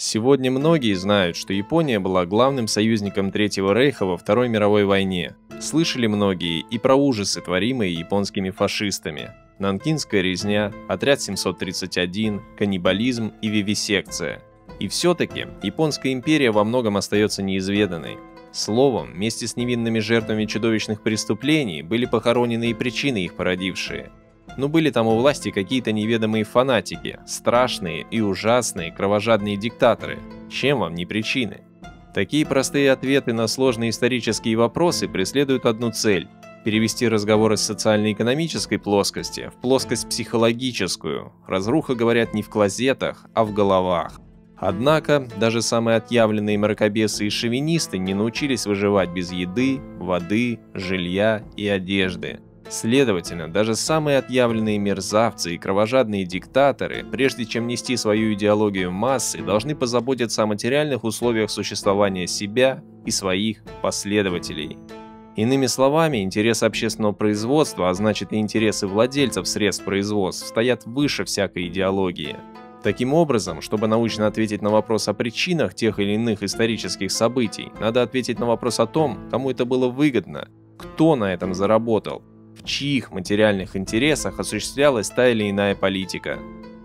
Сегодня многие знают, что Япония была главным союзником Третьего Рейха во Второй мировой войне. Слышали многие и про ужасы, творимые японскими фашистами. Нанкинская резня, отряд 731, каннибализм и вивисекция. И все-таки Японская империя во многом остается неизведанной. Словом, вместе с невинными жертвами чудовищных преступлений были похоронены и причины, их породившие. Но были там у власти какие-то неведомые фанатики, страшные и ужасные кровожадные диктаторы. Чем вам не причины? Такие простые ответы на сложные исторические вопросы преследуют одну цель – перевести разговор из социально-экономической плоскости в плоскость психологическую. Разруха, говорят, не в клозетах, а в головах. Однако, даже самые отъявленные мракобесы и шовинисты не научились выживать без еды, воды, жилья и одежды. Следовательно, даже самые отъявленные мерзавцы и кровожадные диктаторы, прежде чем нести свою идеологию в массы, должны позаботиться о материальных условиях существования себя и своих последователей. Иными словами, интересы общественного производства, а значит и интересы владельцев средств производства, стоят выше всякой идеологии. Таким образом, чтобы научно ответить на вопрос о причинах тех или иных исторических событий, надо ответить на вопрос о том, кому это было выгодно, кто на этом заработал, в чьих материальных интересах осуществлялась та или иная политика.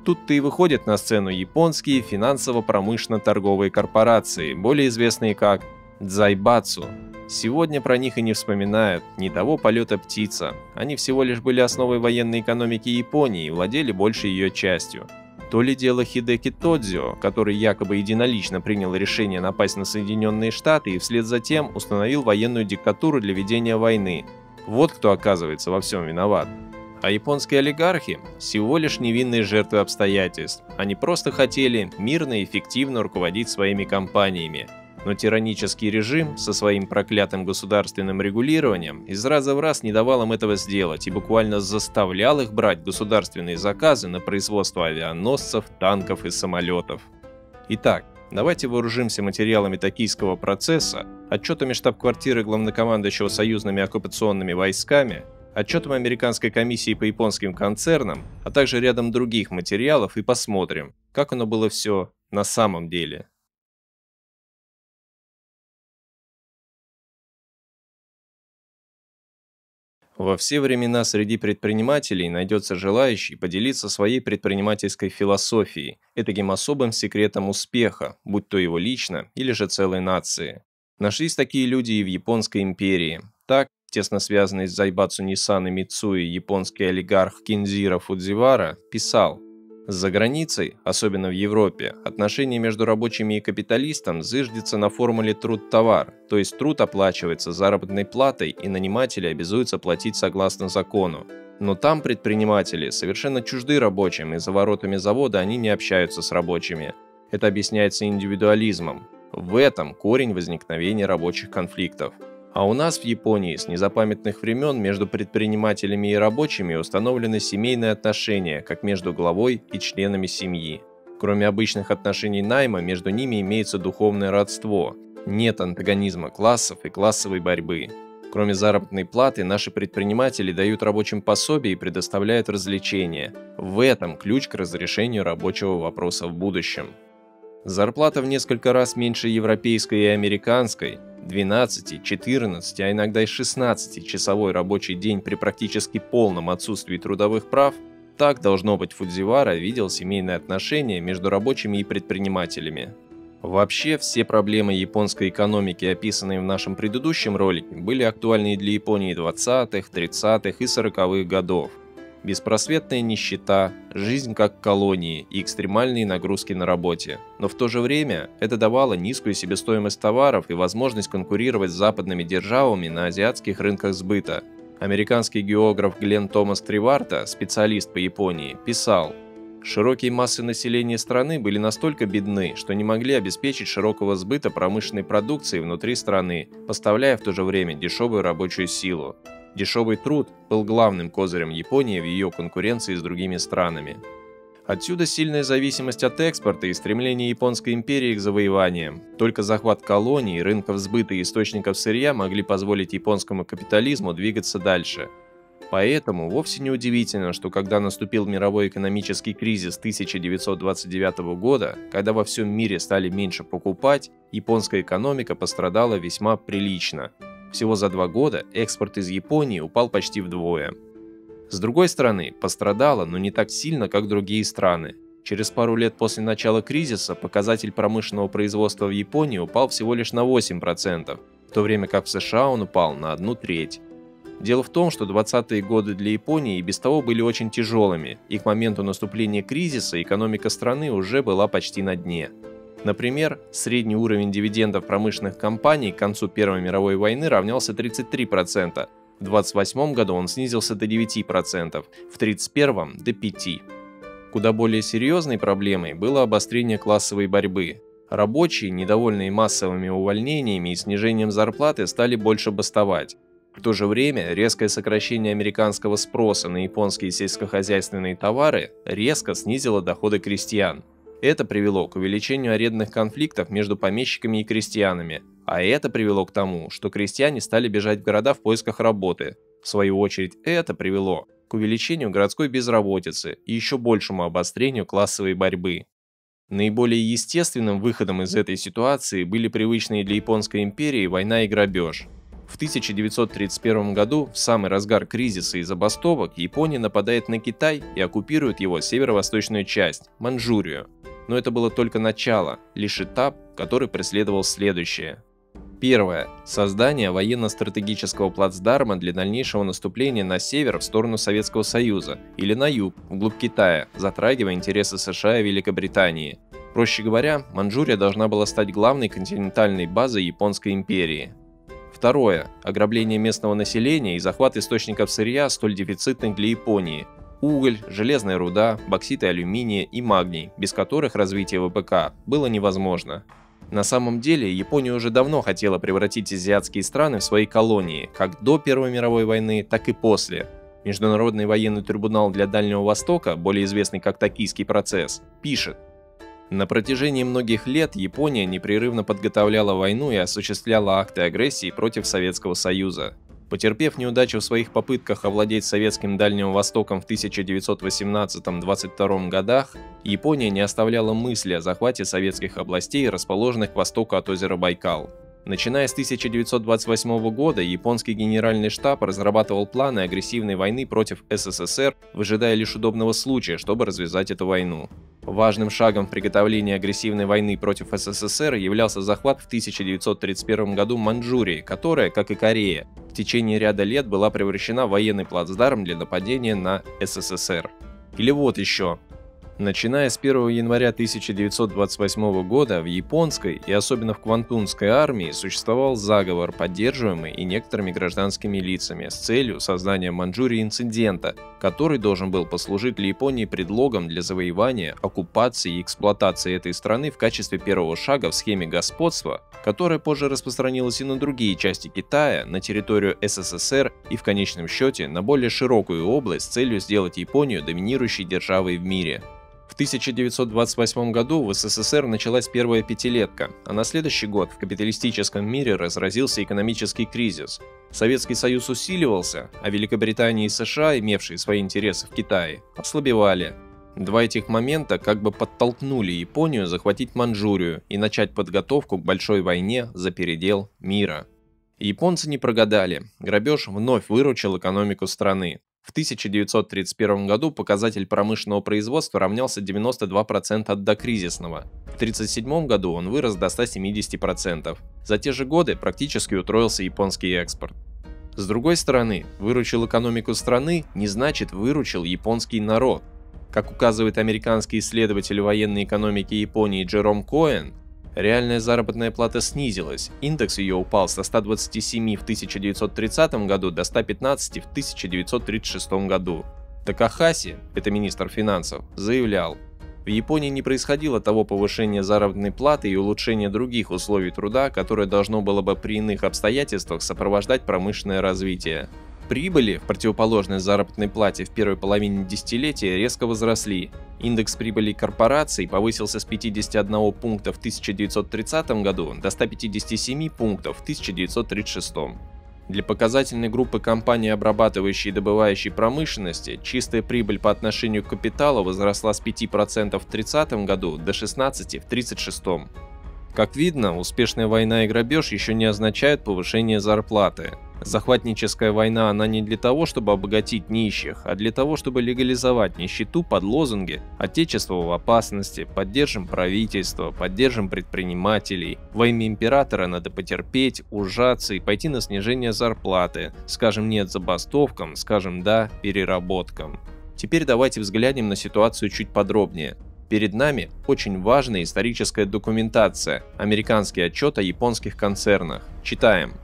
Тут-то и выходят на сцену японские финансово-промышленно-торговые корпорации, более известные как дзайбацу. Сегодня про них и не вспоминают, ни того полета птица. Они всего лишь были основой военной экономики Японии и владели большей ее частью. То ли дело Хидэки Тодзио, который якобы единолично принял решение напасть на Соединенные Штаты и вслед за тем установил военную диктатуру для ведения войны. Вот кто, оказывается, во всем виноват. А японские олигархи – всего лишь невинные жертвы обстоятельств. Они просто хотели мирно и эффективно руководить своими компаниями. Но тиранический режим со своим проклятым государственным регулированием из раза в раз не давал им этого сделать и буквально заставлял их брать государственные заказы на производство авианосцев, танков и самолетов. Итак, давайте вооружимся материалами Токийского процесса, отчетами штаб-квартиры главнокомандующего союзными оккупационными войсками, отчетом Американской комиссии по японским концернам, а также рядом других материалов и посмотрим, как оно было все на самом деле. Во все времена среди предпринимателей найдется желающий поделиться своей предпринимательской философией, этаким особым секретом успеха, будь то его лично или же целой нации. Нашлись такие люди и в Японской империи. Так, тесно связанный с Зайбацу Нисан и Мицуи японский олигарх Кинзиро Фудзивара писал: «За границей, особенно в Европе, отношения между рабочими и капиталистом зыждется на формуле труд-товар, то есть труд оплачивается заработной платой и наниматели обязуются платить согласно закону. Но там предприниматели совершенно чужды рабочим, и за воротами завода они не общаются с рабочими. Это объясняется индивидуализмом. В этом корень возникновения рабочих конфликтов. А у нас в Японии с незапамятных времен между предпринимателями и рабочими установлены семейные отношения, как между главой и членами семьи. Кроме обычных отношений найма, между ними имеется духовное родство. Нет антагонизма классов и классовой борьбы. Кроме заработной платы, наши предприниматели дают рабочим пособия и предоставляют развлечения. В этом ключ к разрешению рабочего вопроса в будущем. Зарплата в несколько раз меньше европейской и американской, 12, 14, а иногда и 16-часовой рабочий день при практически полном отсутствии трудовых прав – так, должно быть, Фудзивара видел семейные отношения между рабочими и предпринимателями. Вообще, все проблемы японской экономики, описанные в нашем предыдущем ролике, были актуальны и для Японии 20-х, 30-х и 40-х годов. Беспросветная нищета, жизнь как колонии и экстремальные нагрузки на работе. Но в то же время это давало низкую себестоимость товаров и возможность конкурировать с западными державами на азиатских рынках сбыта. Американский географ Глен Томас Триварта, специалист по Японии, писал: «Широкие массы населения страны были настолько бедны, что не могли обеспечить широкого сбыта промышленной продукции внутри страны, поставляя в то же время дешевую рабочую силу. Дешевый труд был главным козырем Японии в ее конкуренции с другими странами». Отсюда сильная зависимость от экспорта и стремление Японской империи к завоеваниям. Только захват колоний, рынков сбыта и источников сырья могли позволить японскому капитализму двигаться дальше. Поэтому вовсе не удивительно, что когда наступил мировой экономический кризис 1929 года, когда во всем мире стали меньше покупать, японская экономика пострадала весьма прилично. Всего за 2 года экспорт из Японии упал почти вдвое. С другой стороны, пострадала, но не так сильно, как другие страны. Через пару лет после начала кризиса показатель промышленного производства в Японии упал всего лишь на 8%, в то время как в США он упал на 1/3. Дело в том, что 20-е годы для Японии и без того были очень тяжелыми, и к моменту наступления кризиса экономика страны уже была почти на дне. Например, средний уровень дивидендов промышленных компаний к концу Первой мировой войны равнялся 33%, в 1928 году он снизился до 9%, в 1931 до 5%. Куда более серьезной проблемой было обострение классовой борьбы. Рабочие, недовольные массовыми увольнениями и снижением зарплаты, стали больше бастовать. В то же время резкое сокращение американского спроса на японские сельскохозяйственные товары резко снизило доходы крестьян. Это привело к увеличению арендных конфликтов между помещиками и крестьянами, а это привело к тому, что крестьяне стали бежать в города в поисках работы. В свою очередь, это привело к увеличению городской безработицы и еще большему обострению классовой борьбы. Наиболее естественным выходом из этой ситуации были привычные для Японской империи война и грабеж. В 1931 году, в самый разгар кризиса и забастовок, Япония нападает на Китай и оккупирует его северо-восточную часть – Манчжурию. Но это было только начало, лишь этап, который преследовал следующее. Первое. Создание военно-стратегического плацдарма для дальнейшего наступления на север в сторону Советского Союза или на юг, вглубь Китая, затрагивая интересы США и Великобритании. Проще говоря, Манчжурия должна была стать главной континентальной базой Японской империи. Второе. Ограбление местного населения и захват источников сырья, столь дефицитных для Японии. Уголь, железная руда, бокситы алюминия и магний, без которых развитие ВПК было невозможно. На самом деле, Япония уже давно хотела превратить азиатские страны в свои колонии, как до Первой мировой войны, так и после. Международный военный трибунал для Дальнего Востока, более известный как Токийский процесс, пишет: на протяжении многих лет Япония непрерывно подготовляла войну и осуществляла акты агрессии против Советского Союза. Потерпев неудачу в своих попытках овладеть советским Дальним Востоком в 1918-22 годах, Япония не оставляла мысли о захвате советских областей, расположенных к востоку от озера Байкал. Начиная с 1928 года, японский генеральный штаб разрабатывал планы агрессивной войны против СССР, выжидая лишь удобного случая, чтобы развязать эту войну. Важным шагом в приготовлении агрессивной войны против СССР являлся захват в 1931 году Манчжурии, которая, как и Корея, в течение ряда лет была превращена в военный плацдарм для нападения на СССР. Или вот еще. Начиная с 1 января 1928 года в японской и особенно в Квантунской армии существовал заговор, поддерживаемый и некоторыми гражданскими лицами, с целью создания в Манчжурии инцидента, который должен был послужить для Японии предлогом для завоевания, оккупации и эксплуатации этой страны в качестве первого шага в схеме господства, которая позже распространилась и на другие части Китая, на территорию СССР и в конечном счете на более широкую область с целью сделать Японию доминирующей державой в мире. В 1928 году в СССР началась первая пятилетка, а на следующий год в капиталистическом мире разразился экономический кризис. Советский Союз усиливался, а Великобритания и США, имевшие свои интересы в Китае, ослабевали. Два этих момента как бы подтолкнули Японию захватить Манчжурию и начать подготовку к большой войне за передел мира. Японцы не прогадали, грабеж вновь выручил экономику страны. В 1931 году показатель промышленного производства равнялся 92% от докризисного. В 1937 году он вырос до 170%. За те же годы практически утроился японский экспорт. С другой стороны, выручил экономику страны не значит выручил японский народ. Как указывает американский исследователь военной экономики Японии Джером Коэн, реальная заработная плата снизилась, индекс ее упал со 127 в 1930 году до 115 в 1936 году. Такахаси, это министр финансов, заявлял: в Японии не происходило того повышения заработной платы и улучшения других условий труда, которое должно было бы при иных обстоятельствах сопровождать промышленное развитие. Прибыли, в противоположность заработной плате в первой половине десятилетия, резко возросли. Индекс прибыли корпораций повысился с 51 пункта в 1930 году до 157 пунктов в 1936. Для показательной группы компаний, обрабатывающей и добывающей промышленности, чистая прибыль по отношению к капиталу возросла с 5% в 30 году до 16% в 36. Как видно, успешная война и грабеж еще не означают повышение зарплаты. Захватническая война, она не для того, чтобы обогатить нищих, а для того, чтобы легализовать нищету под лозунги «Отечество в опасности», «Поддержим правительство», «Поддержим предпринимателей», «Во имя императора надо потерпеть, ужаться и пойти на снижение зарплаты», «Скажем нет забастовкам», «Скажем да переработкам». Теперь давайте взглянем на ситуацию чуть подробнее. Перед нами очень важная историческая документация, американский отчет о японских концернах. Читаем.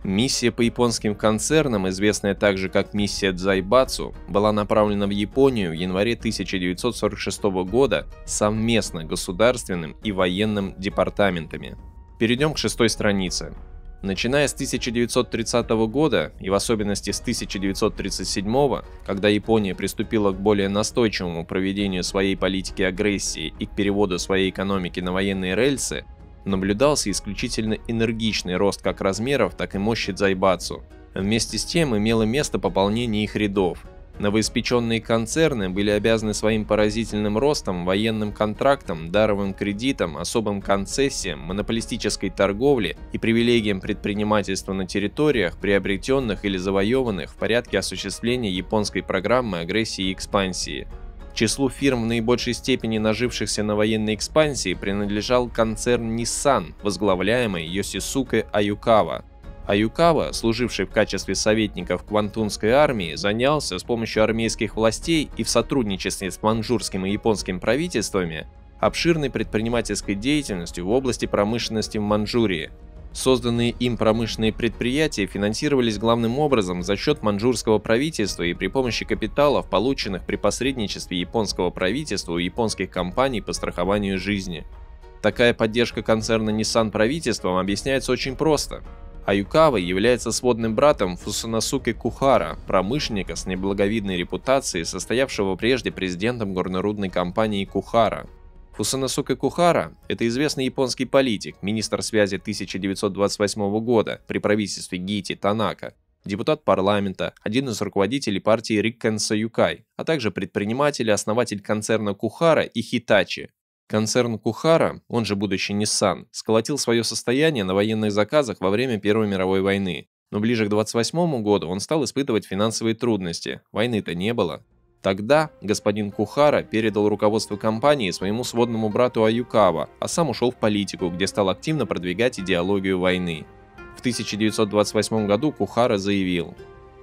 Миссия по японским концернам, известная также как миссия Дзайбацу, была направлена в Японию в январе 1946 года совместно государственным и военным департаментами. Перейдем к 6-й странице. Начиная с 1930 года и в особенности с 1937, когда Япония приступила к более настойчивому проведению своей политики агрессии и к переводу своей экономики на военные рельсы, наблюдался исключительно энергичный рост как размеров, так и мощи Дзайбацу. Вместе с тем имело место пополнение их рядов. Новоиспеченные концерны были обязаны своим поразительным ростом, военным контрактам, даровым кредитам, особым концессиям, монополистической торговле и привилегиям предпринимательства на территориях, приобретенных или завоеванных в порядке осуществления японской программы агрессии и экспансии. К числу фирм в наибольшей степени нажившихся на военной экспансии принадлежал концерн Nissan, возглавляемый Йосисуке Аюкава. Аюкава, служивший в качестве советника в Квантунской армии, занялся с помощью армейских властей и в сотрудничестве с маньчжурским и японским правительствами обширной предпринимательской деятельностью в области промышленности в Маньчжурии. Созданные им промышленные предприятия финансировались главным образом за счет маньчжурского правительства и при помощи капиталов, полученных при посредничестве японского правительства у японских компаний по страхованию жизни. Такая поддержка концерна Nissan правительством объясняется очень просто. Аюкава является сводным братом Фусаносуке Кухара, промышленника с неблаговидной репутацией, состоявшего прежде президентом горнорудной компании Кухара. Фусаносуке Кухара – это известный японский политик, министр связи 1928 года при правительстве Гити Танака, депутат парламента, один из руководителей партии Рикен Союкай, а также предприниматель и основатель концерна Кухара и Хитачи. Концерн Кухара, он же будущий Nissan, сколотил свое состояние на военных заказах во время Первой мировой войны, но ближе к 1928 году он стал испытывать финансовые трудности, войны-то не было. Тогда господин Кухара передал руководство компании своему сводному брату Аюкава, а сам ушел в политику, где стал активно продвигать идеологию войны. В 1928 году Кухара заявил: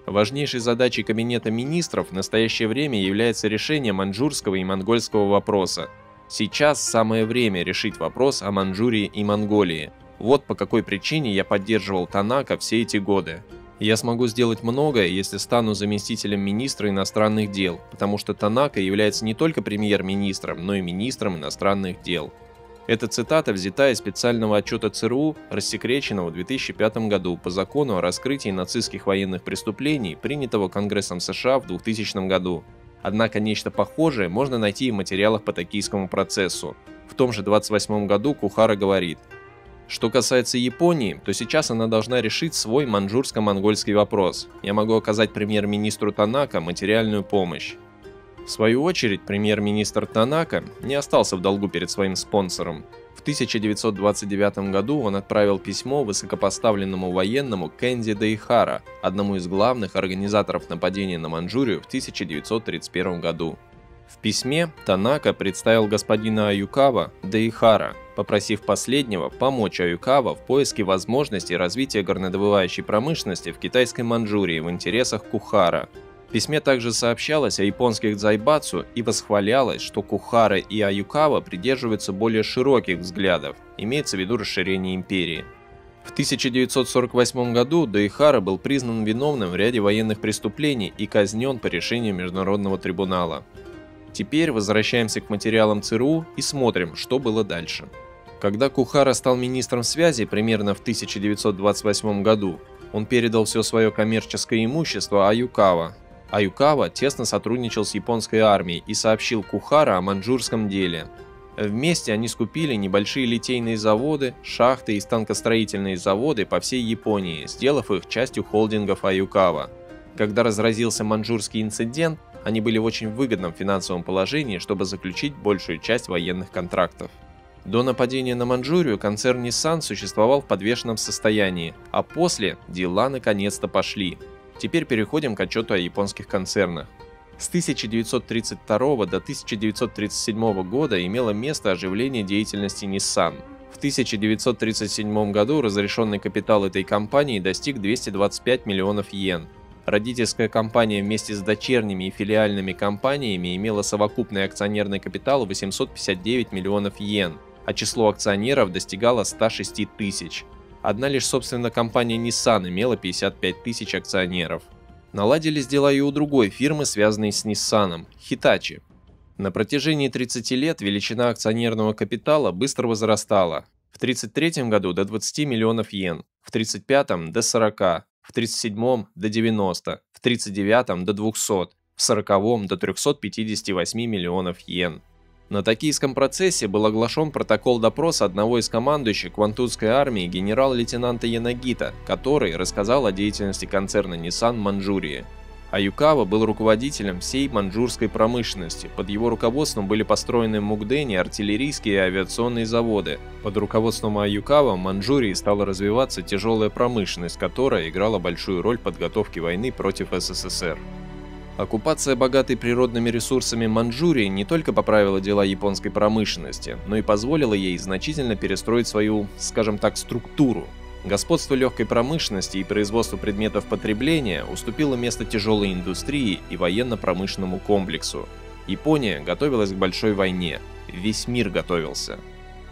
«Важнейшей задачей Кабинета министров в настоящее время является решение маньчжурского и монгольского вопроса. Сейчас самое время решить вопрос о Маньчжурии и Монголии. Вот по какой причине я поддерживал Танака все эти годы. Я смогу сделать многое, если стану заместителем министра иностранных дел, потому что Танака является не только премьер-министром, но и министром иностранных дел». Эта цитата взята из специального отчета ЦРУ, рассекреченного в 2005 году по закону о раскрытии нацистских военных преступлений, принятого Конгрессом США в 2000 году. Однако нечто похожее можно найти и в материалах по токийскому процессу. В том же 1928 году Кухара говорит: «Что касается Японии, то сейчас она должна решить свой маньчжурско-монгольский вопрос. Я могу оказать премьер-министру Танака материальную помощь». В свою очередь, премьер-министр Танака не остался в долгу перед своим спонсором. В 1929 году он отправил письмо высокопоставленному военному Кэнди Дэйхара, одному из главных организаторов нападения на Маньчжурию в 1931 году. В письме Танака представил господина Аюкава Дэйхара, попросив последнего помочь Аюкава в поиске возможностей развития горнодобывающей промышленности в китайской Маньчжурии в интересах Кухара. В письме также сообщалось о японских дзайбацу и восхвалялось, что Кухара и Аюкава придерживаются более широких взглядов, имеется в виду расширение империи. В 1948 году Дэйхара был признан виновным в ряде военных преступлений и казнен по решению Международного трибунала. Теперь возвращаемся к материалам ЦРУ и смотрим, что было дальше. Когда Кухара стал министром связи примерно в 1928 году, он передал все свое коммерческое имущество Аюкава. Аюкава тесно сотрудничал с японской армией и сообщил Кухара о маньчжурском деле. Вместе они скупили небольшие литейные заводы, шахты и станкостроительные заводы по всей Японии, сделав их частью холдингов Аюкава. Когда разразился маньчжурский инцидент, они были в очень выгодном финансовом положении, чтобы заключить большую часть военных контрактов. До нападения на Маньчжурию концерн Nissan существовал в подвешенном состоянии, а после дела наконец-то пошли. Теперь переходим к отчету о японских концернах. С 1932 до 1937 года имело место оживление деятельности Nissan. В 1937 году разрешенный капитал этой компании достиг 225 миллионов йен. Родительская компания вместе с дочерними и филиальными компаниями имела совокупный акционерный капитал 859 миллионов йен, а число акционеров достигало 106 тысяч. Одна лишь собственно компания Nissan имела 55 тысяч акционеров. Наладились дела и у другой фирмы, связанной с Nissan – Hitachi. На протяжении 30 лет величина акционерного капитала быстро возрастала. В 1933 году до 20 миллионов йен, в 1935 до 40, в 1937 до 90, в 1939 до 200, в 1940 до 358 миллионов йен. На токийском процессе был оглашен протокол допроса одного из командующих Квантунской армии генерал-лейтенанта Янагита, который рассказал о деятельности концерна Nissan в Маньчжурии. Аюкава был руководителем всей маньчжурской промышленности. Под его руководством были построены в Мукдене артиллерийские и авиационные заводы. Под руководством Аюкава в Маньчжурии стала развиваться тяжелая промышленность, которая играла большую роль в подготовке войны против СССР. Оккупация богатой природными ресурсами Маньчжурии не только поправила дела японской промышленности, но и позволила ей значительно перестроить свою, скажем так, структуру. Господство легкой промышленности и производство предметов потребления уступило место тяжелой индустрии и военно-промышленному комплексу. Япония готовилась к большой войне, весь мир готовился.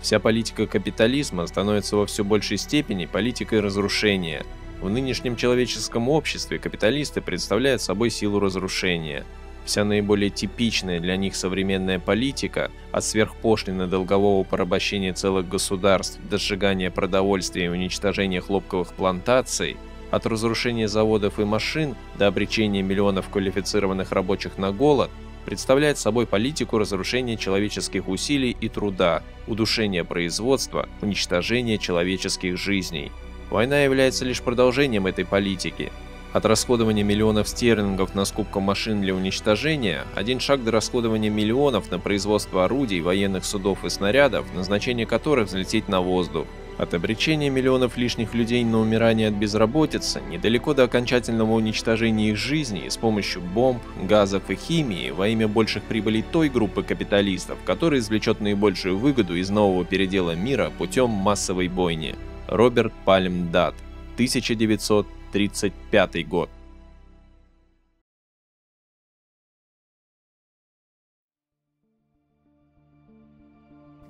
Вся политика капитализма становится во все большей степени политикой разрушения. В нынешнем человеческом обществе капиталисты представляют собой силу разрушения. Вся наиболее типичная для них современная политика, от сверхпошлины долгового порабощения целых государств до сжигания продовольствия и уничтожения хлопковых плантаций, от разрушения заводов и машин до обречения миллионов квалифицированных рабочих на голод, представляет собой политику разрушения человеческих усилий и труда, удушения производства, уничтожения человеческих жизней. Война является лишь продолжением этой политики. От расходования миллионов стерлингов на скупку машин для уничтожения, один шаг до расходования миллионов на производство орудий, военных судов и снарядов, назначение которых взлететь на воздух. От обречения миллионов лишних людей на умирание от безработицы, недалеко до окончательного уничтожения их жизней с помощью бомб, газов и химии во имя больших прибылей той группы капиталистов, которая извлечет наибольшую выгоду из нового передела мира путем массовой бойни. Роберт Пальм Дат, 1935 год.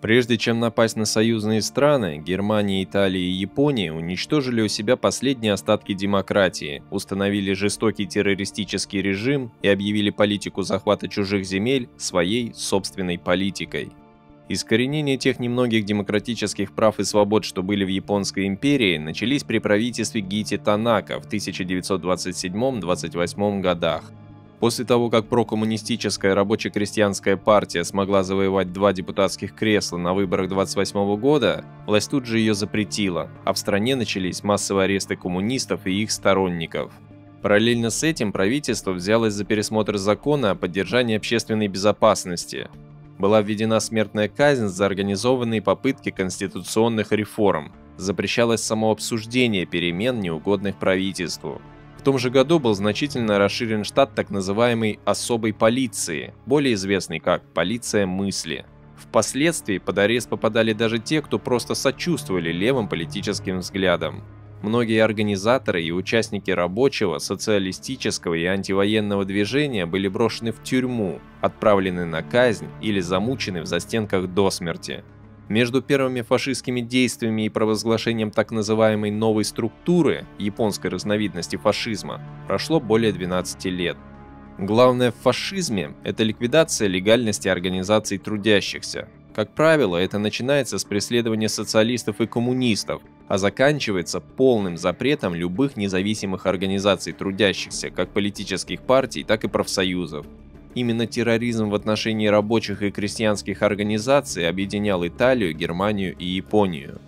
Прежде чем напасть на союзные страны, Германия, Италия и Япония уничтожили у себя последние остатки демократии, установили жестокий террористический режим и объявили политику захвата чужих земель своей собственной политикой. Искоренение тех немногих демократических прав и свобод, что были в Японской империи, начались при правительстве Гити Танака в 1927-28 годах. После того, как прокоммунистическая рабоче-крестьянская партия смогла завоевать 2 депутатских кресла на выборах 28 года, власть тут же ее запретила, а в стране начались массовые аресты коммунистов и их сторонников. Параллельно с этим правительство взялось за пересмотр закона о поддержании общественной безопасности. Была введена смертная казнь за организованные попытки конституционных реформ, запрещалось само обсуждение перемен, неугодных правительству. В том же году был значительно расширен штат так называемой «особой полиции», более известной как «полиция мысли». Впоследствии под арест попадали даже те, кто просто сочувствовали левым политическим взглядам. Многие организаторы и участники рабочего, социалистического и антивоенного движения были брошены в тюрьму, отправлены на казнь или замучены в застенках до смерти. Между первыми фашистскими действиями и провозглашением так называемой новой структуры, японской разновидности фашизма, прошло более 12 лет. Главное в фашизме – это ликвидация легальности организаций трудящихся. Как правило, это начинается с преследования социалистов и коммунистов, а заканчивается полным запретом любых независимых организаций трудящихся, как политических партий, так и профсоюзов. Именно терроризм в отношении рабочих и крестьянских организаций объединял Италию, Германию и Японию.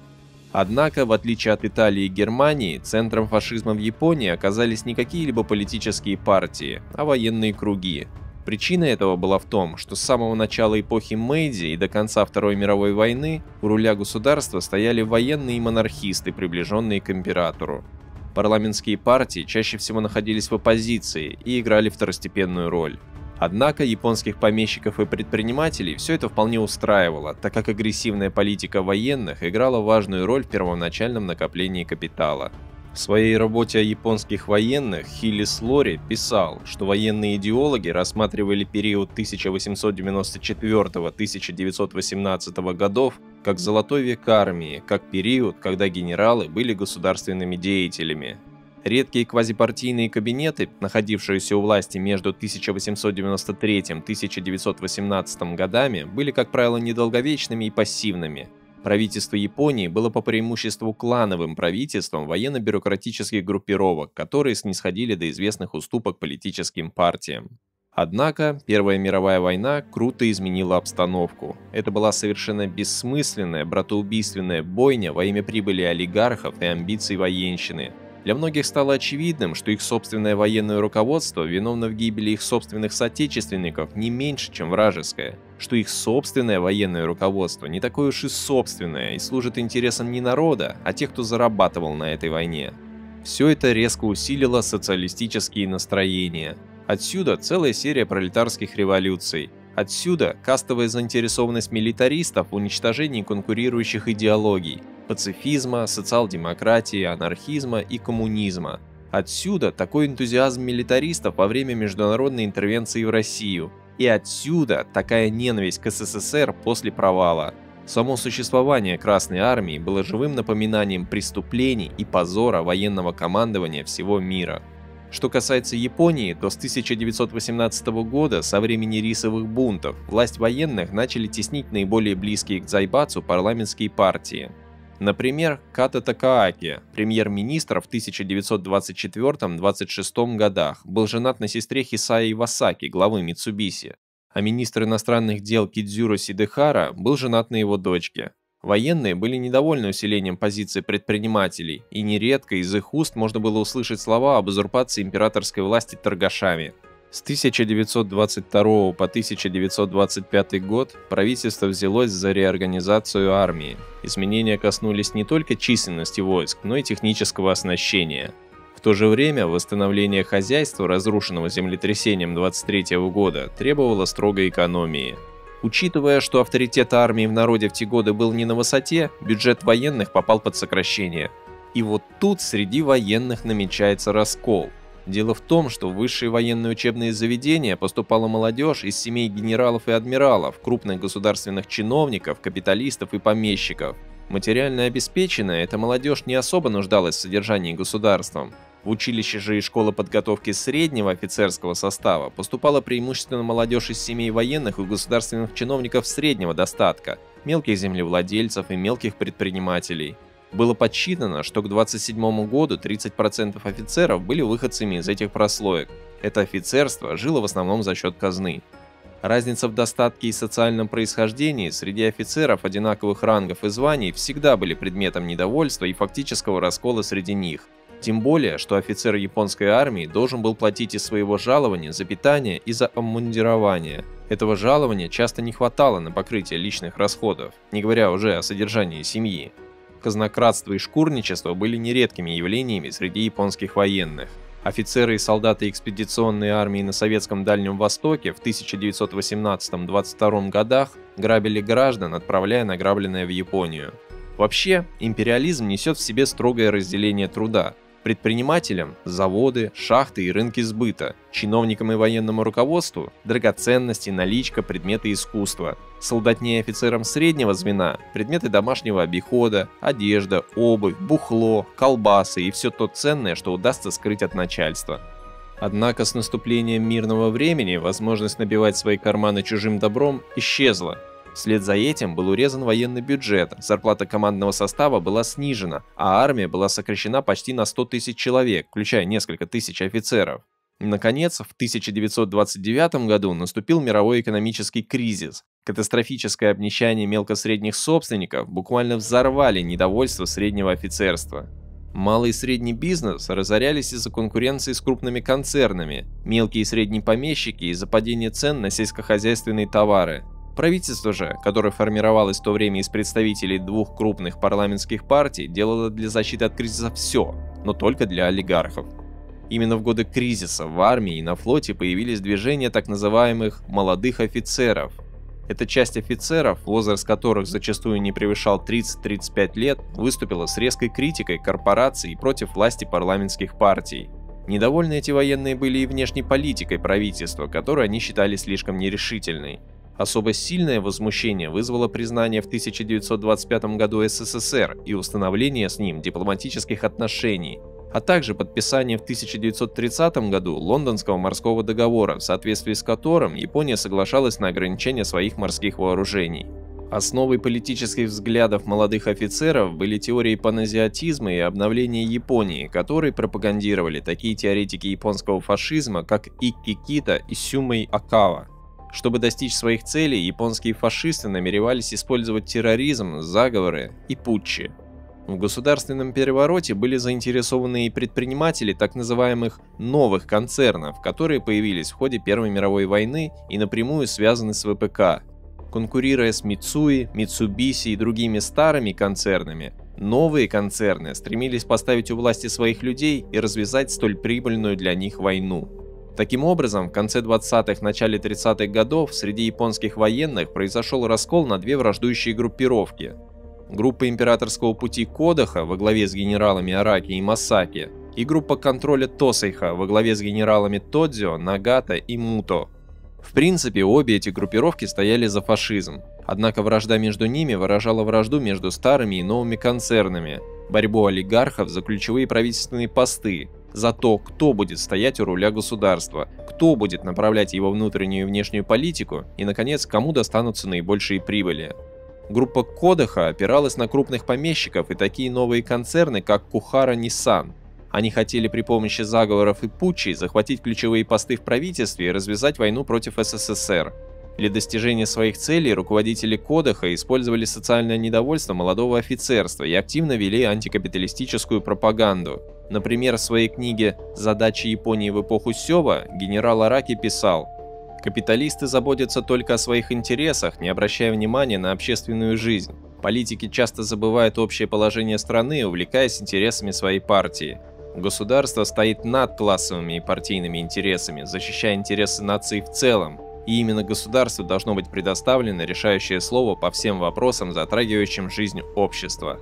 Однако, в отличие от Италии и Германии, центром фашизма в Японии оказались не какие-либо политические партии, а военные круги. Причина этого была в том, что с самого начала эпохи Мэйдзи и до конца Второй мировой войны у руля государства стояли военные и монархисты, приближенные к императору. Парламентские партии чаще всего находились в оппозиции и играли второстепенную роль. Однако японских помещиков и предпринимателей все это вполне устраивало, так как агрессивная политика военных играла важную роль в первоначальном накоплении капитала. В своей работе о японских военных Хиллис Лори писал, что военные идеологи рассматривали период 1894-1918 годов как золотой век армии, как период, когда генералы были государственными деятелями. Редкие квазипартийные кабинеты, находившиеся у власти между 1893 и 1918 годами, были, как правило, недолговечными и пассивными. Правительство Японии было по преимуществу клановым правительством военно-бюрократических группировок, которые снисходили до известных уступок политическим партиям. Однако, Первая мировая война круто изменила обстановку. Это была совершенно бессмысленная, братоубийственная бойня во имя прибыли олигархов и амбиций военщины. Для многих стало очевидным, что их собственное военное руководство виновно в гибели их собственных соотечественников не меньше, чем вражеское, что их собственное военное руководство не такое уж и собственное и служит интересам не народа, а тех, кто зарабатывал на этой войне. Все это резко усилило социалистические настроения. Отсюда целая серия пролетарских революций. Отсюда кастовая заинтересованность милитаристов в уничтожении конкурирующих идеологий – пацифизма, социал-демократии, анархизма и коммунизма. Отсюда такой энтузиазм милитаристов во время международной интервенции в Россию. И отсюда такая ненависть к СССР после провала. Само существование Красной Армии было живым напоминанием преступлений и позора военного командования всего мира. Что касается Японии, то с 1918 года, со времени рисовых бунтов, власть военных начали теснить наиболее близкие к дзайбацу парламентские партии. Например, Като Такааки, премьер-министр в 1924-26 годах, был женат на сестре Хисаи Ивасаки, главы Митсубиси, а министр иностранных дел Кидзюро Сидэхара был женат на его дочке. Военные были недовольны усилением позиций предпринимателей, и нередко из их уст можно было услышать слова об узурпации императорской власти торгашами. С 1922 по 1925 год правительство взялось за реорганизацию армии. Изменения коснулись не только численности войск, но и технического оснащения. В то же время восстановление хозяйства, разрушенного землетрясением 23 года, требовало строгой экономии. Учитывая, что авторитет армии в народе в те годы был не на высоте, бюджет военных попал под сокращение. И вот тут среди военных намечается раскол. Дело в том, что в высшие военные учебные заведения поступала молодежь из семей генералов и адмиралов, крупных государственных чиновников, капиталистов и помещиков. Материально обеспеченная, эта молодежь не особо нуждалась в содержании государством. В училище же и школы подготовки среднего офицерского состава поступала преимущественно молодежь из семей военных и государственных чиновников среднего достатка, мелких землевладельцев и мелких предпринимателей. Было подсчитано, что к 1927 году 30% офицеров были выходцами из этих прослоек. Это офицерство жило в основном за счет казны. Разница в достатке и социальном происхождении среди офицеров одинаковых рангов и званий всегда были предметом недовольства и фактического раскола среди них. Тем более, что офицер японской армии должен был платить из своего жалования за питание и за обмундирование. Этого жалования часто не хватало на покрытие личных расходов, не говоря уже о содержании семьи. Казнократство и шкурничество были нередкими явлениями среди японских военных. Офицеры и солдаты экспедиционной армии на Советском Дальнем Востоке в 1918-22 годах грабили граждан, отправляя награбленное в Японию. Вообще, империализм несет в себе строгое разделение труда. Предпринимателям – заводы, шахты и рынки сбыта, чиновникам и военному руководству – драгоценности, наличка, предметы искусства, солдатне и офицерам среднего звена – предметы домашнего обихода, одежда, обувь, бухло, колбасы и все то ценное, что удастся скрыть от начальства. Однако с наступлением мирного времени возможность набивать свои карманы чужим добром исчезла. Вслед за этим был урезан военный бюджет, зарплата командного состава была снижена, а армия была сокращена почти на 100 тысяч человек, включая несколько тысяч офицеров. Наконец, в 1929 году наступил мировой экономический кризис. Катастрофическое обнищание мелко-средних собственников буквально взорвали недовольство среднего офицерства. Малый и средний бизнес разорялись из-за конкуренции с крупными концернами, мелкие и средние помещики из-за падения цен на сельскохозяйственные товары. Правительство же, которое формировалось в то время из представителей двух крупных парламентских партий, делало для защиты от кризиса все, но только для олигархов. Именно в годы кризиса в армии и на флоте появились движения так называемых «молодых офицеров». Эта часть офицеров, возраст которых зачастую не превышал 30-35 лет, выступила с резкой критикой корпораций и против власти парламентских партий. Недовольны эти военные были и внешней политикой правительства, которую они считали слишком нерешительной. Особо сильное возмущение вызвало признание в 1925 году СССР и установление с ним дипломатических отношений, а также подписание в 1930 году Лондонского морского договора, в соответствии с которым Япония соглашалась на ограничение своих морских вооружений. Основой политических взглядов молодых офицеров были теории паназиатизма и обновления Японии, которые пропагандировали такие теоретики японского фашизма, как Икки Кита и Сюмэй Акава. Чтобы достичь своих целей, японские фашисты намеревались использовать терроризм, заговоры и путчи. В государственном перевороте были заинтересованы и предприниматели так называемых «новых концернов», которые появились в ходе Первой мировой войны и напрямую связаны с ВПК. Конкурируя с Мицуи, Митсубиси и другими старыми концернами, новые концерны стремились поставить у власти своих людей и развязать столь прибыльную для них войну. Таким образом, в конце 20-х, начале 30-х годов среди японских военных произошел раскол на две враждующие группировки. Группа императорского пути Кодаха во главе с генералами Араки и Масаки и группа контроля Тосейха во главе с генералами Тодзио, Нагата и Муто. В принципе, обе эти группировки стояли за фашизм, однако вражда между ними выражала вражду между старыми и новыми концернами, борьбу олигархов за ключевые правительственные посты, за то, кто будет стоять у руля государства, кто будет направлять его внутреннюю и внешнюю политику и, наконец, кому достанутся наибольшие прибыли. Группа Кодаха опиралась на крупных помещиков и такие новые концерны, как Кухара Ниссан. Они хотели при помощи заговоров и путчей захватить ключевые посты в правительстве и развязать войну против СССР. Для достижения своих целей руководители Кодаха использовали социальное недовольство молодого офицерства и активно вели антикапиталистическую пропаганду. Например, в своей книге «Задачи Японии в эпоху Сёва» генерал Араки писал: «Капиталисты заботятся только о своих интересах, не обращая внимания на общественную жизнь. Политики часто забывают общее положение страны, увлекаясь интересами своей партии. Государство стоит над классовыми и партийными интересами, защищая интересы нации в целом, и именно государству должно быть предоставлено решающее слово по всем вопросам, затрагивающим жизнь общества».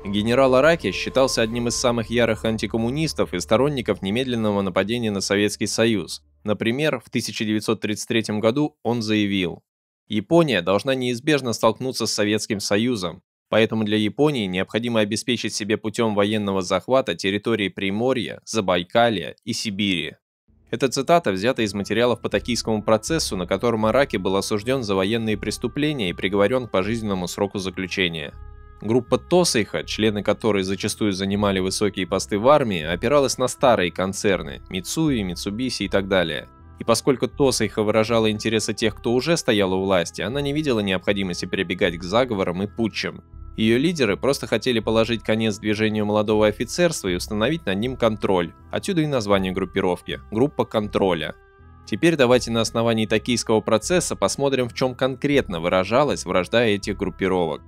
Генерал Араки считался одним из самых ярых антикоммунистов и сторонников немедленного нападения на Советский Союз. Например, в 1933 году он заявил: «Япония должна неизбежно столкнуться с Советским Союзом, поэтому для Японии необходимо обеспечить себе путем военного захвата территории Приморья, Забайкалья и Сибири». Эта цитата взята из материалов по Токийскому процессу, на котором Араки был осужден за военные преступления и приговорен к пожизненному сроку заключения. Группа Тосейха, члены которой зачастую занимали высокие посты в армии, опиралась на старые концерны – Мицуи, Митсубиси и так далее. И поскольку Тосейха выражала интересы тех, кто уже стоял у власти, она не видела необходимости перебегать к заговорам и путчам. Ее лидеры просто хотели положить конец движению молодого офицерства и установить над ним контроль. Отсюда и название группировки – группа контроля. Теперь давайте на основании Токийского процесса посмотрим, в чем конкретно выражалась вражда этих группировок.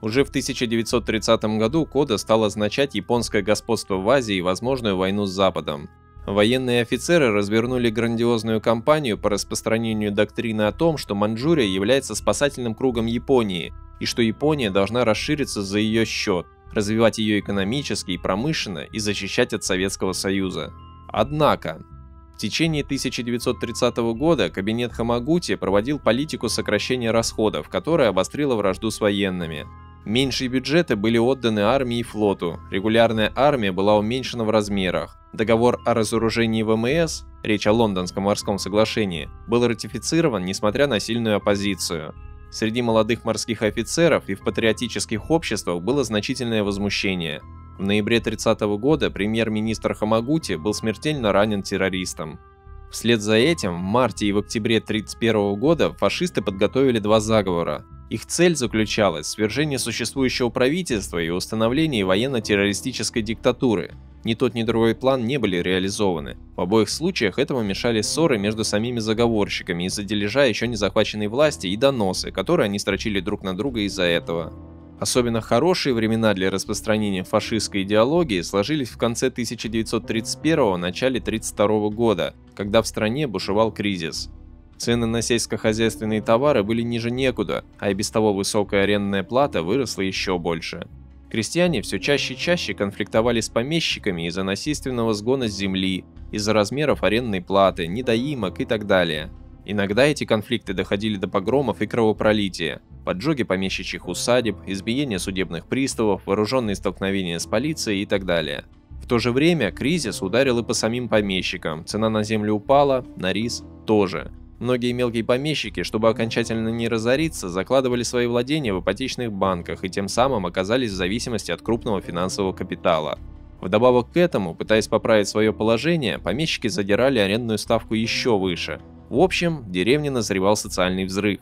Уже в 1930 году Кода стал означать японское господство в Азии и возможную войну с Западом. Военные офицеры развернули грандиозную кампанию по распространению доктрины о том, что Маньчжурия является спасательным кругом Японии, и что Япония должна расшириться за ее счет, развивать ее экономически и промышленно и защищать от Советского Союза. Однако, в течение 1930 года кабинет Хамагути проводил политику сокращения расходов, которая обострила вражду с военными. Меньшие бюджеты были отданы армии и флоту, регулярная армия была уменьшена в размерах. Договор о разоружении ВМС, речь о Лондонском морском соглашении, был ратифицирован, несмотря на сильную оппозицию. Среди молодых морских офицеров и в патриотических обществах было значительное возмущение. В ноябре 30 года премьер-министр Хамагути был смертельно ранен террористом. Вслед за этим в марте и в октябре 1931 года фашисты подготовили два заговора. Их цель заключалась в свержении существующего правительства и установлении военно-террористической диктатуры. Ни тот, ни другой план не были реализованы. В обоих случаях этому мешали ссоры между самими заговорщиками из-за дележа еще не захваченной власти и доносы, которые они строчили друг на друга из-за этого. Особенно хорошие времена для распространения фашистской идеологии сложились в конце 1931 – начале 1932 года, когда в стране бушевал кризис. Цены на сельскохозяйственные товары были ниже некуда, а и без того высокая арендная плата выросла еще больше. Крестьяне все чаще и чаще конфликтовали с помещиками из-за насильственного сгона с земли, из-за размеров арендной платы, недоимок и так далее. Иногда эти конфликты доходили до погромов и кровопролития, поджоги помещичьих усадеб, избиения судебных приставов, вооруженные столкновения с полицией и так далее. В то же время кризис ударил и по самим помещикам, цена на землю упала, на рис тоже. Многие мелкие помещики, чтобы окончательно не разориться, закладывали свои владения в ипотечных банках и тем самым оказались в зависимости от крупного финансового капитала. Вдобавок к этому, пытаясь поправить свое положение, помещики задирали арендную ставку еще выше. В общем, в деревне назревал социальный взрыв.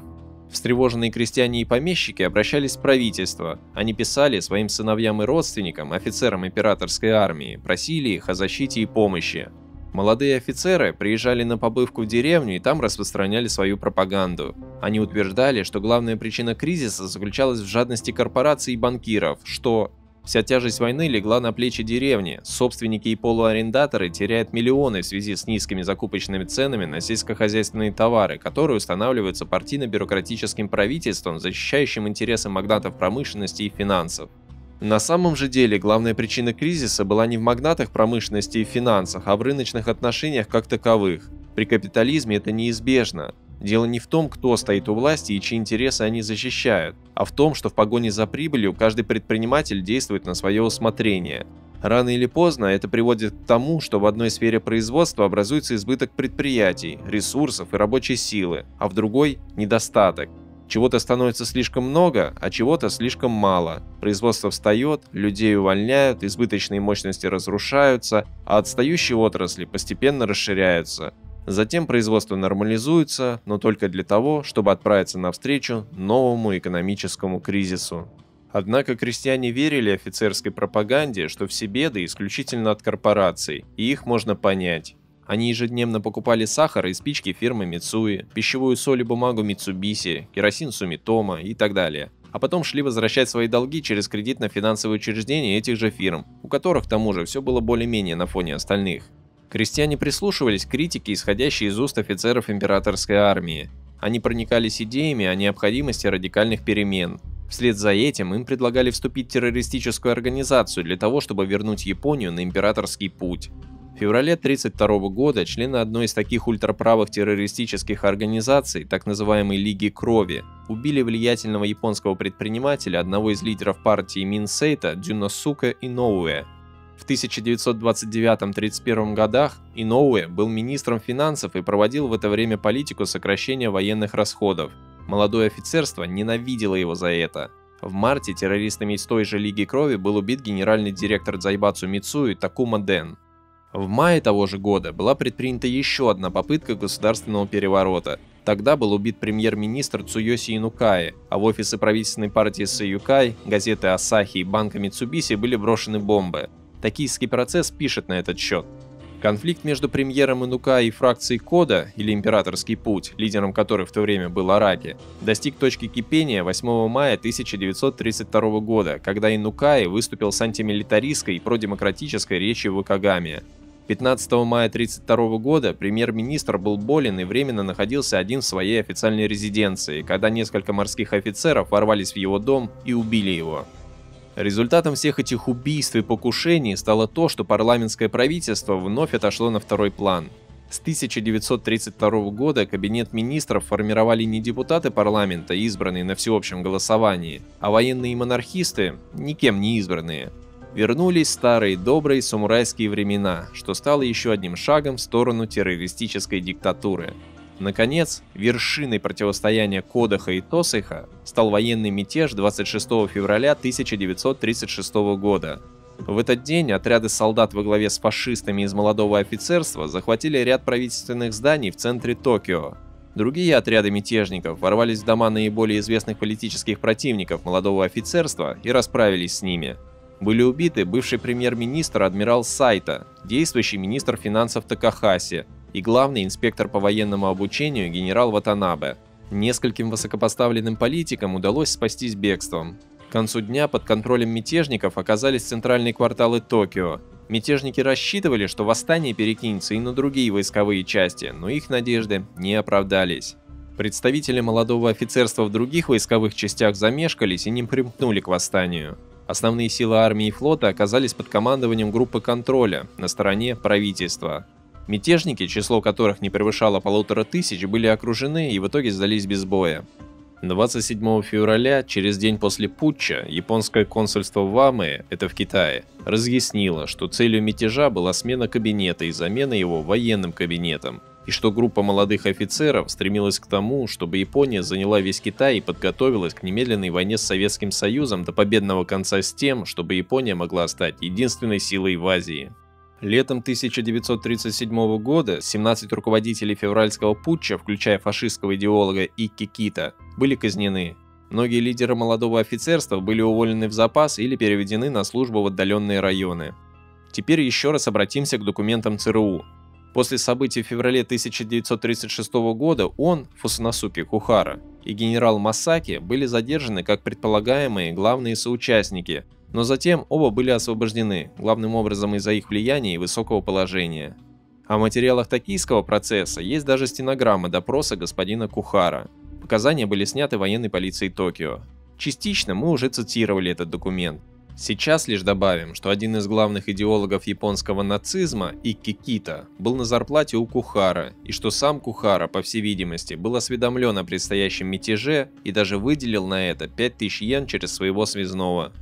Встревоженные крестьяне и помещики обращались в правительство. Они писали своим сыновьям и родственникам, офицерам императорской армии, просили их о защите и помощи. Молодые офицеры приезжали на побывку в деревню и там распространяли свою пропаганду. Они утверждали, что главная причина кризиса заключалась в жадности корпораций и банкиров, что вся тяжесть войны легла на плечи деревни, собственники и полуарендаторы теряют миллионы в связи с низкими закупочными ценами на сельскохозяйственные товары, которые устанавливаются партийно-бюрократическим правительством, защищающим интересы магнатов промышленности и финансов. На самом же деле главная причина кризиса была не в магнатах промышленности и финансах, а в рыночных отношениях как таковых. При капитализме это неизбежно. Дело не в том, кто стоит у власти и чьи интересы они защищают, а в том, что в погоне за прибылью каждый предприниматель действует на свое усмотрение. Рано или поздно это приводит к тому, что в одной сфере производства образуется избыток предприятий, ресурсов и рабочей силы, а в другой – недостаток. Чего-то становится слишком много, а чего-то слишком мало. Производство встает, людей увольняют, избыточные мощности разрушаются, а отстающие отрасли постепенно расширяются. Затем производство нормализуется, но только для того, чтобы отправиться навстречу новому экономическому кризису. Однако крестьяне верили офицерской пропаганде, что все беды исключительно от корпораций, и их можно понять. Они ежедневно покупали сахар и спички фирмы Мицуи, пищевую соль и бумагу Митсубиси, керосин Сумитомо и так далее. А потом шли возвращать свои долги через кредитно-финансовые учреждения этих же фирм, у которых к тому же все было более-менее на фоне остальных. Крестьяне прислушивались к критике, исходящей из уст офицеров императорской армии. Они проникались идеями о необходимости радикальных перемен. Вслед за этим им предлагали вступить в террористическую организацию для того, чтобы вернуть Японию на императорский путь. В феврале 1932 года члены одной из таких ультраправых террористических организаций, так называемой Лиги Крови, убили влиятельного японского предпринимателя, одного из лидеров партии Минсейта Дзюносуке Иноуэ. В 1929-31 годах Иноуэ был министром финансов и проводил в это время политику сокращения военных расходов. Молодое офицерство ненавидело его за это. В марте террористами из той же Лиги Крови был убит генеральный директор Дзайбацу Мицуи Такума Дэн. В мае того же года была предпринята еще одна попытка государственного переворота. Тогда был убит премьер-министр Цуёси Инукаи, а в офисы правительственной партии Сэйюкай, газеты Асахи и банка Митсубиси были брошены бомбы. Токийский процесс пишет на этот счет. Конфликт между премьером Инукаи и фракцией Кода, или Императорский путь, лидером которой в то время был Араки, достиг точки кипения 8 мая 1932 года, когда Инукаи выступил с антимилитаристской и продемократической речью в Икагаме. 15 мая 1932 года премьер-министр был болен и временно находился один в своей официальной резиденции, когда несколько морских офицеров ворвались в его дом и убили его. Результатом всех этих убийств и покушений стало то, что парламентское правительство вновь отошло на второй план. С 1932 года кабинет министров формировали не депутаты парламента, избранные на всеобщем голосовании, а военные монархисты, никем не избранные. Вернулись старые добрые самурайские времена, что стало еще одним шагом в сторону террористической диктатуры. Наконец, вершиной противостояния Кодоха и Тосэха стал военный мятеж 26 февраля 1936 года. В этот день отряды солдат во главе с фашистами из молодого офицерства захватили ряд правительственных зданий в центре Токио. Другие отряды мятежников ворвались в дома наиболее известных политических противников молодого офицерства и расправились с ними. Были убиты бывший премьер-министр адмирал Сайто, действующий министр финансов Такахаси и главный инспектор по военному обучению генерал Ватанабе. Нескольким высокопоставленным политикам удалось спастись бегством. К концу дня под контролем мятежников оказались центральные кварталы Токио. Мятежники рассчитывали, что восстание перекинется и на другие войсковые части, но их надежды не оправдались. Представители молодого офицерства в других войсковых частях замешкались и не примкнули к восстанию. Основные силы армии и флота оказались под командованием группы контроля на стороне правительства. Мятежники, число которых не превышало 1500, были окружены и в итоге сдались без боя. 27 февраля, через день после путча, японское консульство в Амэ, это в Китае, разъяснило, что целью мятежа была смена кабинета и замена его военным кабинетом, и что группа молодых офицеров стремилась к тому, чтобы Япония заняла весь Китай и подготовилась к немедленной войне с Советским Союзом до победного конца с тем, чтобы Япония могла стать единственной силой в Азии. Летом 1937 года 17 руководителей февральского путча, включая фашистского идеолога Икки Кита, были казнены. Многие лидеры молодого офицерства были уволены в запас или переведены на службу в отдаленные районы. Теперь еще раз обратимся к документам ЦРУ. После событий в феврале 1936 года он, Фусаносуке Кухара, и генерал Масаки были задержаны как предполагаемые главные соучастники, но затем оба были освобождены, главным образом из-за их влияния и высокого положения. О материалах токийского процесса есть даже стенограмма допроса господина Кухара. Показания были сняты военной полицией Токио. Частично мы уже цитировали этот документ. Сейчас лишь добавим, что один из главных идеологов японского нацизма, Икки Кита, был на зарплате у Кухара, и что сам Кухара, по всей видимости, был осведомлен о предстоящем мятеже и даже выделил на это 5000 йен через своего связного.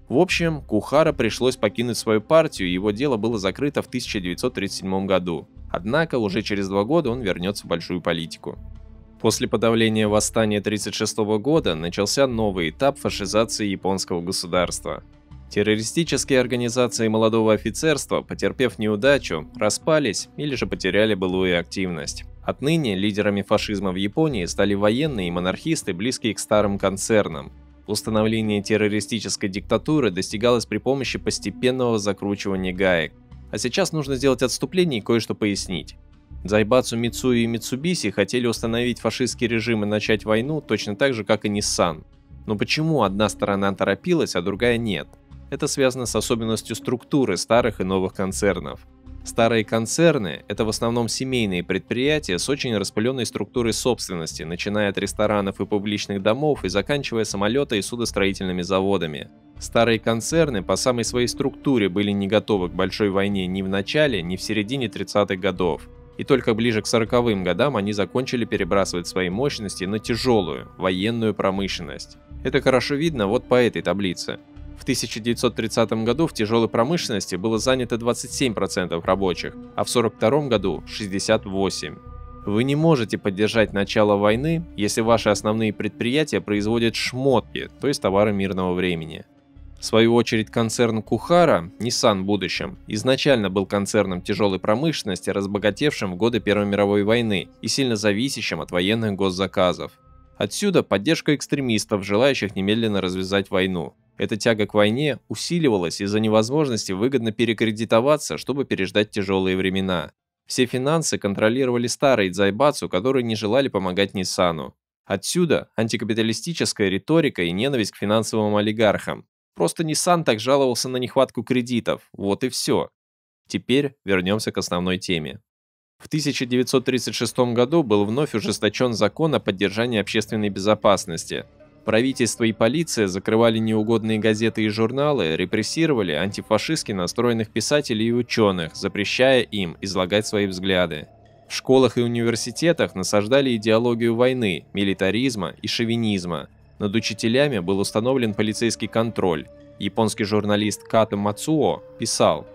В общем, Кухара пришлось покинуть свою партию, и его дело было закрыто в 1937 году. Однако уже через 2 года он вернется в большую политику. После подавления восстания 1936 года начался новый этап фашизации японского государства. Террористические организации молодого офицерства, потерпев неудачу, распались или же потеряли былую активность. Отныне лидерами фашизма в Японии стали военные и монархисты, близкие к старым концернам. Установление террористической диктатуры достигалось при помощи постепенного закручивания гаек. А сейчас нужно сделать отступление и кое-что пояснить. Зайбацу Мицуи и Митсубиси хотели установить фашистский режим и начать войну точно так же, как и Nissan. Но почему одна сторона торопилась, а другая нет? Это связано с особенностью структуры старых и новых концернов. Старые концерны – это в основном семейные предприятия с очень распыленной структурой собственности, начиная от ресторанов и публичных домов и заканчивая самолета и судостроительными заводами. Старые концерны по самой своей структуре были не готовы к большой войне ни в начале, ни в середине 30-х годов. И только ближе к 40-м годам они закончили перебрасывать свои мощности на тяжелую, военную промышленность. Это хорошо видно вот по этой таблице. В 1930 году в тяжелой промышленности было занято 27% рабочих, а в 1942 году 68%. Вы не можете поддержать начало войны, если ваши основные предприятия производят шмотки, то есть товары мирного времени. В свою очередь концерн Кухара, Nissan в будущем, изначально был концерном тяжелой промышленности, разбогатевшим в годы Первой мировой войны и сильно зависящим от военных госзаказов. Отсюда поддержка экстремистов, желающих немедленно развязать войну. Эта тяга к войне усиливалась из-за невозможности выгодно перекредитоваться, чтобы переждать тяжелые времена. Все финансы контролировали старые дзайбацу, которые не желали помогать Ниссану. Отсюда антикапиталистическая риторика и ненависть к финансовым олигархам. Просто Nissan так жаловался на нехватку кредитов, вот и все. Теперь вернемся к основной теме. В 1936 году был вновь ужесточен закон о поддержании общественной безопасности. Правительство и полиция закрывали неугодные газеты и журналы, репрессировали антифашистски настроенных писателей и ученых, запрещая им излагать свои взгляды. В школах и университетах насаждали идеологию войны, милитаризма и шовинизма. Над учителями был установлен полицейский контроль. Японский журналист Като Мацуо писал: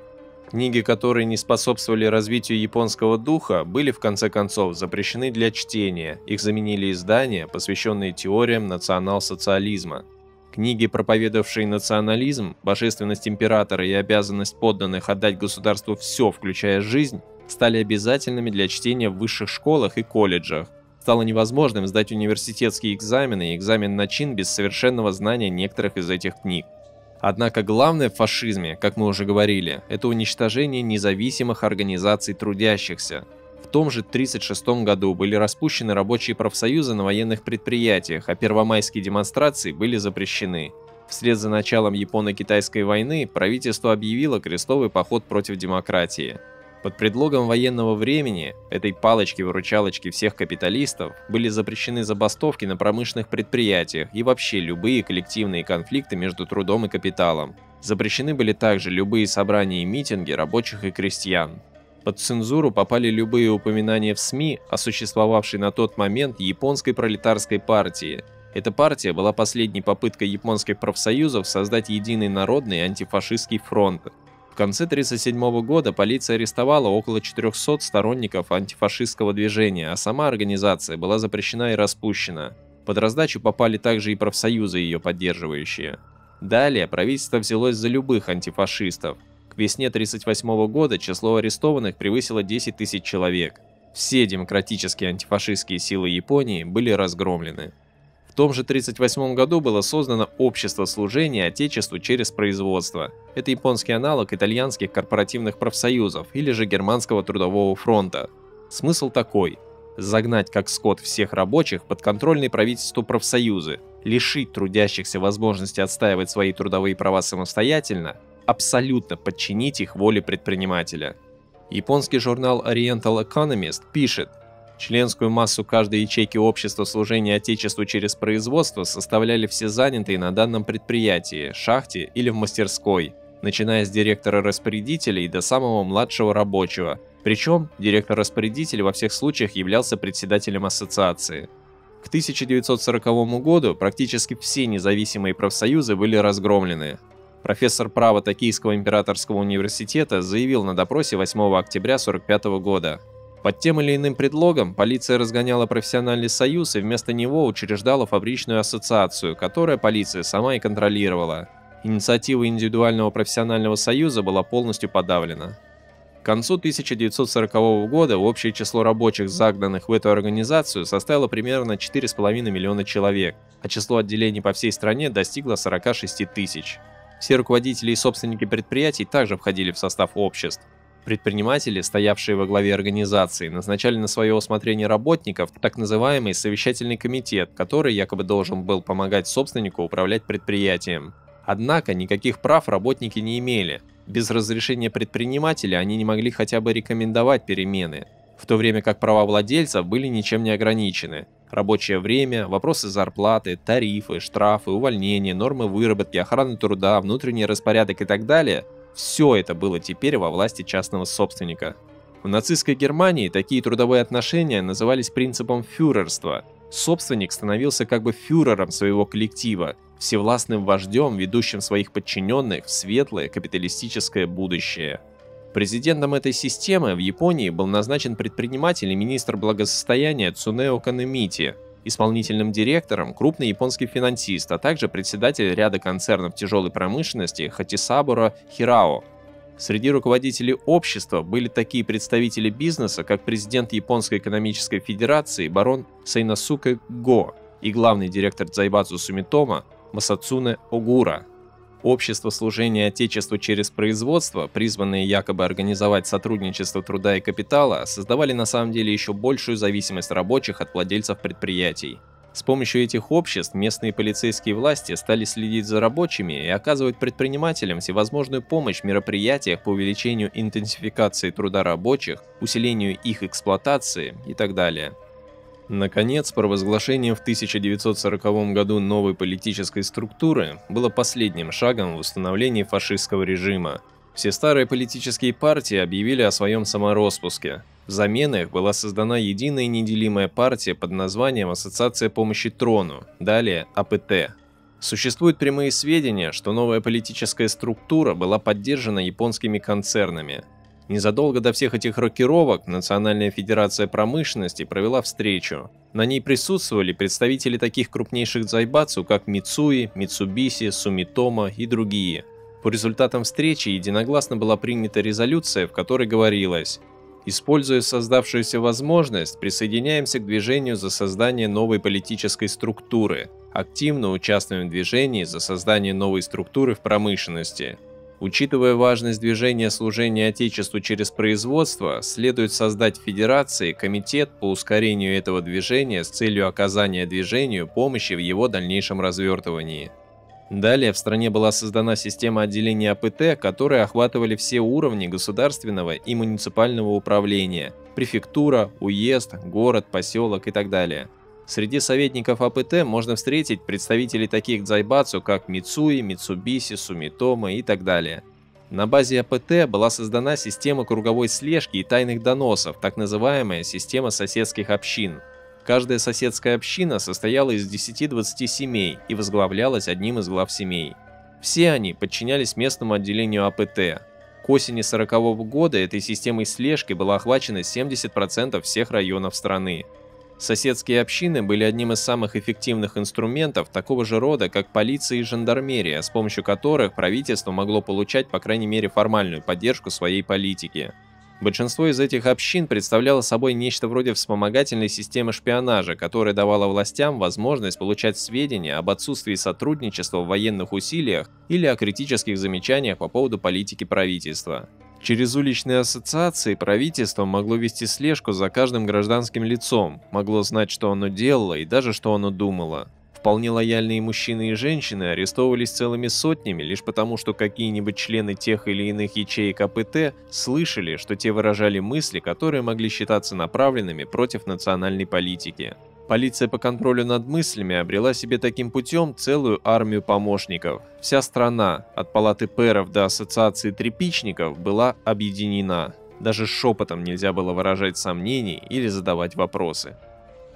«Книги, которые не способствовали развитию японского духа, были в конце концов запрещены для чтения, их заменили издания, посвященные теориям национал-социализма». Книги, проповедовавшие национализм, божественность императора и обязанность подданных отдать государству все, включая жизнь, стали обязательными для чтения в высших школах и колледжах. Стало невозможным сдать университетские экзамены и экзамен на чин без совершенного знания некоторых из этих книг. Однако главное в фашизме, как мы уже говорили, это уничтожение независимых организаций трудящихся. В том же 1936 году были распущены рабочие профсоюзы на военных предприятиях, а первомайские демонстрации были запрещены. Вслед за началом Японо-Китайской войны правительство объявило крестовый поход против демократии. Под предлогом военного времени, этой палочки-выручалочки всех капиталистов, были запрещены забастовки на промышленных предприятиях и вообще любые коллективные конфликты между трудом и капиталом. Запрещены были также любые собрания и митинги рабочих и крестьян. Под цензуру попали любые упоминания в СМИ о существовавшей на тот момент японской пролетарской партии. Эта партия была последней попыткой японских профсоюзов создать единый народный антифашистский фронт. В конце 1937 года полиция арестовала около 400 сторонников антифашистского движения, а сама организация была запрещена и распущена. Под раздачу попали также и профсоюзы, ее поддерживающие. Далее правительство взялось за любых антифашистов. К весне 1938 года число арестованных превысило 10 тысяч человек. Все демократические антифашистские силы Японии были разгромлены. В том же 1938 году было создано Общество служения Отечеству через производство. Это японский аналог итальянских корпоративных профсоюзов или же Германского трудового фронта. Смысл такой: загнать как скот всех рабочих под контрольные правительству профсоюзы, лишить трудящихся возможности отстаивать свои трудовые права самостоятельно, абсолютно подчинить их воле предпринимателя. Японский журнал Oriental Economist пишет: членскую массу каждой ячейки общества служения Отечеству через производство составляли все занятые на данном предприятии, шахте или в мастерской, начиная с директора-распорядителя и до самого младшего рабочего. Причем директор-распорядитель во всех случаях являлся председателем ассоциации. К 1940 году практически все независимые профсоюзы были разгромлены. Профессор права Токийского императорского университета заявил на допросе 8 октября 1945 года: под тем или иным предлогом полиция разгоняла профессиональный союз и вместо него учреждала фабричную ассоциацию, которую полиция сама и контролировала. Инициатива индивидуального профессионального союза была полностью подавлена. К концу 1940 года общее число рабочих, загнанных в эту организацию, составило примерно 4,5 миллиона человек, а число отделений по всей стране достигло 46 тысяч. Все руководители и собственники предприятий также входили в состав обществ. Предприниматели, стоявшие во главе организации, назначали на свое усмотрение работников так называемый совещательный комитет, который якобы должен был помогать собственнику управлять предприятием. Однако никаких прав работники не имели. Без разрешения предпринимателя они не могли хотя бы рекомендовать перемены, в то время как права владельцев были ничем не ограничены. Рабочее время, вопросы зарплаты, тарифы, штрафы, увольнения, нормы выработки, охраны труда, внутренний распорядок и так далее – все это было теперь во власти частного собственника. В нацистской Германии такие трудовые отношения назывались принципом фюрерства. Собственник становился как бы фюрером своего коллектива, всевластным вождем, ведущим своих подчиненных в светлое капиталистическое будущее. Президентом этой системы в Японии был назначен предприниматель и министр благосостояния Цунео Канемити, исполнительным директором крупный японский финансист, а также председатель ряда концернов тяжелой промышленности Хатисабура Хирао. Среди руководителей общества были такие представители бизнеса, как президент Японской экономической федерации барон Сайносуке Го и главный директор Дзайбацу Сумитомо Масацуне Огура. Общество служения Отечеству через производство, призванные якобы организовать сотрудничество труда и капитала, создавали на самом деле еще большую зависимость рабочих от владельцев предприятий. С помощью этих обществ местные полицейские власти стали следить за рабочими и оказывать предпринимателям всевозможную помощь в мероприятиях по увеличению интенсификации труда рабочих, усилению их эксплуатации и так далее. Наконец, провозглашение в 1940 году новой политической структуры было последним шагом в установлении фашистского режима. Все старые политические партии объявили о своем самороспуске. Взамен их была создана единая и неделимая партия под названием Ассоциация помощи трону, далее АПТ. Существуют прямые сведения, что новая политическая структура была поддержана японскими концернами. Незадолго до всех этих рокировок Национальная федерация промышленности провела встречу. На ней присутствовали представители таких крупнейших дзайбацу, как Мицуи, Митсубиси, Сумитомо и другие. По результатам встречи единогласно была принята резолюция, в которой говорилось: «Используя создавшуюся возможность, присоединяемся к движению за создание новой политической структуры, активно участвуем в движении за создание новой структуры в промышленности. Учитывая важность движения служения Отечеству через производство, следует создать в Федерации комитет по ускорению этого движения с целью оказания движению помощи в его дальнейшем развертывании». Далее в стране была создана система отделения АПТ, которые охватывали все уровни государственного и муниципального управления – префектура, уезд, город, поселок и так далее. Среди советников АПТ можно встретить представителей таких дзайбацу, как Мицуи, Митсубиси, Сумитомо и так далее. На базе АПТ была создана система круговой слежки и тайных доносов, так называемая система соседских общин. Каждая соседская община состояла из 10-20 семей и возглавлялась одним из глав семей. Все они подчинялись местному отделению АПТ. К осени 1940 года этой системой слежки было охвачено 70% всех районов страны. Соседские общины были одним из самых эффективных инструментов такого же рода, как полиция и жандармерия, с помощью которых правительство могло получать, по крайней мере, формальную поддержку своей политики. Большинство из этих общин представляло собой нечто вроде вспомогательной системы шпионажа, которая давала властям возможность получать сведения об отсутствии сотрудничества в военных усилиях или о критических замечаниях по поводу политики правительства. Через уличные ассоциации правительство могло вести слежку за каждым гражданским лицом, могло знать, что оно делало и даже что оно думало. Вполне лояльные мужчины и женщины арестовывались целыми сотнями лишь потому, что какие-нибудь члены тех или иных ячеек АПТ слышали, что те выражали мысли, которые могли считаться направленными против национальной политики. Полиция по контролю над мыслями обрела себе таким путем целую армию помощников. Вся страна, от палаты пэров до ассоциации тряпичников, была объединена. Даже шепотом нельзя было выражать сомнений или задавать вопросы.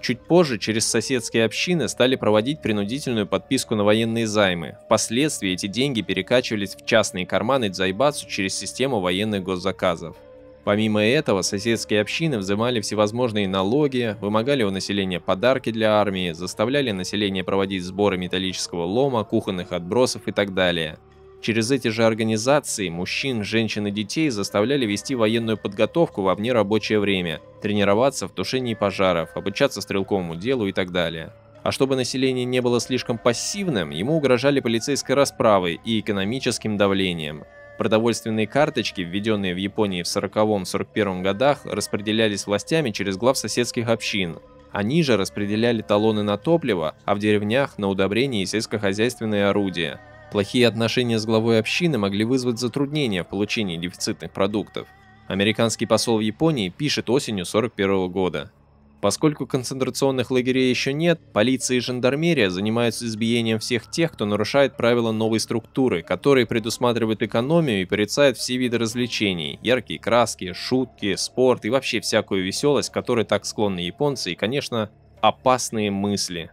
Чуть позже через соседские общины стали проводить принудительную подписку на военные займы. Впоследствии эти деньги перекачивались в частные карманы дзайбацу через систему военных госзаказов. Помимо этого, соседские общины взимали всевозможные налоги, вымогали у населения подарки для армии, заставляли население проводить сборы металлического лома, кухонных отбросов и так далее. Через эти же организации мужчин, женщин и детей заставляли вести военную подготовку во внерабочее время, тренироваться в тушении пожаров, обучаться стрелковому делу и так далее. А чтобы население не было слишком пассивным, ему угрожали полицейской расправой и экономическим давлением. Продовольственные карточки, введенные в Японии в 1940-1941 годах, распределялись властями через глав соседских общин. Они же распределяли талоны на топливо, а в деревнях на удобрения и сельскохозяйственные орудия. Плохие отношения с главой общины могли вызвать затруднения в получении дефицитных продуктов. Американский посол в Японии пишет осенью 1941 года. Поскольку концентрационных лагерей еще нет, полиция и жандармерия занимаются избиением всех тех, кто нарушает правила новой структуры, которые предусматривают экономию и порицают все виды развлечений, яркие краски, шутки, спорт и вообще всякую веселость, к которой так склонны японцы, и, конечно, опасные мысли.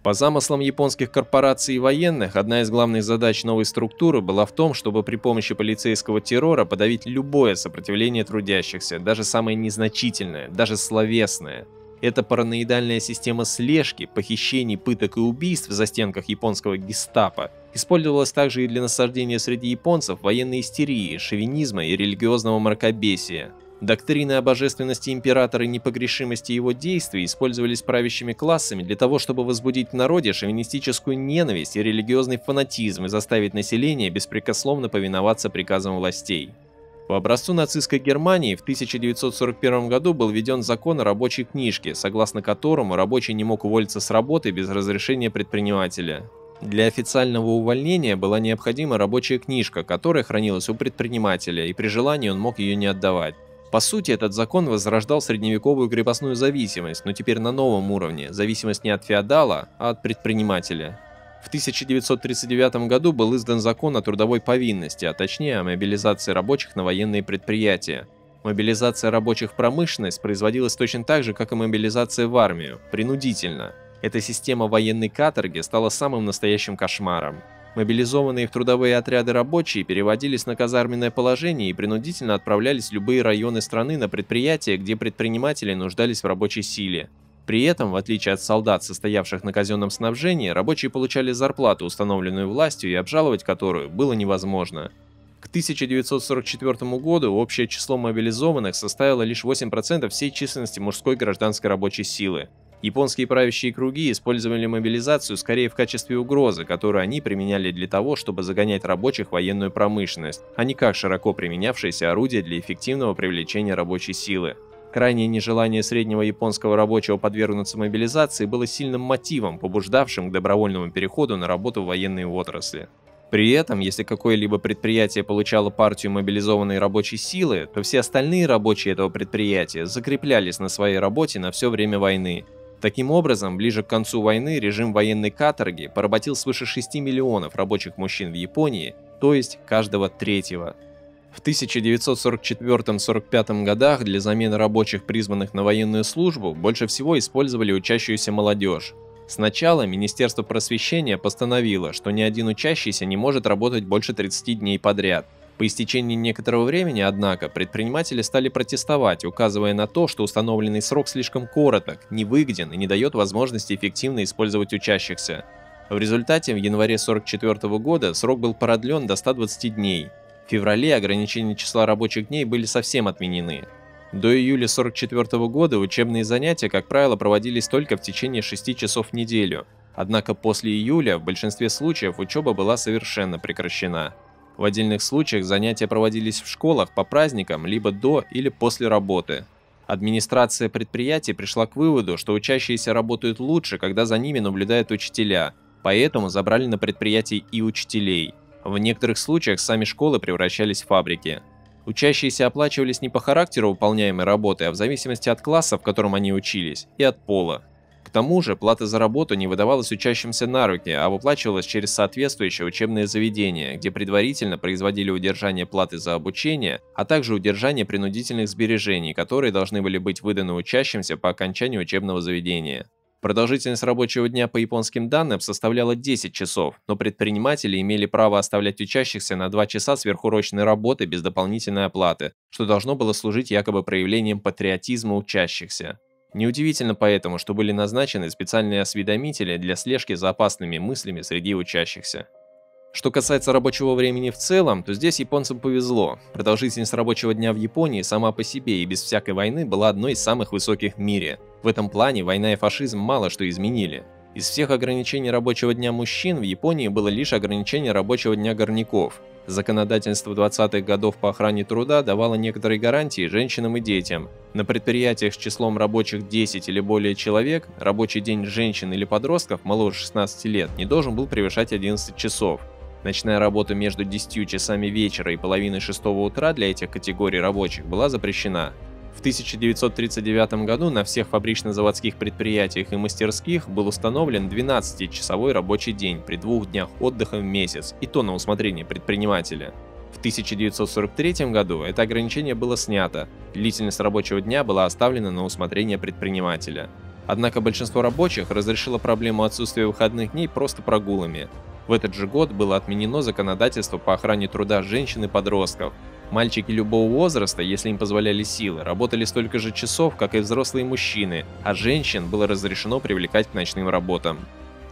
По замыслам японских корпораций и военных, одна из главных задач новой структуры была в том, чтобы при помощи полицейского террора подавить любое сопротивление трудящихся, даже самое незначительное, даже словесное. Эта параноидальная система слежки, похищений, пыток и убийств в застенках японского гестапо использовалась также и для насаждения среди японцев военной истерии, шовинизма и религиозного мракобесия. Доктрины о божественности императора и непогрешимости его действий использовались правящими классами для того, чтобы возбудить в народе шовинистическую ненависть и религиозный фанатизм и заставить население беспрекословно повиноваться приказам властей. По образцу нацистской Германии в 1941 году был введен закон о рабочей книжке, согласно которому рабочий не мог уволиться с работы без разрешения предпринимателя. Для официального увольнения была необходима рабочая книжка, которая хранилась у предпринимателя, и при желании он мог ее не отдавать. По сути, этот закон возрождал средневековую крепостную зависимость, но теперь на новом уровне, зависимость не от феодала, а от предпринимателя. В 1939 году был издан закон о трудовой повинности, а точнее о мобилизации рабочих на военные предприятия. Мобилизация рабочих в промышленность производилась точно так же, как и мобилизация в армию, принудительно. Эта система военной каторги стала самым настоящим кошмаром. Мобилизованные в трудовые отряды рабочие переводились на казарменное положение и принудительно отправлялись в любые районы страны на предприятия, где предприниматели нуждались в рабочей силе. При этом, в отличие от солдат, состоявших на казенном снабжении, рабочие получали зарплату, установленную властью, и обжаловать которую было невозможно. К 1944 году общее число мобилизованных составило лишь 8% всей численности мужской гражданской рабочей силы. Японские правящие круги использовали мобилизацию скорее в качестве угрозы, которую они применяли для того, чтобы загонять рабочих в военную промышленность, а не как широко применявшееся орудие для эффективного привлечения рабочей силы. Крайнее нежелание среднего японского рабочего подвергнуться мобилизации было сильным мотивом, побуждавшим к добровольному переходу на работу в военные отрасли. При этом, если какое-либо предприятие получало партию мобилизованной рабочей силы, то все остальные рабочие этого предприятия закреплялись на своей работе на все время войны. Таким образом, ближе к концу войны режим военной каторги поработил свыше 6 миллионов рабочих мужчин в Японии, то есть каждого третьего. В 1944-45 годах для замены рабочих, призванных на военную службу, больше всего использовали учащуюся молодежь. Сначала Министерство просвещения постановило, что ни один учащийся не может работать больше 30 дней подряд. По истечении некоторого времени, однако, предприниматели стали протестовать, указывая на то, что установленный срок слишком короток, невыгоден и не дает возможности эффективно использовать учащихся. В результате в январе 1944 года срок был продлен до 120 дней. В феврале ограничения числа рабочих дней были совсем отменены. До июля 1944 года учебные занятия, как правило, проводились только в течение 6 часов в неделю, однако после июля в большинстве случаев учеба была совершенно прекращена. В отдельных случаях занятия проводились в школах по праздникам либо до или после работы. Администрация предприятий пришла к выводу, что учащиеся работают лучше, когда за ними наблюдают учителя, поэтому забрали на предприятии и учителей. В некоторых случаях сами школы превращались в фабрики. Учащиеся оплачивались не по характеру выполняемой работы, а в зависимости от класса, в котором они учились, и от пола. К тому же, плата за работу не выдавалась учащимся на руки, а выплачивалась через соответствующее учебное заведение, где предварительно производили удержание платы за обучение, а также удержание принудительных сбережений, которые должны были быть выданы учащимся по окончании учебного заведения. Продолжительность рабочего дня по японским данным составляла 10 часов, но предприниматели имели право оставлять учащихся на 2 часа сверхурочной работы без дополнительной оплаты, что должно было служить якобы проявлением патриотизма учащихся. Неудивительно поэтому, что были назначены специальные осведомители для слежки за опасными мыслями среди учащихся. Что касается рабочего времени в целом, то здесь японцам повезло. Продолжительность рабочего дня в Японии сама по себе и без всякой войны была одной из самых высоких в мире. В этом плане война и фашизм мало что изменили. Из всех ограничений рабочего дня мужчин в Японии было лишь ограничение рабочего дня горняков. Законодательство 20-х годов по охране труда давало некоторые гарантии женщинам и детям. На предприятиях с числом рабочих 10 или более человек рабочий день женщин или подростков моложе 16 лет не должен был превышать 11 часов. Ночная работа между 10 часами вечера и половиной 6 утра для этих категорий рабочих была запрещена. В 1939 году на всех фабрично-заводских предприятиях и мастерских был установлен 12-часовой рабочий день при 2 днях отдыха в месяц, и то на усмотрение предпринимателя. В 1943 году это ограничение было снято, длительность рабочего дня была оставлена на усмотрение предпринимателя. Однако большинство рабочих разрешило проблему отсутствия выходных дней просто прогулами. В этот же год было отменено законодательство по охране труда женщин и подростков. Мальчики любого возраста, если им позволяли силы, работали столько же часов, как и взрослые мужчины, а женщин было разрешено привлекать к ночным работам.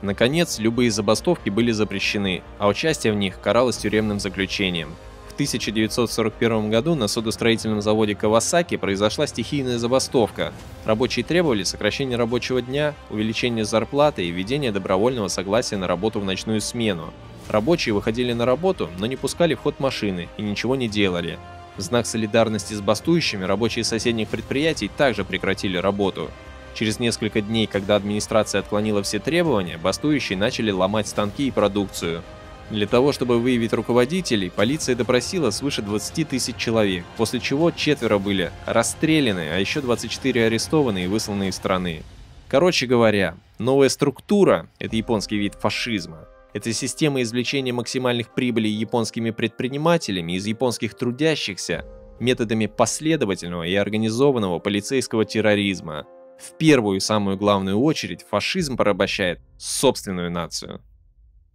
Наконец, любые забастовки были запрещены, а участие в них каралось тюремным заключением. В 1941 году на судостроительном заводе Кавасаки произошла стихийная забастовка. Рабочие требовали сокращения рабочего дня, увеличения зарплаты и введения добровольного согласия на работу в ночную смену. Рабочие выходили на работу, но не пускали в ход машины и ничего не делали. В знак солидарности с бастующими рабочие соседних предприятий также прекратили работу. Через несколько дней, когда администрация отклонила все требования, бастующие начали ломать станки и продукцию. Для того, чтобы выявить руководителей, полиция допросила свыше 20 тысяч человек, после чего 4 были расстреляны, а еще 24 арестованы и высланы из страны. Короче говоря, новая структура – это японский вид фашизма. Это система извлечения максимальных прибылей японскими предпринимателями из японских трудящихся методами последовательного и организованного полицейского терроризма. В первую и самую главную очередь фашизм порабощает собственную нацию.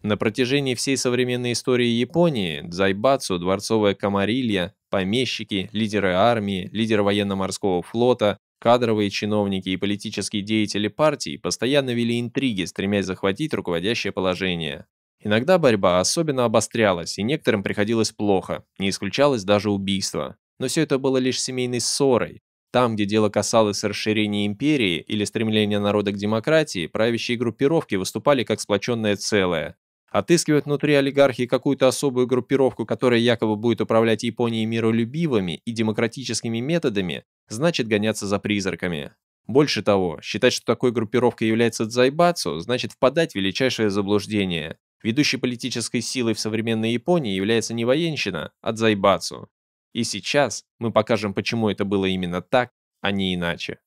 На протяжении всей современной истории Японии дзайбацу, дворцовая камарилья, помещики, лидеры армии, лидеры военно-морского флота, кадровые чиновники и политические деятели партий постоянно вели интриги, стремясь захватить руководящее положение. Иногда борьба особенно обострялась, и некоторым приходилось плохо, не исключалось даже убийство. Но все это было лишь семейной ссорой. Там, где дело касалось расширения империи или стремления народа к демократии, правящие группировки выступали как сплоченное целое. Отыскивать внутри олигархии какую-то особую группировку, которая якобы будет управлять Японией миролюбивыми и демократическими методами, значит гоняться за призраками. Больше того, считать, что такой группировкой является дзайбацу, значит впадать в величайшее заблуждение. Ведущей политической силой в современной Японии является не военщина, а дзайбацу. И сейчас мы покажем, почему это было именно так, а не иначе.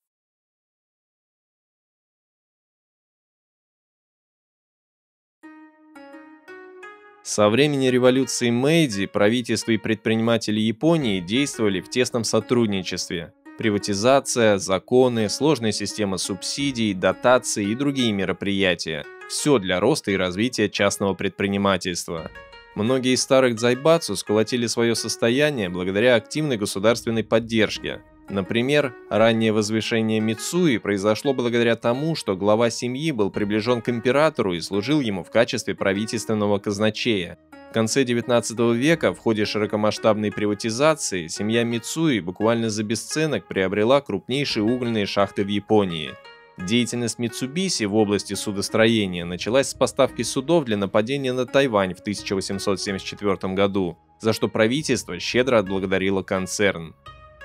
Со времени революции Мэйдзи правительство и предприниматели Японии действовали в тесном сотрудничестве. Приватизация, законы, сложная система субсидий, дотаций и другие мероприятия – все для роста и развития частного предпринимательства. Многие из старых дзайбацу сколотили свое состояние благодаря активной государственной поддержке. Например, раннее возвышение Мицуи произошло благодаря тому, что глава семьи был приближен к императору и служил ему в качестве правительственного казначея. В конце XIX века в ходе широкомасштабной приватизации семья Мицуи буквально за бесценок приобрела крупнейшие угольные шахты в Японии. Деятельность Митсубиси в области судостроения началась с поставки судов для нападения на Тайвань в 1874 году, за что правительство щедро отблагодарило концерн.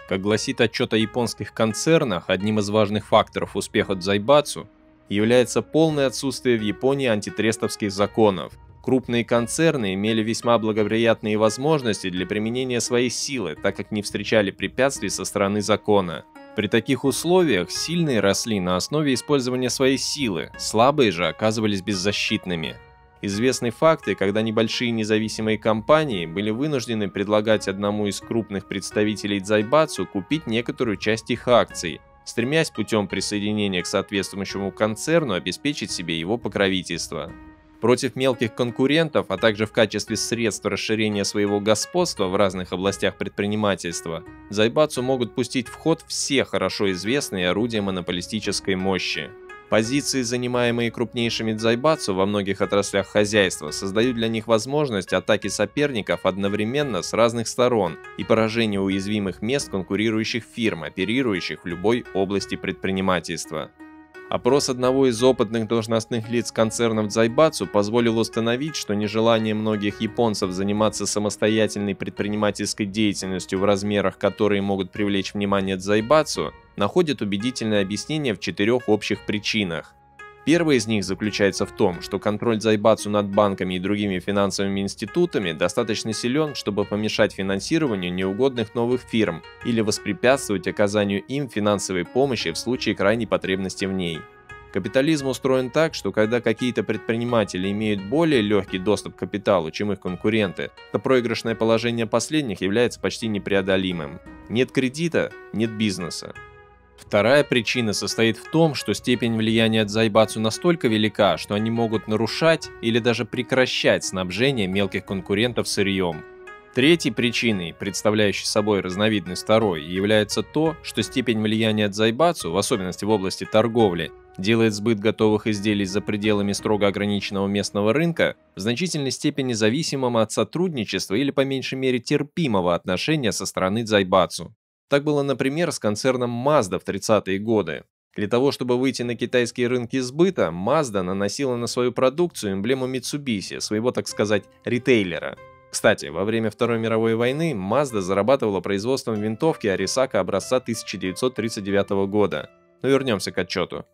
Как гласит отчет о японских концернах, одним из важных факторов успеха дзайбацу является полное отсутствие в Японии антитрестовских законов. Крупные концерны имели весьма благоприятные возможности для применения своей силы, так как не встречали препятствий со стороны закона. При таких условиях сильные росли на основе использования своей силы, слабые же оказывались беззащитными. Известны факты, когда небольшие независимые компании были вынуждены предлагать одному из крупных представителей дзайбацу купить некоторую часть их акций, стремясь путем присоединения к соответствующему концерну обеспечить себе его покровительство. Против мелких конкурентов, а также в качестве средств расширения своего господства в разных областях предпринимательства, дзайбацу могут пустить в ход все хорошо известные орудия монополистической мощи. Позиции, занимаемые крупнейшими дзайбацу во многих отраслях хозяйства, создают для них возможность атаки соперников одновременно с разных сторон и поражения уязвимых мест конкурирующих фирм, оперирующих в любой области предпринимательства. Опрос одного из опытных должностных лиц концернов дзайбацу позволил установить, что нежелание многих японцев заниматься самостоятельной предпринимательской деятельностью в размерах, которые могут привлечь внимание дзайбацу, находит убедительное объяснение в 4 общих причинах. Первая из них заключается в том, что контроль дзайбацу над банками и другими финансовыми институтами достаточно силен, чтобы помешать финансированию неугодных новых фирм или воспрепятствовать оказанию им финансовой помощи в случае крайней потребности в ней. Капитализм устроен так, что когда какие-то предприниматели имеют более легкий доступ к капиталу, чем их конкуренты, то проигрышное положение последних является почти непреодолимым. Нет кредита – нет бизнеса. Вторая причина состоит в том, что степень влияния дзайбацу настолько велика, что они могут нарушать или даже прекращать снабжение мелких конкурентов сырьем. Третьей причиной, представляющей собой разновидность второй, является то, что степень влияния дзайбацу, в особенности в области торговли, делает сбыт готовых изделий за пределами строго ограниченного местного рынка в значительной степени зависимым от сотрудничества или по меньшей мере терпимого отношения со стороны дзайбацу. Так было, например, с концерном Mazda в 30-е годы. Для того, чтобы выйти на китайские рынки сбыта, Mazda наносила на свою продукцию эмблему Mitsubishi, своего, так сказать, ритейлера. Кстати, во время Второй мировой войны Mazda зарабатывала производством винтовки Arisaka образца 1939 года. Но вернемся к отчету.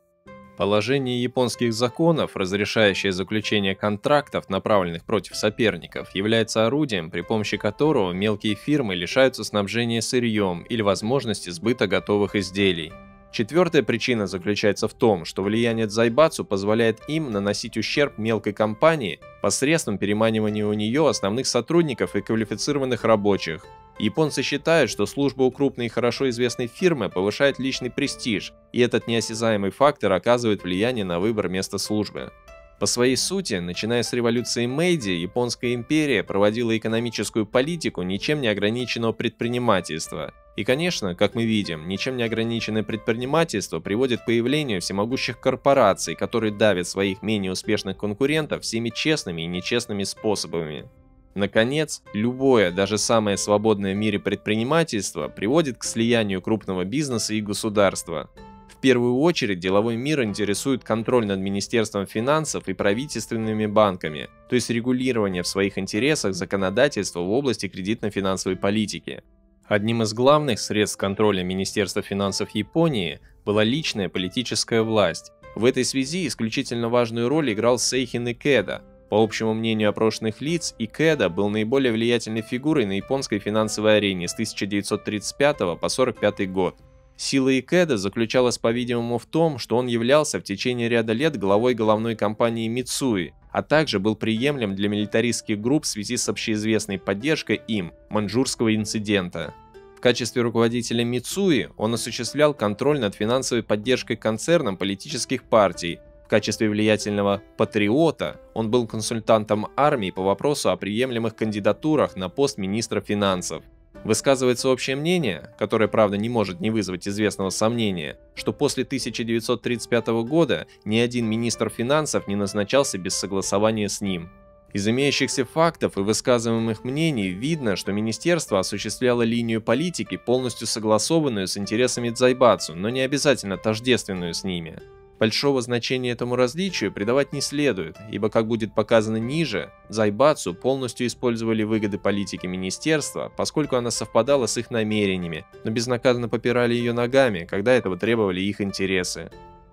Положение японских законов, разрешающее заключение контрактов, направленных против соперников, является орудием, при помощи которого мелкие фирмы лишаются снабжения сырьем или возможности сбыта готовых изделий. Четвертая причина заключается в том, что влияние дзайбацу позволяет им наносить ущерб мелкой компании посредством переманивания у нее основных сотрудников и квалифицированных рабочих. Японцы считают, что служба у крупной и хорошо известной фирмы повышает личный престиж, и этот неосязаемый фактор оказывает влияние на выбор места службы. По своей сути, начиная с революции Мэйдзи, Японская империя проводила экономическую политику ничем не ограниченного предпринимательства. И, конечно, как мы видим, ничем не ограниченное предпринимательство приводит к появлению всемогущих корпораций, которые давят своих менее успешных конкурентов всеми честными и нечестными способами. Наконец, любое, даже самое свободное в мире предпринимательство приводит к слиянию крупного бизнеса и государства. В первую очередь деловой мир интересует контроль над Министерством финансов и правительственными банками, то есть регулирование в своих интересах законодательства в области кредитно-финансовой политики. Одним из главных средств контроля Министерства финансов Японии была личная политическая власть. В этой связи исключительно важную роль играл Сейхин Икэда. По общему мнению опрошенных лиц, Икэда был наиболее влиятельной фигурой на японской финансовой арене с 1935 по 1945 год. Сила Икэда заключалась, по-видимому, в том, что он являлся в течение ряда лет главой головной компании Мицуи, а также был приемлем для милитаристских групп в связи с общеизвестной поддержкой им маньчжурского инцидента. В качестве руководителя Мицуи он осуществлял контроль над финансовой поддержкой концерном политических партий. В качестве влиятельного патриота он был консультантом армии по вопросу о приемлемых кандидатурах на пост министра финансов. Высказывается общее мнение, которое, правда, не может не вызвать известного сомнения, что после 1935 года ни один министр финансов не назначался без согласования с ним. Из имеющихся фактов и высказываемых мнений видно, что министерство осуществляло линию политики, полностью согласованную с интересами дзайбацу, но не обязательно тождественную с ними. Большого значения этому различию придавать не следует, ибо, как будет показано ниже, дзайбацу полностью использовали выгоды политики министерства, поскольку она совпадала с их намерениями, но безнаказанно попирали ее ногами, когда этого требовали их интересы.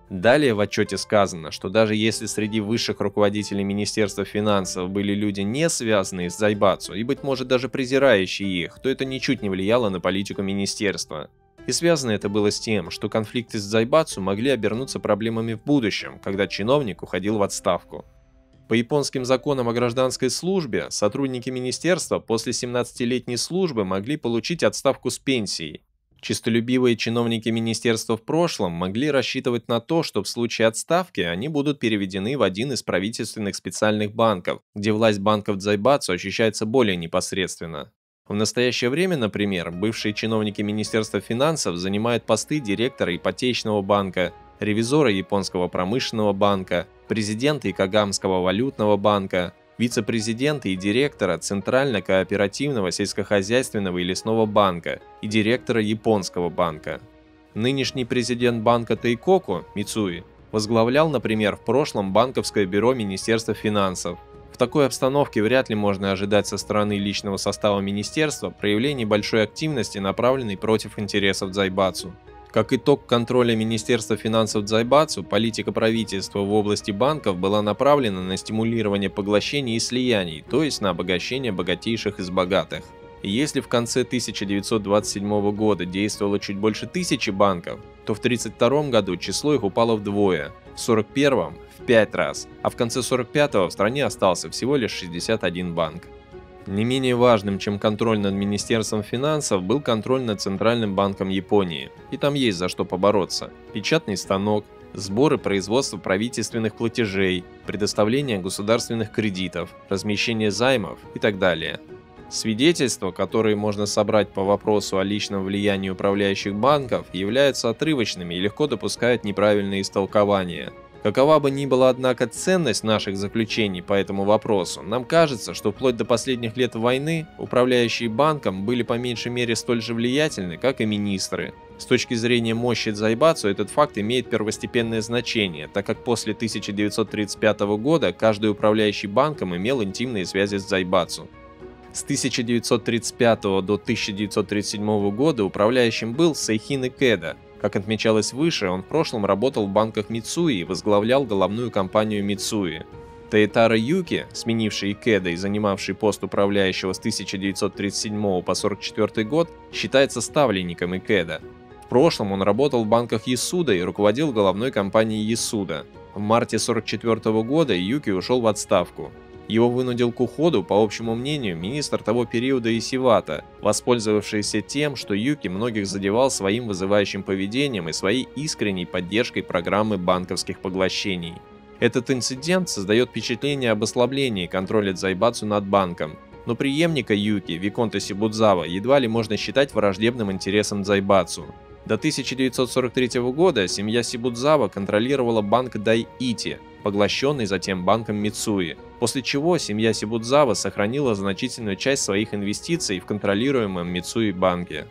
Далее в отчете сказано, что даже если среди высших руководителей Министерства финансов были люди, не связанные с дзайбацу и, быть может, даже презирающие их, то это ничуть не влияло на политику министерства. И связано это было с тем, что конфликты с дзайбацу могли обернуться проблемами в будущем, когда чиновник уходил в отставку. По японским законам о гражданской службе, сотрудники министерства после 17-летней службы могли получить отставку с пенсией. Честолюбивые чиновники министерства в прошлом могли рассчитывать на то, что в случае отставки они будут переведены в один из правительственных специальных банков, где власть банков дзайбацу ощущается более непосредственно. В настоящее время, например, бывшие чиновники Министерства финансов занимают посты директора ипотечного банка, ревизора Японского промышленного банка, президента Икогамского валютного банка, вице-президента и директора Центрально-кооперативного сельскохозяйственного и лесного банка и директора Японского банка. Нынешний президент банка Тейкоку, Мицуи, возглавлял, например, в прошлом банковское бюро Министерства финансов. В такой обстановке вряд ли можно ожидать со стороны личного состава министерства проявлений большой активности, направленной против интересов дзайбацу. Как итог контроля Министерства финансов дзайбацу, политика правительства в области банков была направлена на стимулирование поглощений и слияний, то есть на обогащение богатейших из богатых. И если в конце 1927 года действовало чуть больше 1000 банков, то в 1932 году число их упало вдвое, в 1941 в 5 раз, а в конце 1945 в стране остался всего лишь 61 банк. Не менее важным, чем контроль над Министерством финансов, был контроль над Центральным банком Японии. И там есть за что побороться. Печатный станок, сбор и производство правительственных платежей, предоставление государственных кредитов, размещение займов и так далее. Свидетельства, которые можно собрать по вопросу о личном влиянии управляющих банков, являются отрывочными и легко допускают неправильные истолкования. Какова бы ни была, однако, ценность наших заключений по этому вопросу, нам кажется, что вплоть до последних лет войны управляющие банком были по меньшей мере столь же влиятельны, как и министры. С точки зрения мощи дзайбацу этот факт имеет первостепенное значение, так как после 1935 года каждый управляющий банком имел интимные связи с дзайбацу. С 1935 до 1937 года управляющим был Сейхин Икэда. Как отмечалось выше, он в прошлом работал в банках Мицуи и возглавлял головную компанию Мицуи. Таэтаро Юки, сменивший Икэда и занимавший пост управляющего с 1937 по 1944 год, считается ставленником Икэда. В прошлом он работал в банках Ясуда и руководил головной компанией Ясуда. В марте 1944 года Юки ушел в отставку. Его вынудил к уходу, по общему мнению, министр того периода Исивата, воспользовавшийся тем, что Юки многих задевал своим вызывающим поведением и своей искренней поддержкой программы банковских поглощений. Этот инцидент создает впечатление об ослаблении контроля Дзайбацу над банком, но преемника Юки, виконта Сибудзава, едва ли можно считать враждебным интересам Дзайбацу. До 1943 года семья Сибудзава контролировала банк Дайити, поглощенный затем банком Мицуи, после чего семья Сибудзава сохранила значительную часть своих инвестиций в контролируемом Мицуи банке.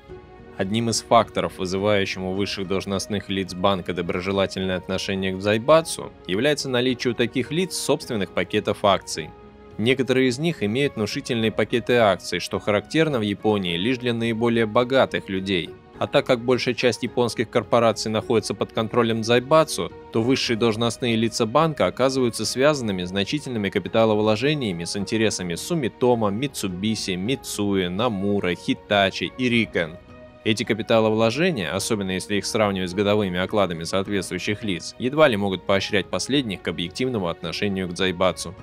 Одним из факторов, вызывающим у высших должностных лиц банка доброжелательное отношение к Дзайбацу, является наличие у таких лиц собственных пакетов акций. Некоторые из них имеют внушительные пакеты акций, что характерно в Японии лишь для наиболее богатых людей. А так как большая часть японских корпораций находится под контролем Дзайбацу, то высшие должностные лица банка оказываются связанными значительными капиталовложениями с интересами Сумитомо, Митсубиси, Мицуи, Намура, Хитачи и Рикен. Эти капиталовложения, особенно если их сравнивать с годовыми окладами соответствующих лиц, едва ли могут поощрять последних к объективному отношению к Дзайбацу.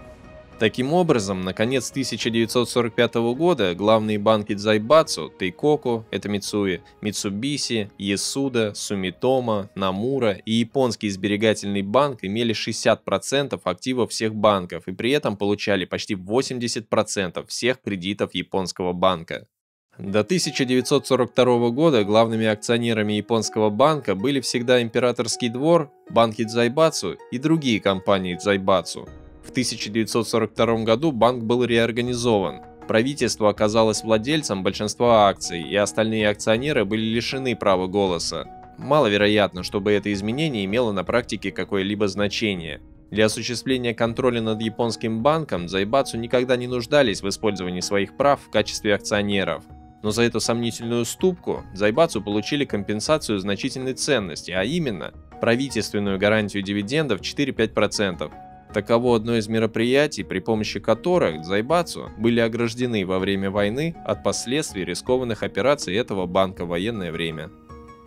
Таким образом, на конец 1945 года главные банки Дзайбацу, Тейкоку, это Мицуи, Митсубиси, Ясуда, Сумитомо, Намура и японский сберегательный банк имели 60% активов всех банков и при этом получали почти 80% всех кредитов японского банка. До 1942 года главными акционерами японского банка были всегда Императорский двор, банки Дзайбацу и другие компании Дзайбацу. В 1942 году банк был реорганизован. Правительство оказалось владельцем большинства акций, и остальные акционеры были лишены права голоса. Маловероятно, чтобы это изменение имело на практике какое-либо значение. Для осуществления контроля над японским банком Дзайбацу никогда не нуждались в использовании своих прав в качестве акционеров. Но за эту сомнительную уступку Дзайбацу получили компенсацию значительной ценности, а именно правительственную гарантию дивидендов 4-5%. Таково одно из мероприятий, при помощи которых Дзайбацу были ограждены во время войны от последствий рискованных операций этого банка в военное время.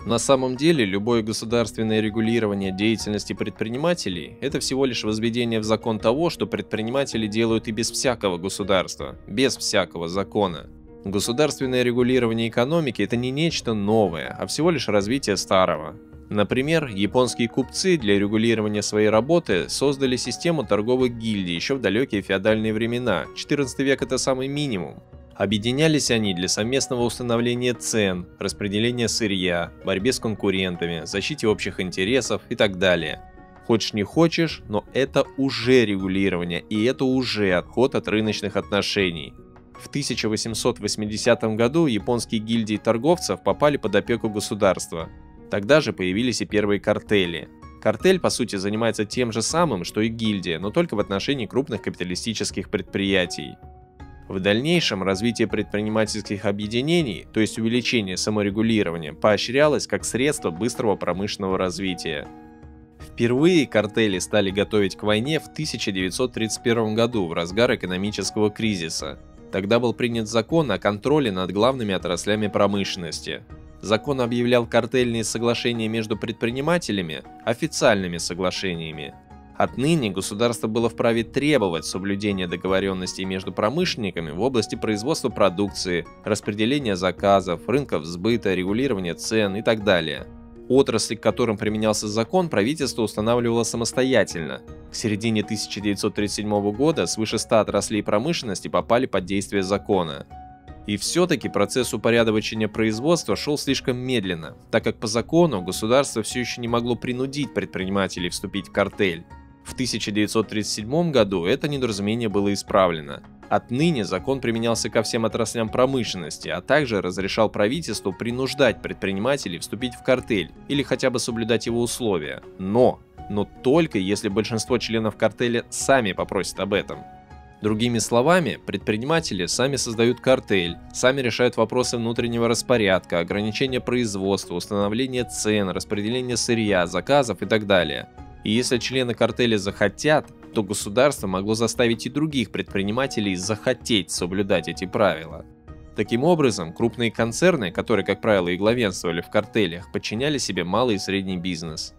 На самом деле, любое государственное регулирование деятельности предпринимателей – это всего лишь возведение в закон того, что предприниматели делают и без всякого государства, без всякого закона. Государственное регулирование экономики – это не нечто новое, а всего лишь развитие старого. Например, японские купцы для регулирования своей работы создали систему торговых гильдий еще в далекие феодальные времена, 14 век это самый минимум. Объединялись они для совместного установления цен, распределения сырья, борьбе с конкурентами, защите общих интересов и так далее. Хочешь не хочешь, но это уже регулирование, и это уже отход от рыночных отношений. В 1880 году японские гильдии торговцев попали под опеку государства. Тогда же появились и первые картели. Картель, по сути, занимается тем же самым, что и гильдия, но только в отношении крупных капиталистических предприятий. В дальнейшем развитие предпринимательских объединений, то есть увеличение саморегулирования, поощрялось как средство быстрого промышленного развития. Впервые картели стали готовить к войне в 1931 году, в разгар экономического кризиса. Тогда был принят закон о контроле над главными отраслями промышленности. Закон объявлял картельные соглашения между предпринимателями официальными соглашениями. Отныне государство было вправе требовать соблюдения договоренностей между промышленниками в области производства продукции, распределения заказов, рынков сбыта, регулирования цен и так далее. Отрасли, к которым применялся закон, правительство устанавливало самостоятельно. К середине 1937 года свыше 100 отраслей промышленности попали под действие закона. И все-таки процесс упорядочения производства шел слишком медленно, так как по закону государство все еще не могло принудить предпринимателей вступить в картель. В 1937 году это недоразумение было исправлено. Отныне закон применялся ко всем отраслям промышленности, а также разрешал правительству принуждать предпринимателей вступить в картель или хотя бы соблюдать его условия. Но только если большинство членов картеля сами попросят об этом. Другими словами, предприниматели сами создают картель, сами решают вопросы внутреннего распорядка, ограничения производства, установления цен, распределения сырья, заказов и так далее. И если члены картеля захотят, то государство могло заставить и других предпринимателей захотеть соблюдать эти правила. Таким образом, крупные концерны, которые, как правило, и главенствовали в картелях, подчиняли себе малый и средний бизнес.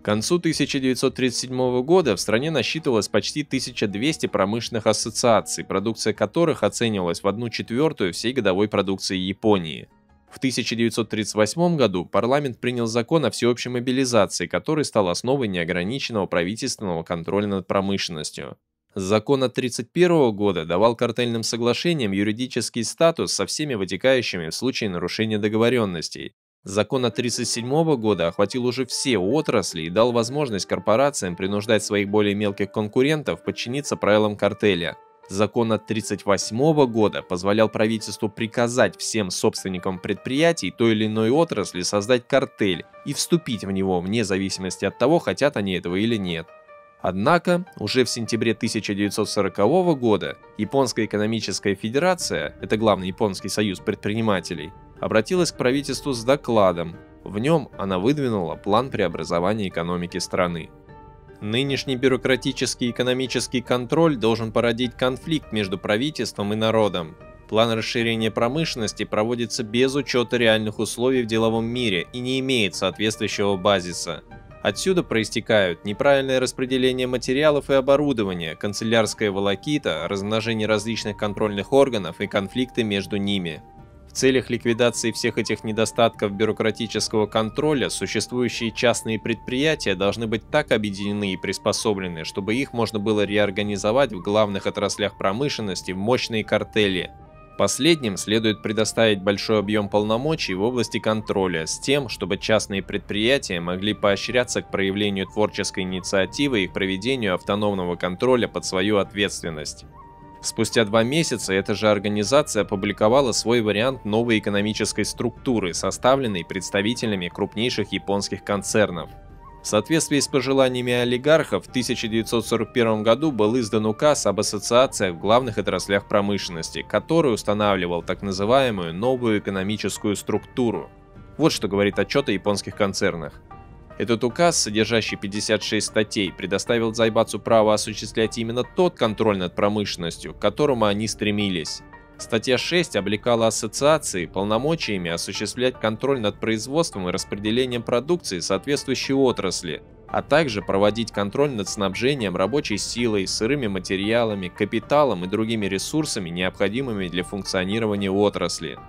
К концу 1937 года в стране насчитывалось почти 1200 промышленных ассоциаций, продукция которых оценивалась в 1/4 всей годовой продукции Японии. В 1938 году парламент принял закон о всеобщей мобилизации, который стал основой неограниченного правительственного контроля над промышленностью. Закон от 1931 года давал картельным соглашениям юридический статус со всеми вытекающими в случае нарушения договоренностей. Закон от 1937 года охватил уже все отрасли и дал возможность корпорациям принуждать своих более мелких конкурентов подчиниться правилам картеля. Закон от 1938 года позволял правительству приказать всем собственникам предприятий той или иной отрасли создать картель и вступить в него вне зависимости от того, хотят они этого или нет. Однако, уже в сентябре 1940 года Японская экономическая федерация, это главный японский союз предпринимателей, обратилась к правительству с докладом. В нем она выдвинула план преобразования экономики страны. Нынешний бюрократический экономический контроль должен породить конфликт между правительством и народом. План расширения промышленности проводится без учета реальных условий в деловом мире и не имеет соответствующего базиса. Отсюда проистекают неправильное распределение материалов и оборудования, канцелярская волокита, размножение различных контрольных органов и конфликты между ними. В целях ликвидации всех этих недостатков бюрократического контроля существующие частные предприятия должны быть так объединены и приспособлены, чтобы их можно было реорганизовать в главных отраслях промышленности в мощные картели. Последним следует предоставить большой объем полномочий в области контроля с тем, чтобы частные предприятия могли поощряться к проявлению творческой инициативы и к проведению автономного контроля под свою ответственность. Спустя 2 месяца эта же организация опубликовала свой вариант новой экономической структуры, составленной представителями крупнейших японских концернов. В соответствии с пожеланиями олигархов, в 1941 году был издан указ об ассоциациях в главных отраслях промышленности, который устанавливал так называемую новую экономическую структуру. Вот что говорит отчет о японских концернах. Этот указ, содержащий 56 статей, предоставил зайбацу право осуществлять именно тот контроль над промышленностью, к которому они стремились. Статья 6 облекала ассоциации полномочиями осуществлять контроль над производством и распределением продукции соответствующей отрасли, а также проводить контроль над снабжением рабочей силой, сырыми материалами, капиталом и другими ресурсами, необходимыми для функционирования отрасли.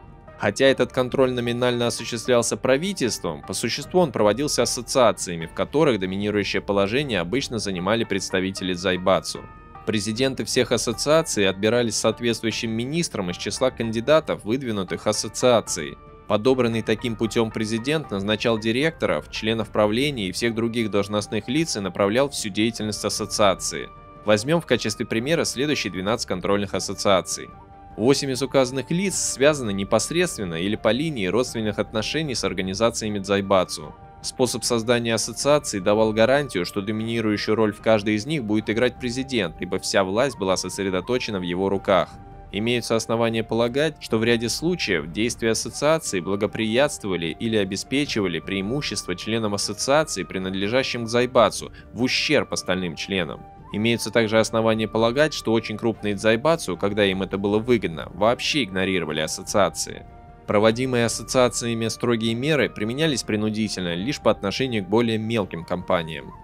Хотя этот контроль номинально осуществлялся правительством, по существу он проводился ассоциациями, в которых доминирующее положение обычно занимали представители зайбацу. Президенты всех ассоциаций отбирались соответствующим министром из числа кандидатов, выдвинутых ассоциацией. Подобранный таким путем президент назначал директоров, членов правления и всех других должностных лиц и направлял всю деятельность ассоциации. Возьмем в качестве примера следующие 12 контрольных ассоциаций. 8 из указанных лиц связаны непосредственно или по линии родственных отношений с организациями дзайбацу. Способ создания ассоциации давал гарантию, что доминирующую роль в каждой из них будет играть президент, ибо вся власть была сосредоточена в его руках. Имеются основания полагать, что в ряде случаев действия ассоциации благоприятствовали или обеспечивали преимущество членам ассоциации, принадлежащим к зайбацу, в ущерб остальным членам. Имеются также основания полагать, что очень крупные дзайбацу, когда им это было выгодно, вообще игнорировали ассоциации. Проводимые ассоциациями строгие меры применялись принудительно лишь по отношению к более мелким компаниям.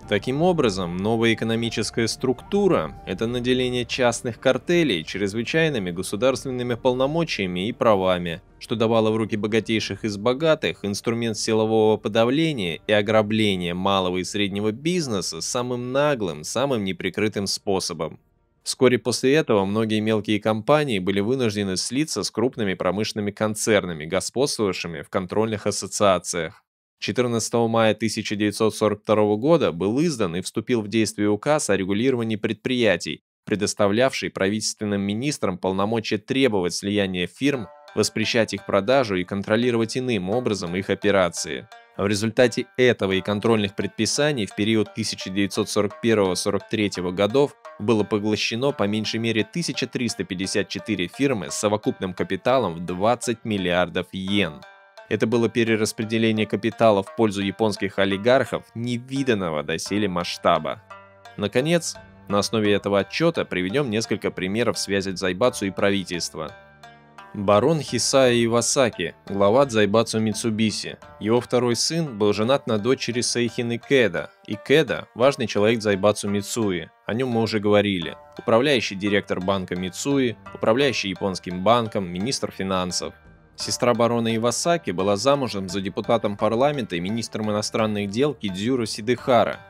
Таким образом, новая экономическая структура – это наделение частных картелей чрезвычайными государственными полномочиями и правами, что давало в руки богатейших из богатых инструмент силового подавления и ограбления малого и среднего бизнеса самым наглым, самым неприкрытым способом. Вскоре после этого многие мелкие компании были вынуждены слиться с крупными промышленными концернами, господствовавшими в контрольных ассоциациях. 14 мая 1942 года был издан и вступил в действие указ о регулировании предприятий, предоставлявший правительственным министрам полномочия требовать слияния фирм, воспрещать их продажу и контролировать иным образом их операции. В результате этого и контрольных предписаний в период 1941-43 годов было поглощено по меньшей мере 1354 фирмы с совокупным капиталом в 20 миллиардов йен. Это было перераспределение капитала в пользу японских олигархов невиданного доселе масштаба. Наконец, на основе этого отчета приведем несколько примеров связи дзайбацу и правительства. Барон Хисая Ивасаки, глава дзайбацу Митсубиси. Его второй сын был женат на дочери Сейхин Икеда. Икеда – важный человек дзайбацу Митсуи, о нем мы уже говорили. Управляющий директор банка Митсуи, управляющий японским банком, министр финансов. Сестра барона Ивасаки была замужем за депутатом парламента и министром иностранных дел Кидзюро Сидыхара.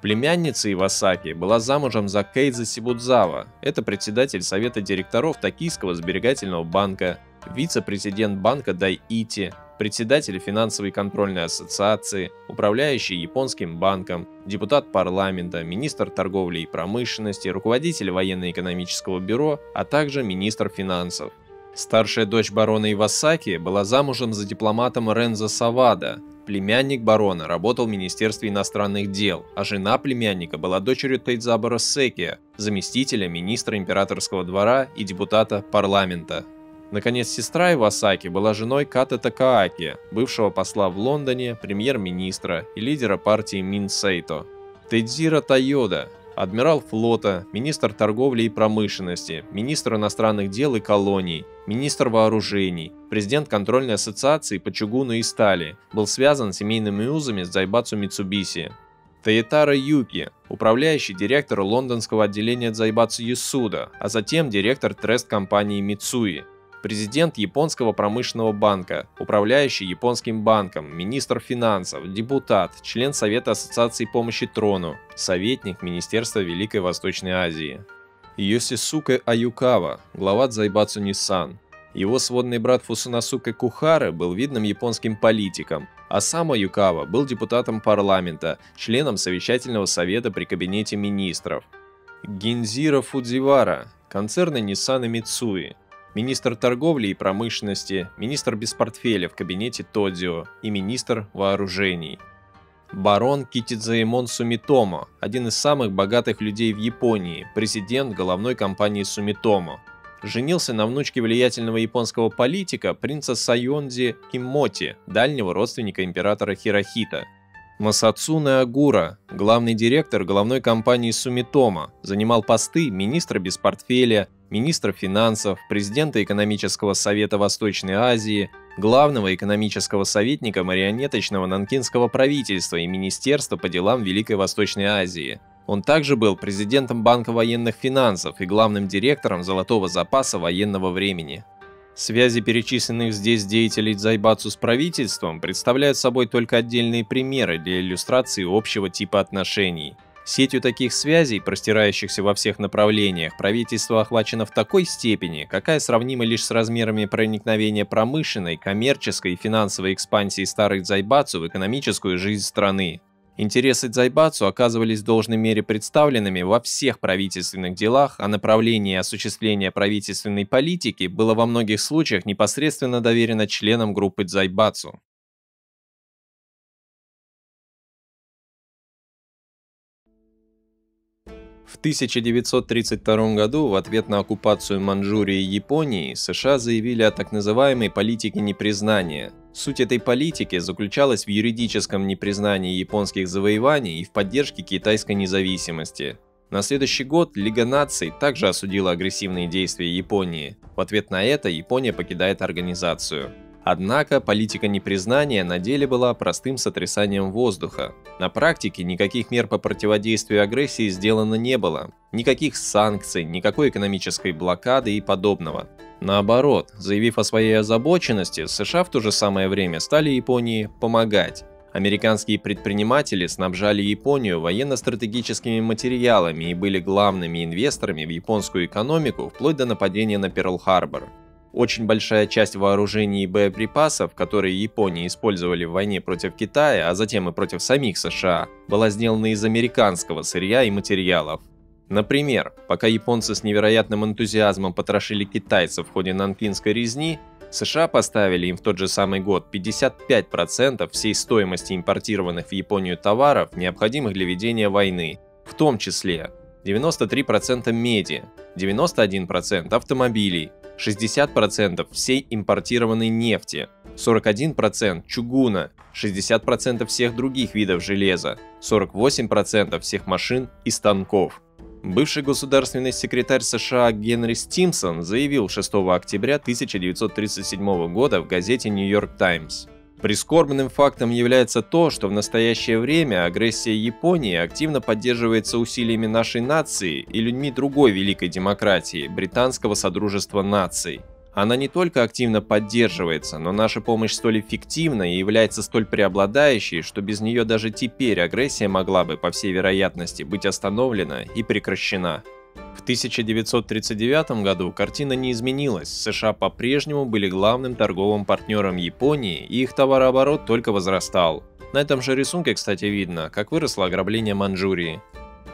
Племянница Ивасаки была замужем за Кейдзе Сибудзава, это председатель совета директоров Токийского сберегательного банка, вице-президент банка Дайити, председатель финансовой контрольной ассоциации, управляющий японским банком, депутат парламента, министр торговли и промышленности, руководитель военно-экономического бюро, а также министр финансов. Старшая дочь барона Ивасаки была замужем за дипломатом Рензо Савада. Племянник барона работал в Министерстве иностранных дел, а жена племянника была дочерью Тейдзабура Секи, заместителя министра императорского двора и депутата парламента. Наконец, сестра Ивасаки была женой Ката Такааки, бывшего посла в Лондоне, премьер-министра и лидера партии Минсейто. Тэдзиро Тойода, адмирал флота, министр торговли и промышленности, министр иностранных дел и колоний, министр вооружений, президент контрольной ассоциации по чугуну и стали, был связан семейными узами с Дзайбацу Митсубиси. Тоетаро Юки, управляющий директор лондонского отделения Дзайбацу Ясуда, а затем директор трест-компании Мицуи. Президент Японского промышленного банка, управляющий Японским банком, министр финансов, депутат, член Совета Ассоциации помощи трону, советник Министерства Великой Восточной Азии. Йосисуке Аюкава, глава Дзайбацу Ниссан. Его сводный брат Фусунасуке Кухара был видным японским политиком, а сам Аюкава был депутатом парламента, членом совещательного совета при кабинете министров. Гинзиро Фудзивара, концерны Nissan и Mitsui. Министр торговли и промышленности, министр без портфеля в кабинете Тодзио и министр вооружений. Барон Китидзаэмон Сумитомо, один из самых богатых людей в Японии, президент головной компании Сумитомо. Женился на внучке влиятельного японского политика принца Сайонзи Киммоти, дальнего родственника императора Хирохита. Масацуне Агура, главный директор головной компании Сумитомо, занимал посты министра без портфеля, министра финансов, президента экономического совета Восточной Азии, главного экономического советника марионеточного нанкинского правительства и министерства по делам Великой Восточной Азии. Он также был президентом Банка военных финансов и главным директором Золотого запаса военного времени. Связи перечисленных здесь деятелей Дзайбацу с правительством представляют собой только отдельные примеры для иллюстрации общего типа отношений. Сетью таких связей, простирающихся во всех направлениях, правительство охвачено в такой степени, какая сравнима лишь с размерами проникновения промышленной, коммерческой и финансовой экспансии старых Дзайбацу в экономическую жизнь страны. Интересы Дзайбацу оказывались в должной мере представленными во всех правительственных делах, а направление осуществления правительственной политики было во многих случаях непосредственно доверено членам группы Дзайбацу. В 1932 году в ответ на оккупацию Манчжурии Японией США заявили о так называемой политике непризнания. Суть этой политики заключалась в юридическом непризнании японских завоеваний и в поддержке китайской независимости. На следующий год Лига наций также осудила агрессивные действия Японии. В ответ на это Япония покидает организацию. Однако политика непризнания на деле была простым сотрясанием воздуха. На практике никаких мер по противодействию агрессии сделано не было. Никаких санкций, никакой экономической блокады и подобного. Наоборот, заявив о своей озабоченности, США в то же самое время стали Японии помогать. Американские предприниматели снабжали Японию военно-стратегическими материалами и были главными инвесторами в японскую экономику вплоть до нападения на Перл-Харбор. Очень большая часть вооружений и боеприпасов, которые Япония использовали в войне против Китая, а затем и против самих США, была сделана из американского сырья и материалов. Например, пока японцы с невероятным энтузиазмом потрошили китайцев в ходе Нанкинской резни, США поставили им в тот же самый год 55% всей стоимости импортированных в Японию товаров, необходимых для ведения войны, в том числе 93% меди, 91% автомобилей, 60% всей импортированной нефти, 41% чугуна, 60% всех других видов железа, 48% всех машин и станков. Бывший государственный секретарь США Генри Стимсон заявил 6 октября 1937 года в газете New York Times: «Прискорбным фактом является то, что в настоящее время агрессия Японии активно поддерживается усилиями нашей нации и людьми другой великой демократии – Британского Содружества Наций. Она не только активно поддерживается, но наша помощь столь эффективна и является столь преобладающей, что без нее даже теперь агрессия могла бы, по всей вероятности, быть остановлена и прекращена. В 1939 году картина не изменилась, США по-прежнему были главным торговым партнером Японии, и их товарооборот только возрастал. На этом же рисунке, кстати, видно, как выросло ограбление Манчжурии.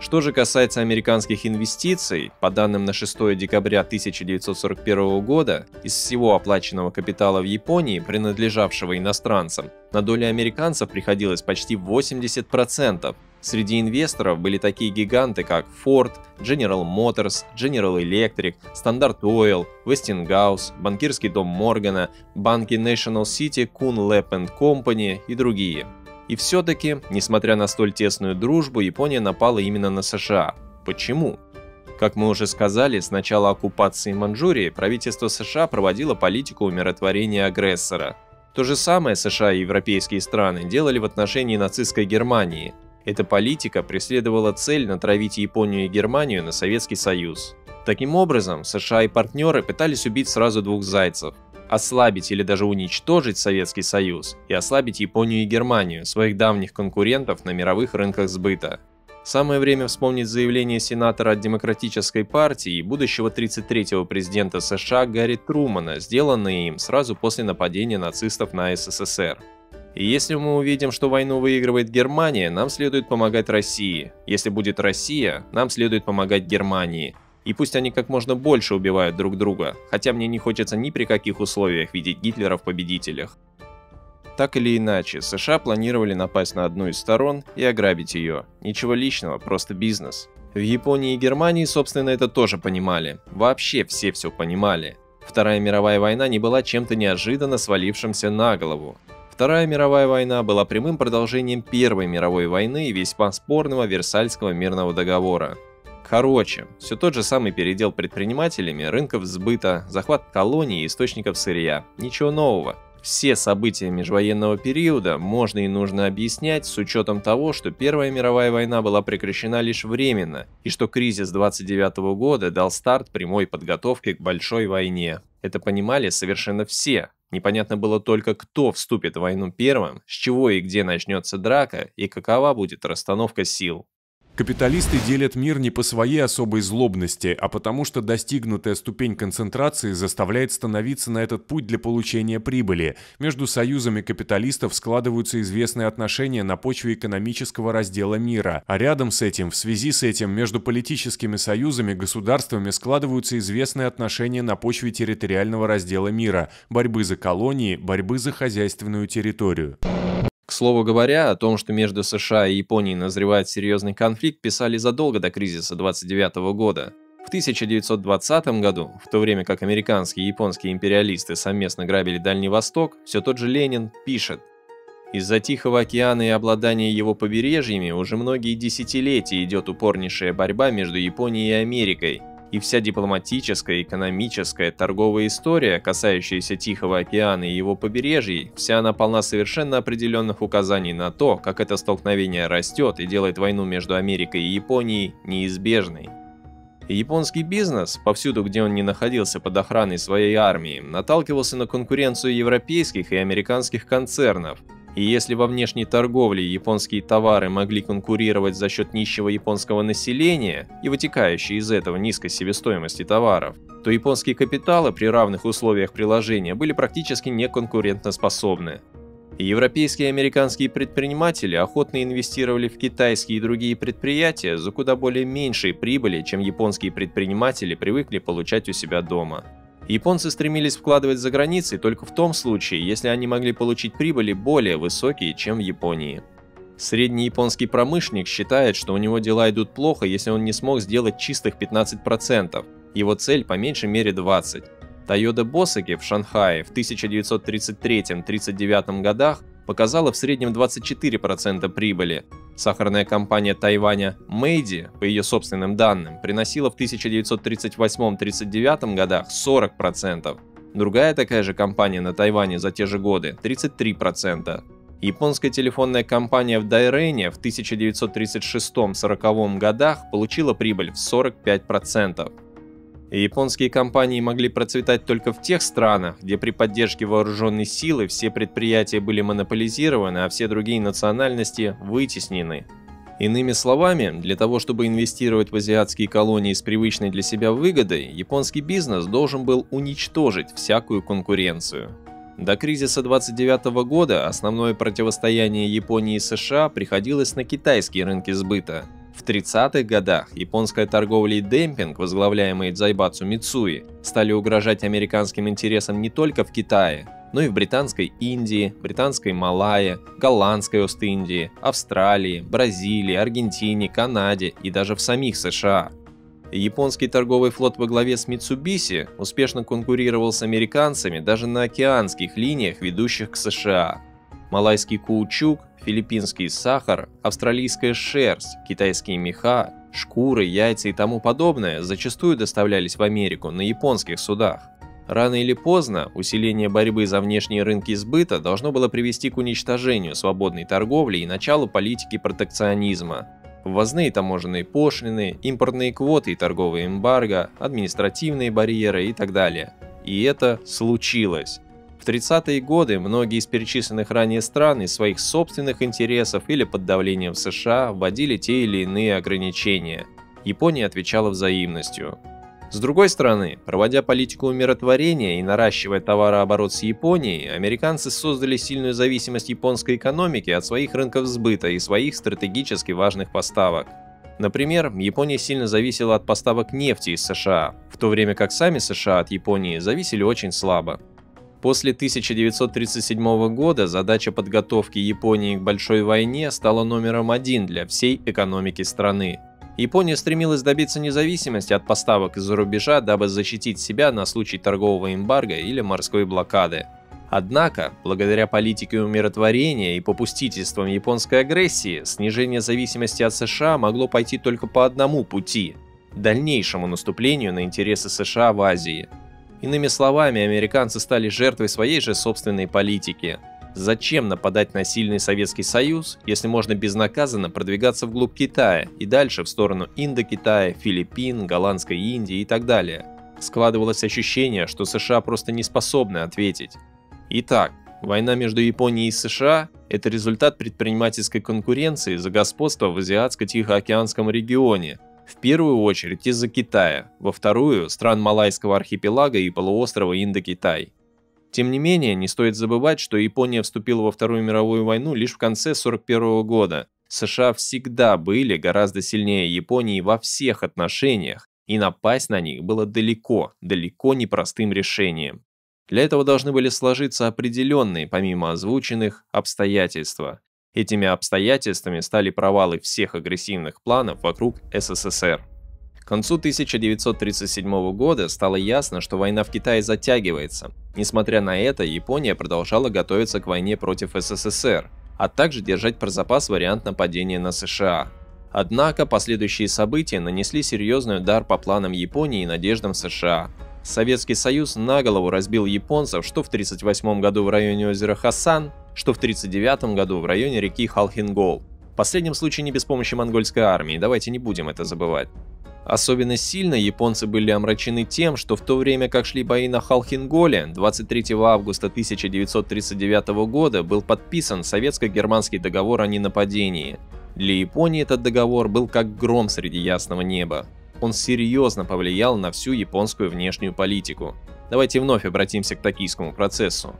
Что же касается американских инвестиций, по данным на 6 декабря 1941 года, из всего оплаченного капитала в Японии, принадлежавшего иностранцам, на долю американцев приходилось почти 80%. Среди инвесторов были такие гиганты, как Ford, General Motors, General Electric, Standard Oil, Westinghouse, банкирский дом Моргана, банки National City, Kuhn Lep & Company и другие. И все-таки, несмотря на столь тесную дружбу, Япония напала именно на США. Почему? Как мы уже сказали, с начала оккупации Манчжурии правительство США проводило политику умиротворения агрессора. То же самое США и европейские страны делали в отношении нацистской Германии. Эта политика преследовала цель натравить Японию и Германию на Советский Союз. Таким образом, США и партнеры пытались убить сразу двух зайцев. Ослабить или даже уничтожить Советский Союз и ослабить Японию и Германию, своих давних конкурентов на мировых рынках сбыта. Самое время вспомнить заявление сенатора от Демократической партии и будущего 33-го президента США Гарри Трумана, сделанное им сразу после нападения нацистов на СССР. И если мы увидим, что войну выигрывает Германия, нам следует помогать России. Если будет Россия, нам следует помогать Германии. И пусть они как можно больше убивают друг друга, хотя мне не хочется ни при каких условиях видеть Гитлера в победителях. Так или иначе, США планировали напасть на одну из сторон и ограбить ее. Ничего личного, просто бизнес. В Японии и Германии, собственно, это тоже понимали. Вообще все понимали. Вторая мировая война не была чем-то неожиданно свалившимся на голову. Вторая мировая война была прямым продолжением Первой мировой войны и весьма спорного Версальского мирного договора. Короче, все тот же самый передел предпринимателями рынков сбыта, захват колоний и источников сырья. Ничего нового. Все события межвоенного периода можно и нужно объяснять с учетом того, что Первая мировая война была прекращена лишь временно, и что кризис 1929 года дал старт прямой подготовке к большой войне. Это понимали совершенно все. Непонятно было только, кто вступит в войну первым, с чего и где начнется драка, и какова будет расстановка сил. Капиталисты делят мир не по своей особой злобности, а потому что достигнутая ступень концентрации заставляет становиться на этот путь для получения прибыли. Между союзами капиталистов складываются известные отношения на почве экономического раздела мира, а рядом с этим, в связи с этим, между политическими союзами, государствами складываются известные отношения на почве территориального раздела мира, борьбы за колонии, борьбы за хозяйственную территорию. К слову говоря, о том, что между США и Японией назревает серьезный конфликт, писали задолго до кризиса 1929 года. В 1920 году, в то время как американские и японские империалисты совместно грабили Дальний Восток, все тот же Ленин пишет: «Из-за Тихого океана и обладания его побережьями уже многие десятилетия идет упорнейшая борьба между Японией и Америкой, и вся дипломатическая, экономическая, торговая история, касающаяся Тихого океана и его побережий, вся она полна совершенно определенных указаний на то, как это столкновение растет и делает войну между Америкой и Японией неизбежной». Японский бизнес, повсюду где он не находился под охраной своей армии, наталкивался на конкуренцию европейских и американских концернов. И если во внешней торговле японские товары могли конкурировать за счет нищего японского населения и вытекающей из этого низкой себестоимости товаров, то японские капиталы при равных условиях приложения были практически неконкурентоспособны. И европейские и американские предприниматели охотно инвестировали в китайские и другие предприятия за куда более меньшие прибыли, чем японские предприниматели привыкли получать у себя дома. Японцы стремились вкладывать за границей только в том случае, если они могли получить прибыли более высокие, чем в Японии. Средний японский промышленник считает, что у него дела идут плохо, если он не смог сделать чистых 15%, его цель по меньшей мере 20%. Toyota Bosaki в Шанхае в 1933-39 годах показала в среднем 24% прибыли. Сахарная компания Тайваня Мэйди, по ее собственным данным, приносила в 1938-39 годах 40%. Другая такая же компания на Тайване за те же годы – 33%. Японская телефонная компания в Дайрене в 1936-40 годах получила прибыль в 45%. И японские компании могли процветать только в тех странах, где при поддержке вооруженной силы все предприятия были монополизированы, а все другие национальности вытеснены. Иными словами, для того, чтобы инвестировать в азиатские колонии с привычной для себя выгодой, японский бизнес должен был уничтожить всякую конкуренцию. До кризиса 1929 года основное противостояние Японии и США приходилось на китайские рынки сбыта. В 30-х годах японская торговля и демпинг, возглавляемые Дзайбацу Мицуи, стали угрожать американским интересам не только в Китае, но и в Британской Индии, Британской Малайе, Голландской Ост-Индии, Австралии, Бразилии, Аргентине, Канаде и даже в самих США. Японский торговый флот во главе с Mitsubishi успешно конкурировал с американцами даже на океанских линиях, ведущих к США. Малайский каучук, филиппинский сахар, австралийская шерсть, китайские меха, шкуры, яйца и тому подобное зачастую доставлялись в Америку на японских судах. Рано или поздно усиление борьбы за внешние рынки сбыта должно было привести к уничтожению свободной торговли и началу политики протекционизма. Ввозные таможенные пошлины, импортные квоты и торговые эмбарго, административные барьеры и так далее. И это случилось. В 30-е годы многие из перечисленных ранее стран из своих собственных интересов или под давлением США вводили те или иные ограничения. Япония отвечала взаимностью. С другой стороны, проводя политику умиротворения и наращивая товарооборот с Японией, американцы создали сильную зависимость японской экономики от своих рынков сбыта и своих стратегически важных поставок. Например, Япония сильно зависела от поставок нефти из США, в то время как сами США от Японии зависели очень слабо. После 1937 года задача подготовки Японии к большой войне стала номером один для всей экономики страны. Япония стремилась добиться независимости от поставок из-за рубежа, дабы защитить себя на случай торгового эмбарго или морской блокады. Однако, благодаря политике умиротворения и попустительствам японской агрессии, снижение зависимости от США могло пойти только по одному пути – дальнейшему наступлению на интересы США в Азии. Иными словами, американцы стали жертвой своей же собственной политики. Зачем нападать на сильный Советский Союз, если можно безнаказанно продвигаться вглубь Китая и дальше в сторону Индокитая, Филиппин, Голландской Индии и так далее? Складывалось ощущение, что США просто не способны ответить. Итак, война между Японией и США – это результат предпринимательской конкуренции за господство в Азиатско-Тихоокеанском регионе, в первую очередь из-за Китая, во вторую – стран Малайского архипелага и полуострова Индокитай. Тем не менее, не стоит забывать, что Япония вступила во Вторую мировую войну лишь в конце 1941 года. США всегда были гораздо сильнее Японии во всех отношениях, и напасть на них было далеко непростым решением. Для этого должны были сложиться определенные, помимо озвученных, обстоятельства. Этими обстоятельствами стали провалы всех агрессивных планов вокруг СССР. К концу 1937 года стало ясно, что война в Китае затягивается. Несмотря на это, Япония продолжала готовиться к войне против СССР, а также держать про запас вариант нападения на США. Однако последующие события нанесли серьезный удар по планам Японии и надеждам США. Советский Союз на голову разбил японцев что в 1938 году в районе озера Хасан, что в 1939 году в районе реки Халхингол. В последнем случае не без помощи монгольской армии, давайте не будем это забывать. Особенно сильно японцы были омрачены тем, что в то время как шли бои на Халхинголе, 23 августа 1939 года был подписан советско-германский договор о ненападении. Для Японии этот договор был как гром среди ясного неба. Он серьезно повлиял на всю японскую внешнюю политику. Давайте вновь обратимся к Токийскому процессу.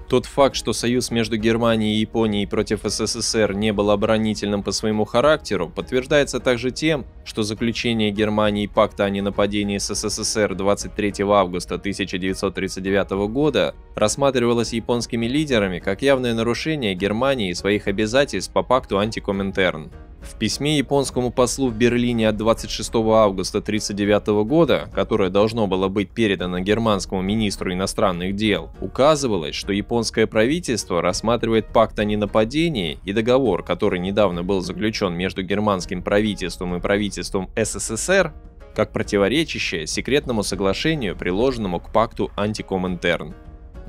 Тот факт, что союз между Германией и Японией против СССР не был оборонительным по своему характеру, подтверждается также тем, что заключение Германии пакта о ненападении с СССР 23 августа 1939 года рассматривалось японскими лидерами как явное нарушение Германии своих обязательств по пакту Антикоминтерн. В письме японскому послу в Берлине от 26 августа 1939 года, которое должно было быть передано германскому министру иностранных дел, указывалось, что японское правительство рассматривает пакт о ненападении и договор, который недавно был заключен между германским правительством и правительством СССР, как противоречащее секретному соглашению, приложенному к пакту Антикоминтерн.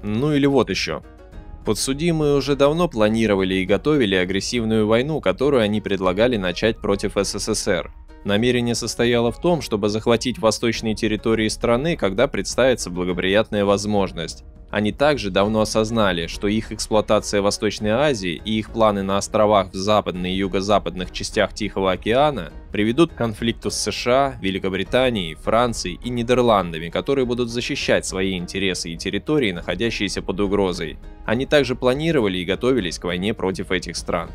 Ну или вот еще. Подсудимые уже давно планировали и готовили агрессивную войну, которую они предлагали начать против СССР. Намерение состояло в том, чтобы захватить восточные территории страны, когда представится благоприятная возможность. Они также давно осознали, что их эксплуатация Восточной Азии и их планы на островах в западной и юго-западных частях Тихого океана приведут к конфликту с США, Великобританией, Францией и Нидерландами, которые будут защищать свои интересы и территории, находящиеся под угрозой. Они также планировали и готовились к войне против этих стран.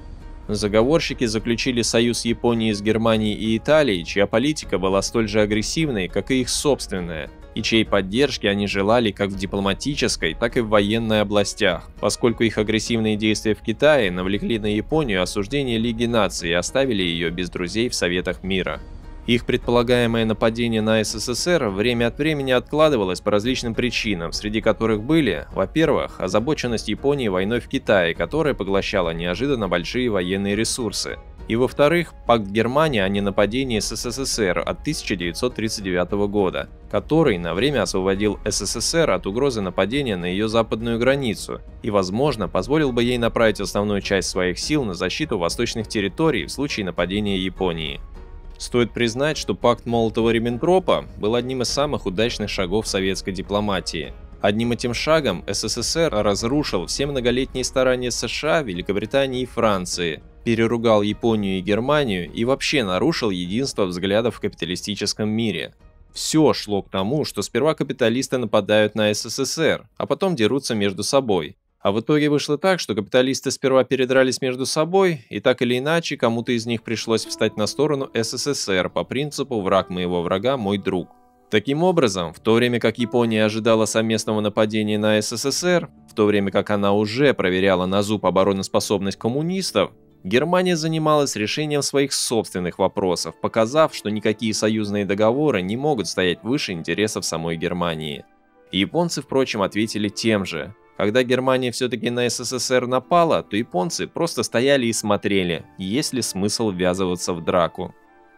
Заговорщики заключили союз Японии с Германией и Италией, чья политика была столь же агрессивной, как и их собственная, и чьей поддержки они желали как в дипломатической, так и в военной областях, поскольку их агрессивные действия в Китае навлекли на Японию осуждение Лиги наций и оставили ее без друзей в Советах мира. Их предполагаемое нападение на СССР время от времени откладывалось по различным причинам, среди которых были, во-первых, озабоченность Японии войной в Китае, которая поглощала неожиданно большие военные ресурсы, и, во-вторых, пакт Германии о ненападении с СССР от 1939 года, который на время освободил СССР от угрозы нападения на ее западную границу и, возможно, позволил бы ей направить основную часть своих сил на защиту восточных территорий в случае нападения Японии. Стоит признать, что пакт Молотова-Риббентропа был одним из самых удачных шагов советской дипломатии. Одним этим шагом СССР разрушил все многолетние старания США, Великобритании и Франции, переругал Японию и Германию и вообще нарушил единство взглядов в капиталистическом мире. Все шло к тому, что сперва капиталисты нападают на СССР, а потом дерутся между собой. А в итоге вышло так, что капиталисты сперва передрались между собой, и так или иначе кому-то из них пришлось встать на сторону СССР по принципу «враг моего врага – мой друг». Таким образом, в то время как Япония ожидала совместного нападения на СССР, в то время как она уже проверяла на зуб обороноспособность коммунистов, Германия занималась решением своих собственных вопросов, показав, что никакие союзные договоры не могут стоять выше интересов самой Германии. И японцы, впрочем, ответили тем же. Когда Германия все-таки на СССР напала, то японцы просто стояли и смотрели, есть ли смысл ввязываться в драку.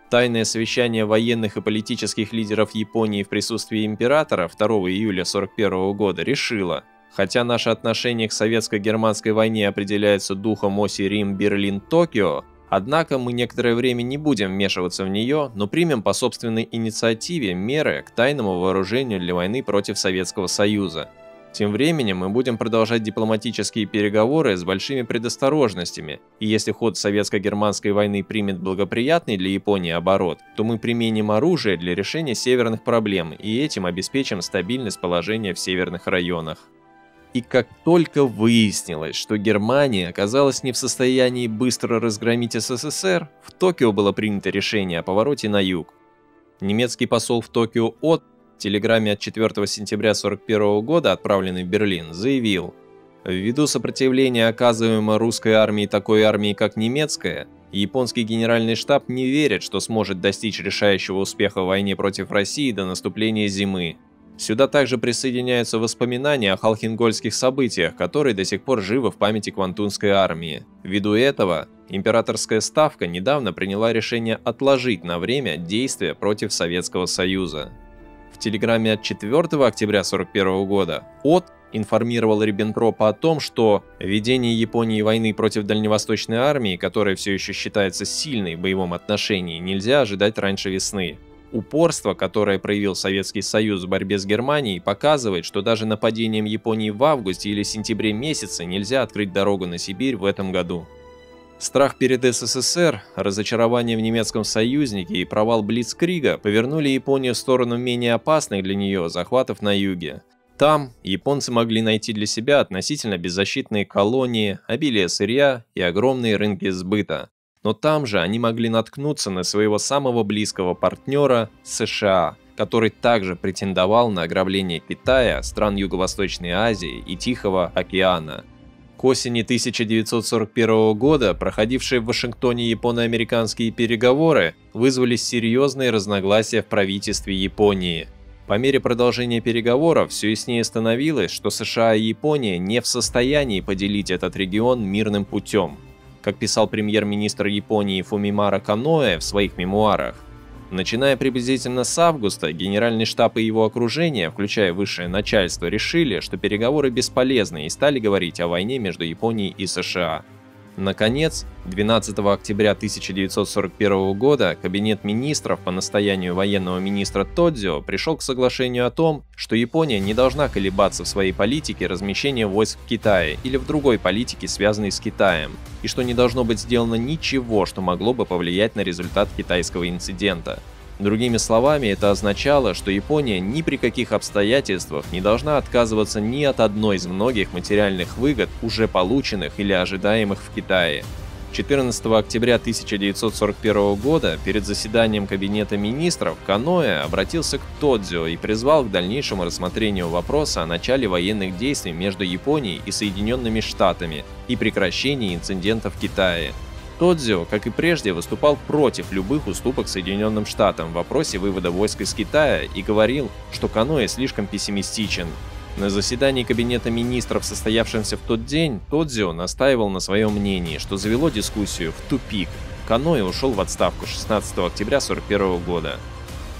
Тайное совещание военных и политических лидеров Японии в присутствии императора 2 июля 1941 года решило: хотя наше отношение к советско-германской войне определяется духом оси Рим-Берлин-Токио, однако мы некоторое время не будем вмешиваться в нее, но примем по собственной инициативе меры к тайному вооружению для войны против Советского Союза. Тем временем мы будем продолжать дипломатические переговоры с большими предосторожностями, и если ход советско-германской войны примет благоприятный для Японии оборот, то мы применим оружие для решения северных проблем и этим обеспечим стабильность положения в северных районах. И как только выяснилось, что Германия оказалась не в состоянии быстро разгромить СССР, в Токио было принято решение о повороте на юг. Немецкий посол в Токио Отто в телеграмме от 4 сентября 1941 года, отправленной в Берлин, заявил: «Ввиду сопротивления, оказываемого русской армией такой армии, как немецкая, японский генеральный штаб не верит, что сможет достичь решающего успеха в войне против России до наступления зимы. Сюда также присоединяются воспоминания о Халхингольских событиях, которые до сих пор живы в памяти Квантунской армии. Ввиду этого, императорская ставка недавно приняла решение отложить на время действия против Советского Союза». В телеграмме от 4 октября 1941 года Отто информировал Риббентропа о том, что ведение Японии войны против Дальневосточной армии, которая все еще считается сильной в боевом отношении, нельзя ожидать раньше весны. Упорство, которое проявил Советский Союз в борьбе с Германией, показывает, что даже нападением Японии в августе или сентябре месяце нельзя открыть дорогу на Сибирь в этом году. Страх перед СССР, разочарование в немецком союзнике и провал Блицкрига повернули Японию в сторону менее опасных для нее захватов на юге. Там японцы могли найти для себя относительно беззащитные колонии, обилие сырья и огромные рынки сбыта. Но там же они могли наткнуться на своего самого близкого партнера США, который также претендовал на ограбление Китая, стран Юго-Восточной Азии и Тихого океана. К осени 1941 года проходившие в Вашингтоне японо-американские переговоры вызвали серьезные разногласия в правительстве Японии. По мере продолжения переговоров все яснее становилось, что США и Япония не в состоянии поделить этот регион мирным путем. Как писал премьер-министр Японии Фумимара Каноэ в своих мемуарах, начиная приблизительно с августа, Генеральный штаб и его окружение, включая высшее начальство, решили, что переговоры бесполезны и стали говорить о войне между Японией и США. Наконец, 12 октября 1941 года Кабинет министров по настоянию военного министра Тодзио пришел к соглашению о том, что Япония не должна колебаться в своей политике размещения войск в Китае или в другой политике, связанной с Китаем, и что не должно быть сделано ничего, что могло бы повлиять на результат китайского инцидента. Другими словами, это означало, что Япония ни при каких обстоятельствах не должна отказываться ни от одной из многих материальных выгод, уже полученных или ожидаемых в Китае. 14 октября 1941 года перед заседанием Кабинета министров Каноэ обратился к Тодзио и призвал к дальнейшему рассмотрению вопроса о начале военных действий между Японией и Соединенными Штатами и прекращении инцидентов в Китае. Тодзио, как и прежде, выступал против любых уступок Соединенным Штатам в вопросе вывода войск из Китая и говорил, что Каноэ слишком пессимистичен. На заседании Кабинета министров, состоявшемся в тот день, Тодзио настаивал на своем мнении, что завело дискуссию в тупик. Каноэ ушел в отставку 16 октября 1941 года.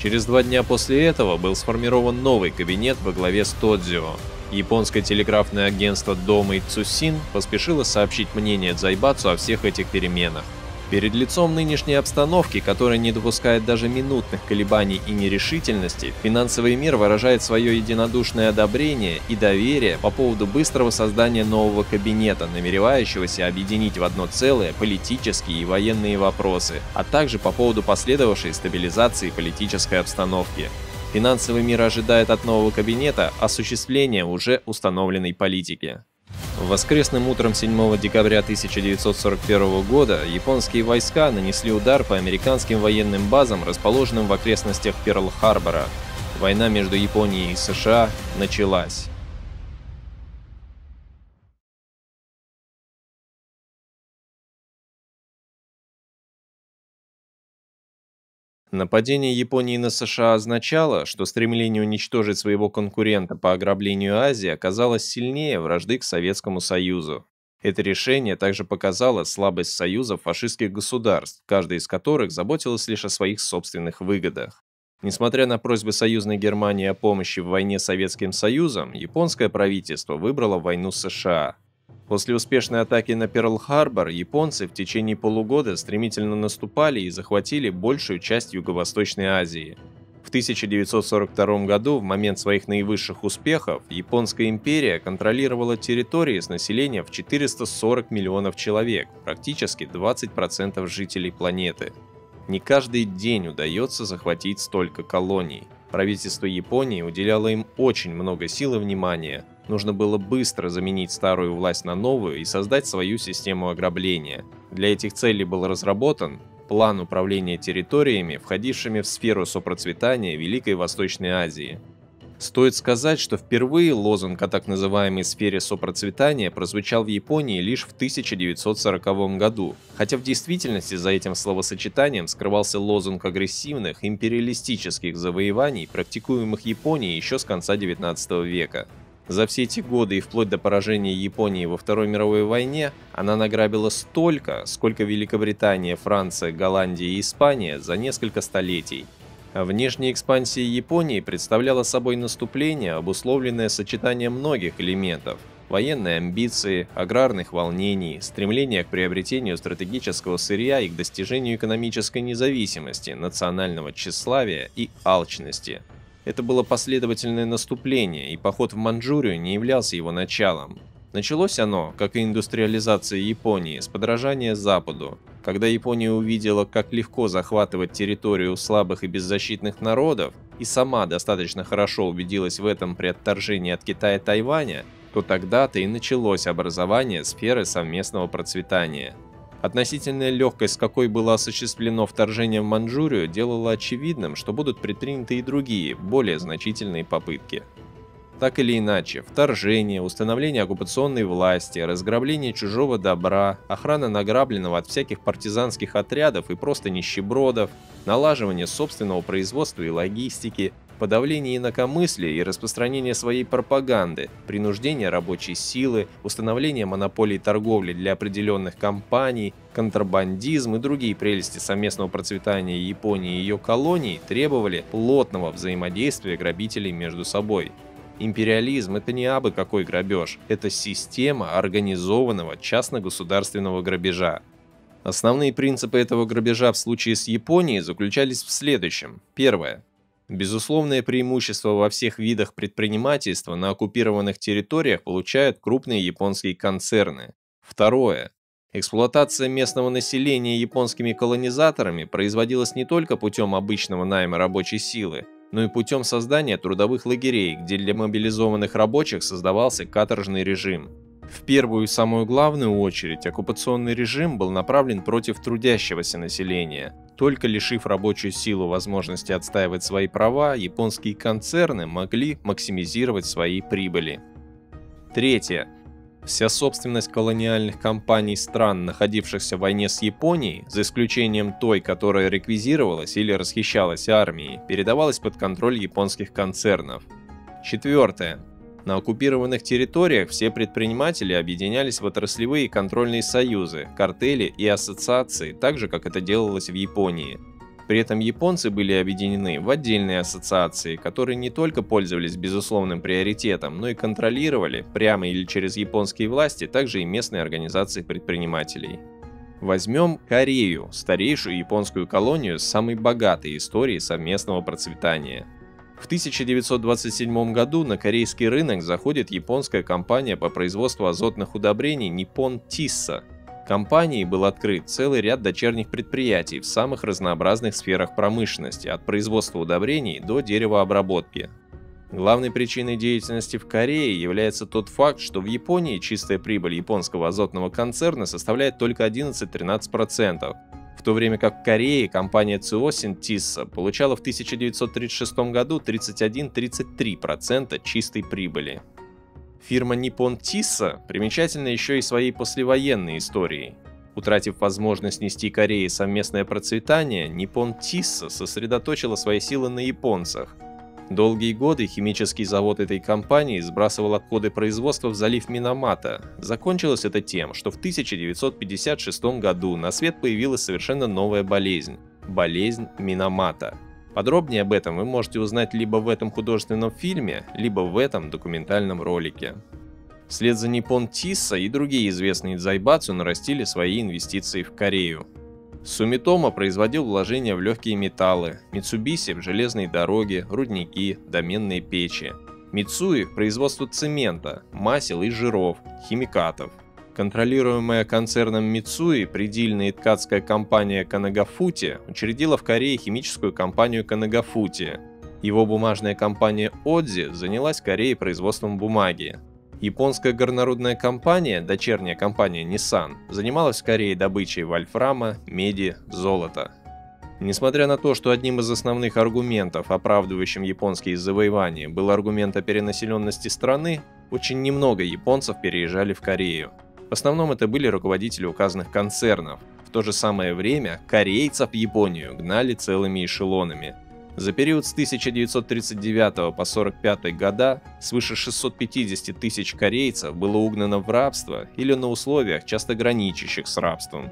Через 2 дня после этого был сформирован новый кабинет во главе с Тодзио. Японское телеграфное агентство Домэй Цусин поспешило сообщить мнение Дзайбацу о всех этих переменах. Перед лицом нынешней обстановки, которая не допускает даже минутных колебаний и нерешительности, финансовый мир выражает свое единодушное одобрение и доверие по поводу быстрого создания нового кабинета, намеревающегося объединить в одно целое политические и военные вопросы, а также по поводу последовавшей стабилизации политической обстановки. Финансовый мир ожидает от нового кабинета осуществления уже установленной политики. Воскресным утром 7 декабря 1941 года японские войска нанесли удар по американским военным базам, расположенным в окрестностях Перл-Харбора. Война между Японией и США началась. Нападение Японии на США означало, что стремление уничтожить своего конкурента по ограблению Азии оказалось сильнее вражды к Советскому Союзу. Это решение также показало слабость союзов фашистских государств, каждая из которых заботилась лишь о своих собственных выгодах. Несмотря на просьбы союзной Германии о помощи в войне с Советским Союзом, японское правительство выбрало войну с США. После успешной атаки на Перл-Харбор японцы в течение полугода стремительно наступали и захватили большую часть Юго-Восточной Азии. В 1942 году, в момент своих наивысших успехов, Японская империя контролировала территории с населением в 440 миллионов человек, практически 20% жителей планеты. Не каждый день удается захватить столько колоний. Правительство Японии уделяло им очень много сил и внимания. Нужно было быстро заменить старую власть на новую и создать свою систему ограбления. Для этих целей был разработан план управления территориями, входившими в сферу сопроцветания Великой Восточной Азии. Стоит сказать, что впервые лозунг о так называемой сфере сопроцветания прозвучал в Японии лишь в 1940 году, хотя в действительности за этим словосочетанием скрывался лозунг агрессивных империалистических завоеваний, практикуемых Японией еще с конца XIX века. За все эти годы и вплоть до поражения Японии во Второй мировой войне она награбила столько, сколько Великобритания, Франция, Голландия и Испания за несколько столетий. Внешняя экспансия Японии представляла собой наступление, обусловленное сочетанием многих элементов – военной амбиции, аграрных волнений, стремления к приобретению стратегического сырья и к достижению экономической независимости, национального тщеславия и алчности. Это было последовательное наступление, и поход в Манчжурию не являлся его началом. Началось оно, как и индустриализация Японии, с подражания Западу. Когда Япония увидела, как легко захватывать территорию слабых и беззащитных народов, и сама достаточно хорошо убедилась в этом при отторжении от Китая Тайваня, то тогда-то и началось образование сферы совместного процветания. Относительная легкость, с какой было осуществлено вторжение в Манчжурию, делала очевидным, что будут предприняты и другие, более значительные попытки. Так или иначе, вторжение, установление оккупационной власти, разграбление чужого добра, охрана награбленного от всяких партизанских отрядов и просто нищебродов, налаживание собственного производства и логистики, подавление инакомыслия и распространение своей пропаганды, принуждение рабочей силы, установление монополий торговли для определенных компаний, контрабандизм и другие прелести совместного процветания Японии и ее колоний требовали плотного взаимодействия грабителей между собой. Империализм – это не абы какой грабеж, это система организованного частно-государственного грабежа. Основные принципы этого грабежа в случае с Японией заключались в следующем. Первое. Безусловное преимущество во всех видах предпринимательства на оккупированных территориях получают крупные японские концерны. Второе. Эксплуатация местного населения японскими колонизаторами производилась не только путем обычного найма рабочей силы, но и путем создания трудовых лагерей, где для мобилизованных рабочих создавался каторжный режим. В первую и самую главную очередь оккупационный режим был направлен против трудящегося населения. Только лишив рабочую силу возможности отстаивать свои права, японские концерны могли максимизировать свои прибыли. Третье. Вся собственность колониальных компаний стран, находившихся в войне с Японией, за исключением той, которая реквизировалась или расхищалась армией, передавалась под контроль японских концернов. Четвертое. На оккупированных территориях все предприниматели объединялись в отраслевые контрольные союзы, картели и ассоциации, так же, как это делалось в Японии. При этом японцы были объединены в отдельные ассоциации, которые не только пользовались безусловным приоритетом, но и контролировали, прямо или через японские власти, также и местные организации предпринимателей. Возьмем Корею, старейшую японскую колонию с самой богатой историей совместного процветания. В 1927 году на корейский рынок заходит японская компания по производству азотных удобрений Nippon Tissa. Компанией был открыт целый ряд дочерних предприятий в самых разнообразных сферах промышленности, от производства удобрений до деревообработки. Главной причиной деятельности в Корее является тот факт, что в Японии чистая прибыль японского азотного концерна составляет только 11-13%, в то время как в Корее компания Tsuosin Tissa получала в 1936 году 31-33% чистой прибыли. Фирма Nippon Tissa примечательна еще и своей послевоенной историей. Утратив возможность нести Корее совместное процветание, Nippon Tissa сосредоточила свои силы на японцах. Долгие годы химический завод этой компании сбрасывал отходы производства в залив Минамата. Закончилось это тем, что в 1956 году на свет появилась совершенно новая болезнь – болезнь Минамата. Подробнее об этом вы можете узнать либо в этом художественном фильме, либо в этом документальном ролике. Вслед за Nippon Tissa и другие известные дзайбацу нарастили свои инвестиции в Корею. Сумитомо производил вложения в легкие металлы, Mitsubishi в железные дороги, рудники, доменные печи, Mitsui в производство цемента, масел и жиров, химикатов. Контролируемая концерном Mitsui предельная ткацкая компания Канагафути учредила в Корее химическую компанию Канагафути. Его бумажная компания Odzi занялась в Корее производством бумаги. Японская горнорудная компания, дочерняя компания Nissan, занималась в Корее добычей вольфрама, меди, золота. Несмотря на то, что одним из основных аргументов, оправдывающим японские завоевания, был аргумент о перенаселенности страны, очень немного японцев переезжали в Корею. В основном это были руководители указанных концернов. В то же самое время корейцев в Японию гнали целыми эшелонами. За период с 1939 по 1945 года свыше 650 тысяч корейцев было угнано в рабство или на условиях, часто граничащих с рабством.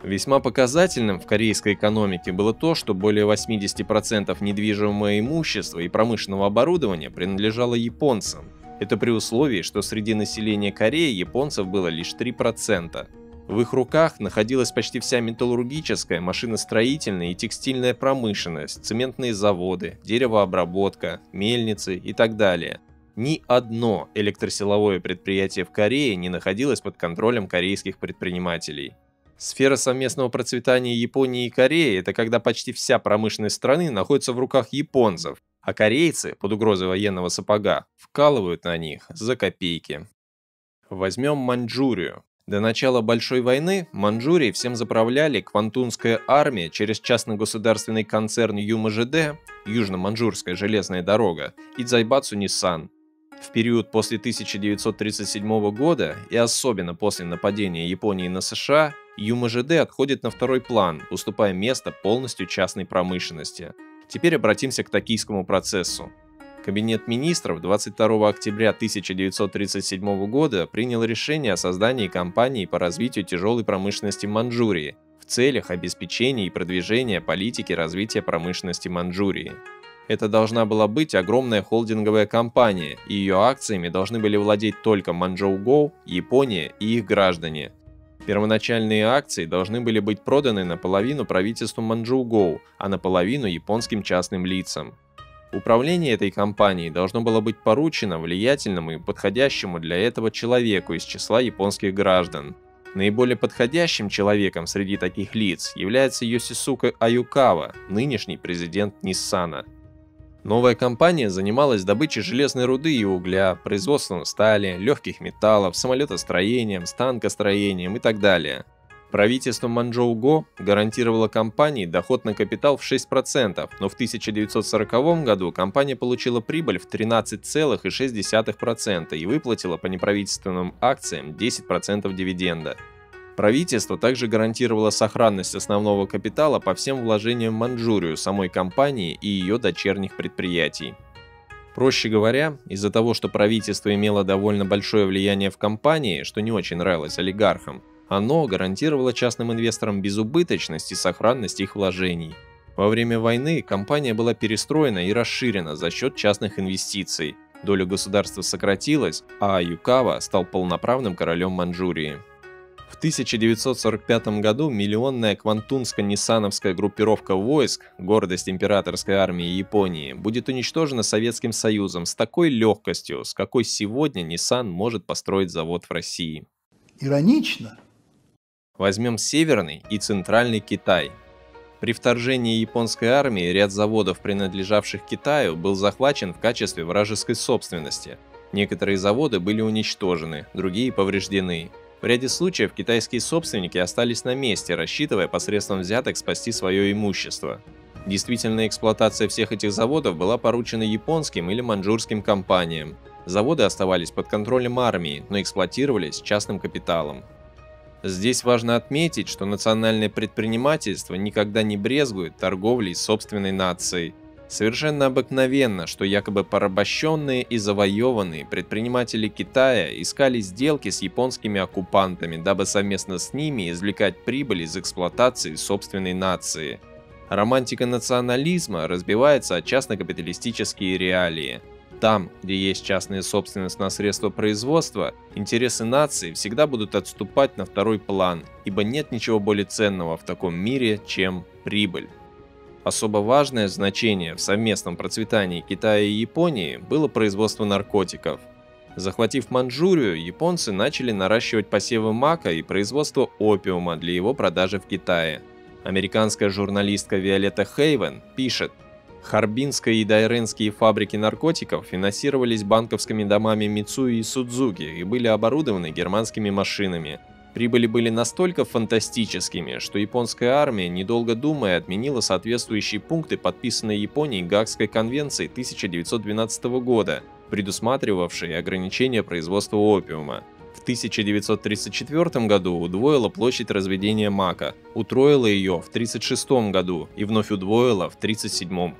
Весьма показательным в корейской экономике было то, что более 80% недвижимого имущества и промышленного оборудования принадлежало японцам. Это при условии, что среди населения Кореи японцев было лишь 3%. В их руках находилась почти вся металлургическая, машиностроительная и текстильная промышленность, цементные заводы, деревообработка, мельницы и так далее. Ни одно электросиловое предприятие в Корее не находилось под контролем корейских предпринимателей. Сфера совместного процветания Японии и Кореи – это когда почти вся промышленность страны находится в руках японцев, а корейцы, под угрозой военного сапога, вкалывают на них за копейки. Возьмем Маньчжурию. До начала Большой войны Маньчжурией всем заправляли Квантунская армия через частно-государственный концерн ЮМЖД, Южно-Маньчжурская железная дорога, и Дзайбацу Nissan. В период после 1937 года и особенно после нападения Японии на США, ЮМЖД отходит на второй план, уступая место полностью частной промышленности. Теперь обратимся к Токийскому процессу. Кабинет министров 22 октября 1937 года принял решение о создании компании по развитию тяжелой промышленности Маньчжурии в целях обеспечения и продвижения политики развития промышленности Маньчжурии. Это должна была быть огромная холдинговая компания, и ее акциями должны были владеть только Манчжоу-Гоу, Япония и их граждане. Первоначальные акции должны были быть проданы наполовину правительству Манчжоу-Гоу, а наполовину японским частным лицам. Управление этой компанией должно было быть поручено влиятельному и подходящему для этого человеку из числа японских граждан. Наиболее подходящим человеком среди таких лиц является Йосисука Аюкава, нынешний президент Ниссана. Новая компания занималась добычей железной руды и угля, производством стали, легких металлов, самолетостроением, станкостроением и так далее. Правительство Манчжоу-Го гарантировало компании доход на капитал в 6%, но в 1940 году компания получила прибыль в 13,6% и выплатила по неправительственным акциям 10% дивиденда. Правительство также гарантировало сохранность основного капитала по всем вложениям в Манчжурию самой компании и ее дочерних предприятий. Проще говоря, из-за того, что правительство имело довольно большое влияние в компании, что не очень нравилось олигархам, оно гарантировало частным инвесторам безубыточность и сохранность их вложений. Во время войны компания была перестроена и расширена за счет частных инвестиций, доля государства сократилась, а Аюкава стал полноправным королем Манчжурии. В 1945 году миллионная квантунско-ниссановская группировка войск, гордость императорской армии Японии, будет уничтожена Советским Союзом с такой легкостью, с какой сегодня Nissan может построить завод в России. Иронично. Возьмем Северный и Центральный Китай. При вторжении японской армии ряд заводов, принадлежавших Китаю, был захвачен в качестве вражеской собственности. Некоторые заводы были уничтожены, другие повреждены. В ряде случаев китайские собственники остались на месте, рассчитывая посредством взяток спасти свое имущество. Действительная эксплуатация всех этих заводов была поручена японским или маньчжурским компаниям. Заводы оставались под контролем армии, но эксплуатировались частным капиталом. Здесь важно отметить, что национальное предпринимательство никогда не брезгует торговлей с собственной нацией. Совершенно обыкновенно, что якобы порабощенные и завоеванные предприниматели Китая искали сделки с японскими оккупантами, дабы совместно с ними извлекать прибыль из эксплуатации собственной нации. Романтика национализма разбивается о частно-капиталистические реалии. Там, где есть частная собственность на средства производства, интересы нации всегда будут отступать на второй план, ибо нет ничего более ценного в таком мире, чем прибыль. Особо важное значение в совместном процветании Китая и Японии было производство наркотиков. Захватив Манчжурию, японцы начали наращивать посевы мака и производство опиума для его продажи в Китае. Американская журналистка Виолетта Хейвен пишет: Харбинская и дайренские фабрики наркотиков финансировались банковскими домами Мицуи и Судзуки и были оборудованы германскими машинами. Прибыли были настолько фантастическими, что японская армия, недолго думая, отменила соответствующие пункты подписанной Японией Гаагской конвенции 1912 года, предусматривавшие ограничение производства опиума. В 1934 году удвоила площадь разведения мака, утроила ее в 1936 году и вновь удвоила в 1937.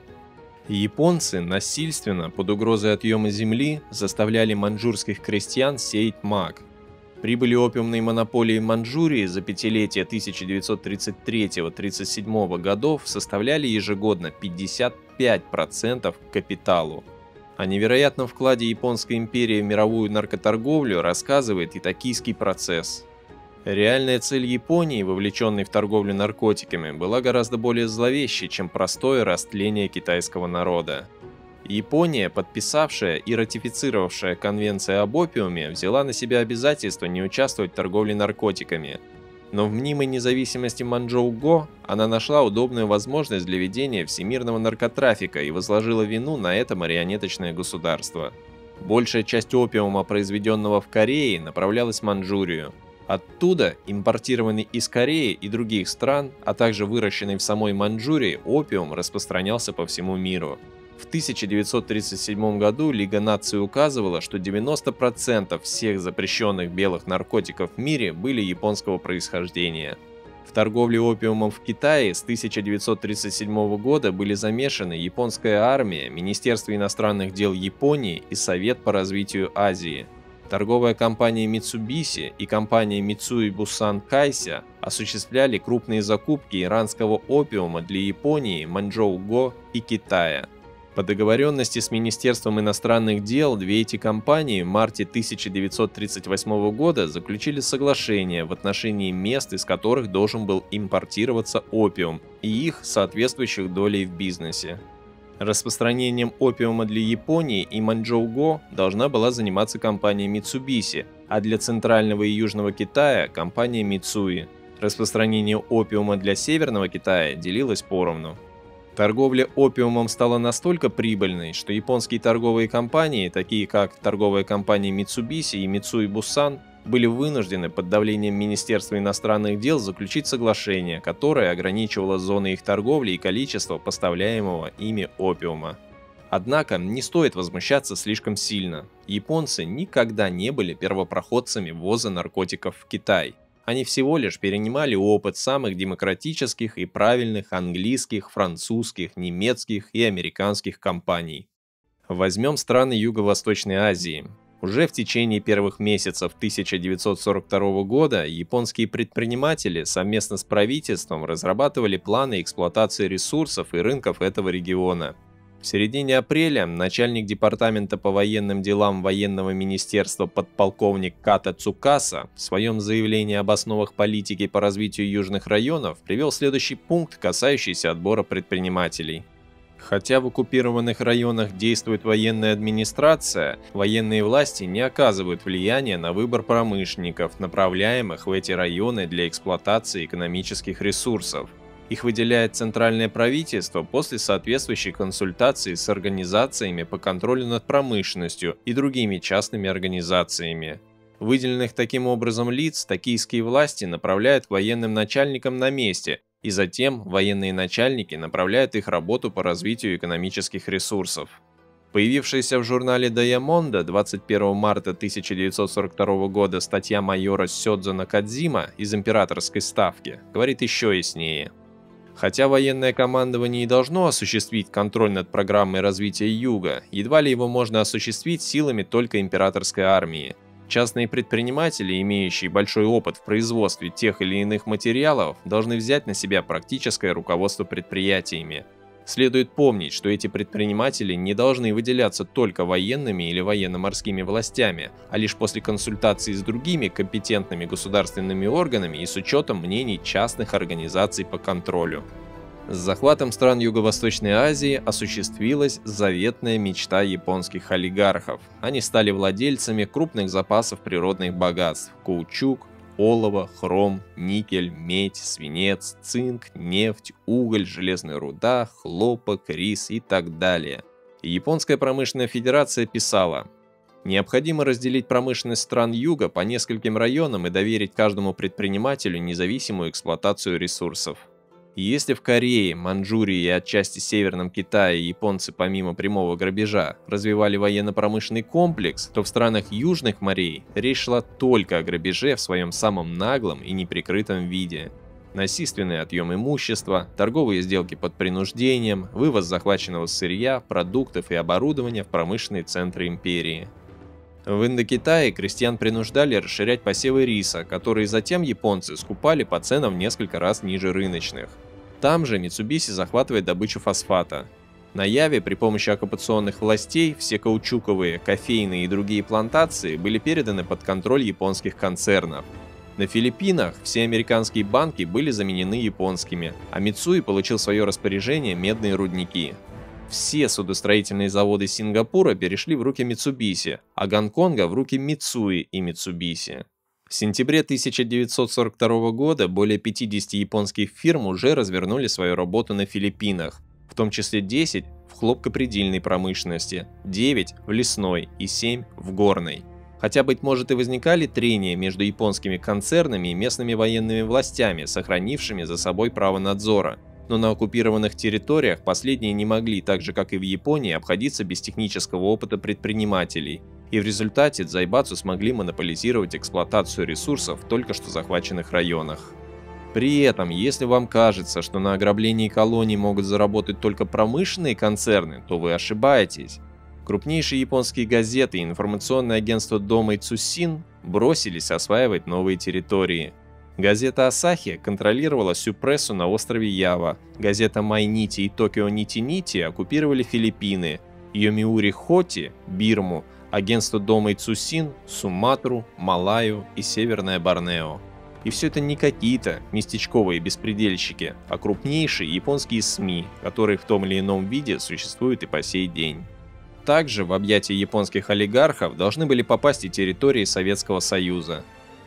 Японцы насильственно, под угрозой отъема земли, заставляли маньчжурских крестьян сеять мак. Прибыли опиумной монополии Манчжурии за пятилетие 1933-1937 годов составляли ежегодно 55% к капиталу. О невероятном вкладе Японской империи в мировую наркоторговлю рассказывает и токийский процесс. Реальная цель Японии, вовлеченной в торговлю наркотиками, была гораздо более зловещей, чем простое растление китайского народа. Япония, подписавшая и ратифицировавшая Конвенцию об опиуме, взяла на себя обязательство не участвовать в торговле наркотиками. Но в мнимой независимости Манчжоу-Го она нашла удобную возможность для ведения всемирного наркотрафика и возложила вину на это марионеточное государство. Большая часть опиума, произведенного в Корее, направлялась в Манчжурию. Оттуда, импортированный из Кореи и других стран, а также выращенный в самой Манчжурии, опиум распространялся по всему миру. В 1937 году Лига наций указывала, что 90% всех запрещенных белых наркотиков в мире были японского происхождения. В торговле опиумом в Китае с 1937 года были замешаны японская армия, Министерство иностранных дел Японии и Совет по развитию Азии. Торговая компания Mitsubishi и компания Mitsui Bussan Kaisha осуществляли крупные закупки иранского опиума для Японии, Манчжоу-Го и Китая. По договоренности с Министерством иностранных дел две эти компании в марте 1938 года заключили соглашение в отношении мест, из которых должен был импортироваться опиум, и их соответствующих долей в бизнесе. Распространением опиума для Японии и Маньчжоу-го должна была заниматься компания Mitsubishi, а для Центрального и Южного Китая – компания Mitsui. Распространение опиума для Северного Китая делилось поровну. Торговля опиумом стала настолько прибыльной, что японские торговые компании, такие как торговая компания Mitsubishi и Mitsui Bussan, были вынуждены под давлением Министерства иностранных дел заключить соглашение, которое ограничивало зоны их торговли и количество поставляемого ими опиума. Однако не стоит возмущаться слишком сильно. Японцы никогда не были первопроходцами ввоза наркотиков в Китай. Они всего лишь перенимали опыт самых демократических и правильных английских, французских, немецких и американских компаний. Возьмем страны Юго-Восточной Азии. Уже в течение первых месяцев 1942 года японские предприниматели совместно с правительством разрабатывали планы эксплуатации ресурсов и рынков этого региона. В середине апреля начальник департамента по военным делам военного министерства подполковник Ката Цукаса в своем заявлении об основах политики по развитию южных районов привел следующий пункт, касающийся отбора предпринимателей. Хотя в оккупированных районах действует военная администрация, военные власти не оказывают влияния на выбор промышленников, направляемых в эти районы для эксплуатации экономических ресурсов. Их выделяет центральное правительство после соответствующей консультации с организациями по контролю над промышленностью и другими частными организациями. Выделенных таким образом лиц токийские власти направляют к военным начальникам на месте, и затем военные начальники направляют их работу по развитию экономических ресурсов. Появившаяся в журнале Diamondo 21 марта 1942 года статья майора Сёдзо Накадзима из императорской ставки говорит еще яснее. Хотя военное командование и должно осуществить контроль над программой развития Юга, едва ли его можно осуществить силами только императорской армии. Частные предприниматели, имеющие большой опыт в производстве тех или иных материалов, должны взять на себя практическое руководство предприятиями. Следует помнить, что эти предприниматели не должны выделяться только военными или военно-морскими властями, а лишь после консультации с другими компетентными государственными органами и с учетом мнений частных организаций по контролю. С захватом стран Юго-Восточной Азии осуществилась заветная мечта японских олигархов. Они стали владельцами крупных запасов природных богатств – каучук, олово, хром, никель, медь, свинец, цинк, нефть, уголь, железная руда, хлопок, рис и так далее. И Японская промышленная федерация писала: «Необходимо разделить промышленность стран Юга по нескольким районам и доверить каждому предпринимателю независимую эксплуатацию ресурсов». Если в Корее, Маньчжурии и отчасти Северном Китае японцы помимо прямого грабежа развивали военно-промышленный комплекс, то в странах Южных морей речь шла только о грабеже в своем самом наглом и неприкрытом виде. Насильственный отъем имущества, торговые сделки под принуждением, вывоз захваченного сырья, продуктов и оборудования в промышленные центры империи. В Индокитае крестьян принуждали расширять посевы риса, которые затем японцы скупали по ценам в несколько раз ниже рыночных. Там же Mitsubishi захватывает добычу фосфата. На Яве при помощи оккупационных властей все каучуковые, кофейные и другие плантации были переданы под контроль японских концернов. На Филиппинах все американские банки были заменены японскими, а Mitsui получил в свое распоряжение медные рудники. Все судостроительные заводы Сингапура перешли в руки Mitsubishi, а Гонконга в руки Mitsui и Mitsubishi. В сентябре 1942 года более 50 японских фирм уже развернули свою работу на Филиппинах, в том числе 10 в хлопкопредельной промышленности, 9 в лесной и 7 в горной. Хотя, быть может, и возникали трения между японскими концернами и местными военными властями, сохранившими за собой право надзора. Но на оккупированных территориях последние не могли, так же как и в Японии, обходиться без технического опыта предпринимателей, и в результате дзайбацу смогли монополизировать эксплуатацию ресурсов в только что захваченных районах. При этом, если вам кажется, что на ограблении колоний могут заработать только промышленные концерны, то вы ошибаетесь. Крупнейшие японские газеты и информационное агентство Домэй Цусин бросились осваивать новые территории. Газета «Асахи» контролировала всю прессу на острове Ява, газета «Майнити» и «Токио Нити-Нити» оккупировали Филиппины, Йомиури Хоти– Бирму, агентство Домэй Цусин– Суматру, Малайю и Северное Борнео. И все это не какие-то местечковые беспредельщики, а крупнейшие японские СМИ, которые в том или ином виде существуют и по сей день. Также в объятия японских олигархов должны были попасть и территории Советского Союза.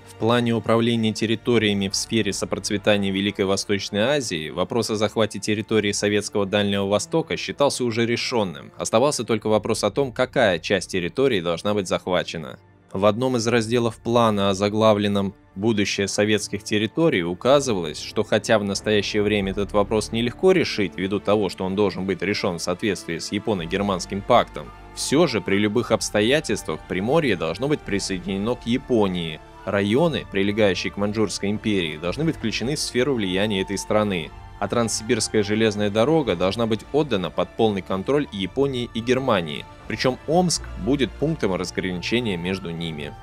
В плане управления территориями в сфере сопроцветания Великой Восточной Азии вопрос о захвате территории Советского Дальнего Востока считался уже решенным. Оставался только вопрос о том, какая часть территории должна быть захвачена. В одном из разделов плана, озаглавленном «Будущее советских территорий», указывалось, что хотя в настоящее время этот вопрос нелегко решить ввиду того, что он должен быть решен в соответствии с Японо-Германским пактом, все же при любых обстоятельствах Приморье должно быть присоединено к Японии. Районы, прилегающие к Маньчжурской империи, должны быть включены в сферу влияния этой страны, а Транссибирская железная дорога должна быть отдана под полный контроль Японии и Германии, причем Омск будет пунктом разграничения между ними.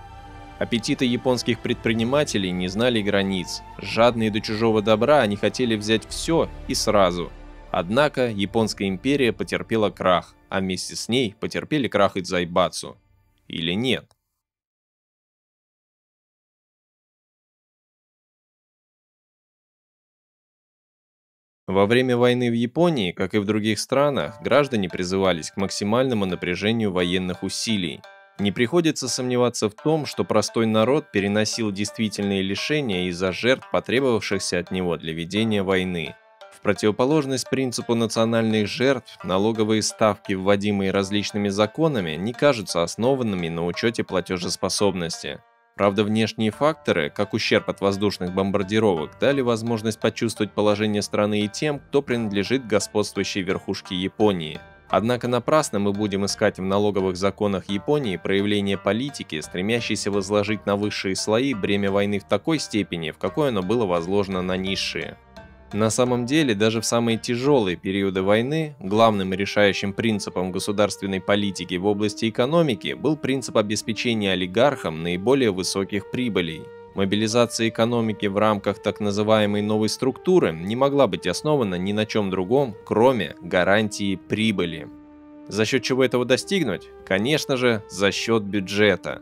Аппетиты японских предпринимателей не знали границ. Жадные до чужого добра, они хотели взять все и сразу. Однако Японская империя потерпела крах, а вместе с ней потерпели крах и Дзайбацу. Или нет? Во время войны в Японии, как и в других странах, граждане призывались к максимальному напряжению военных усилий. Не приходится сомневаться в том, что простой народ переносил действительные лишения из-за жертв, потребовавшихся от него для ведения войны. В противоположность принципу национальных жертв, налоговые ставки, вводимые различными законами, не кажутся основанными на учете платежеспособности. Правда, внешние факторы, как ущерб от воздушных бомбардировок, дали возможность почувствовать положение страны и тем, кто принадлежит к господствующей верхушке Японии. Однако напрасно мы будем искать в налоговых законах Японии проявление политики, стремящейся возложить на высшие слои бремя войны в такой степени, в какой оно было возложено на низшие. На самом деле, даже в самые тяжелые периоды войны, главным и решающим принципом государственной политики в области экономики был принцип обеспечения олигархам наиболее высоких прибылей. Мобилизация экономики в рамках так называемой новой структуры не могла быть основана ни на чем другом, кроме гарантии прибыли. За счет чего этого достигнуть? Конечно же, за счет бюджета.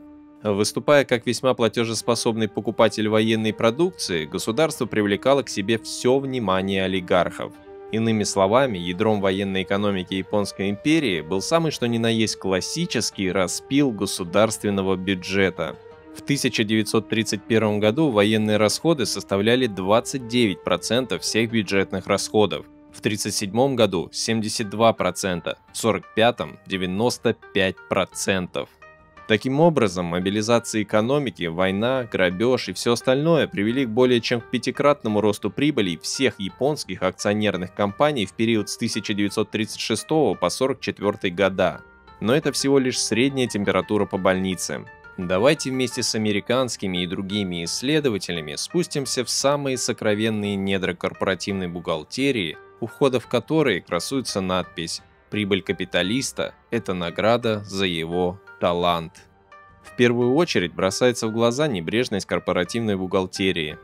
Выступая как весьма платежеспособный покупатель военной продукции, государство привлекало к себе все внимание олигархов. Иными словами, ядром военной экономики Японской империи был самый что ни на есть классический распил государственного бюджета. В 1931 году военные расходы составляли 29% всех бюджетных расходов, в 1937 году 72%, в 1945 – 95%. Таким образом, мобилизация экономики, война, грабеж и все остальное привели к более чем к пятикратному росту прибылей всех японских акционерных компаний в период с 1936 по 1944 года. Но это всего лишь средняя температура по больнице. Давайте вместе с американскими и другими исследователями спустимся в самые сокровенные недра корпоративной бухгалтерии, у входа в которые красуется надпись «Прибыль капиталиста – это награда за его талант». В первую очередь бросается в глаза небрежность корпоративной бухгалтерии.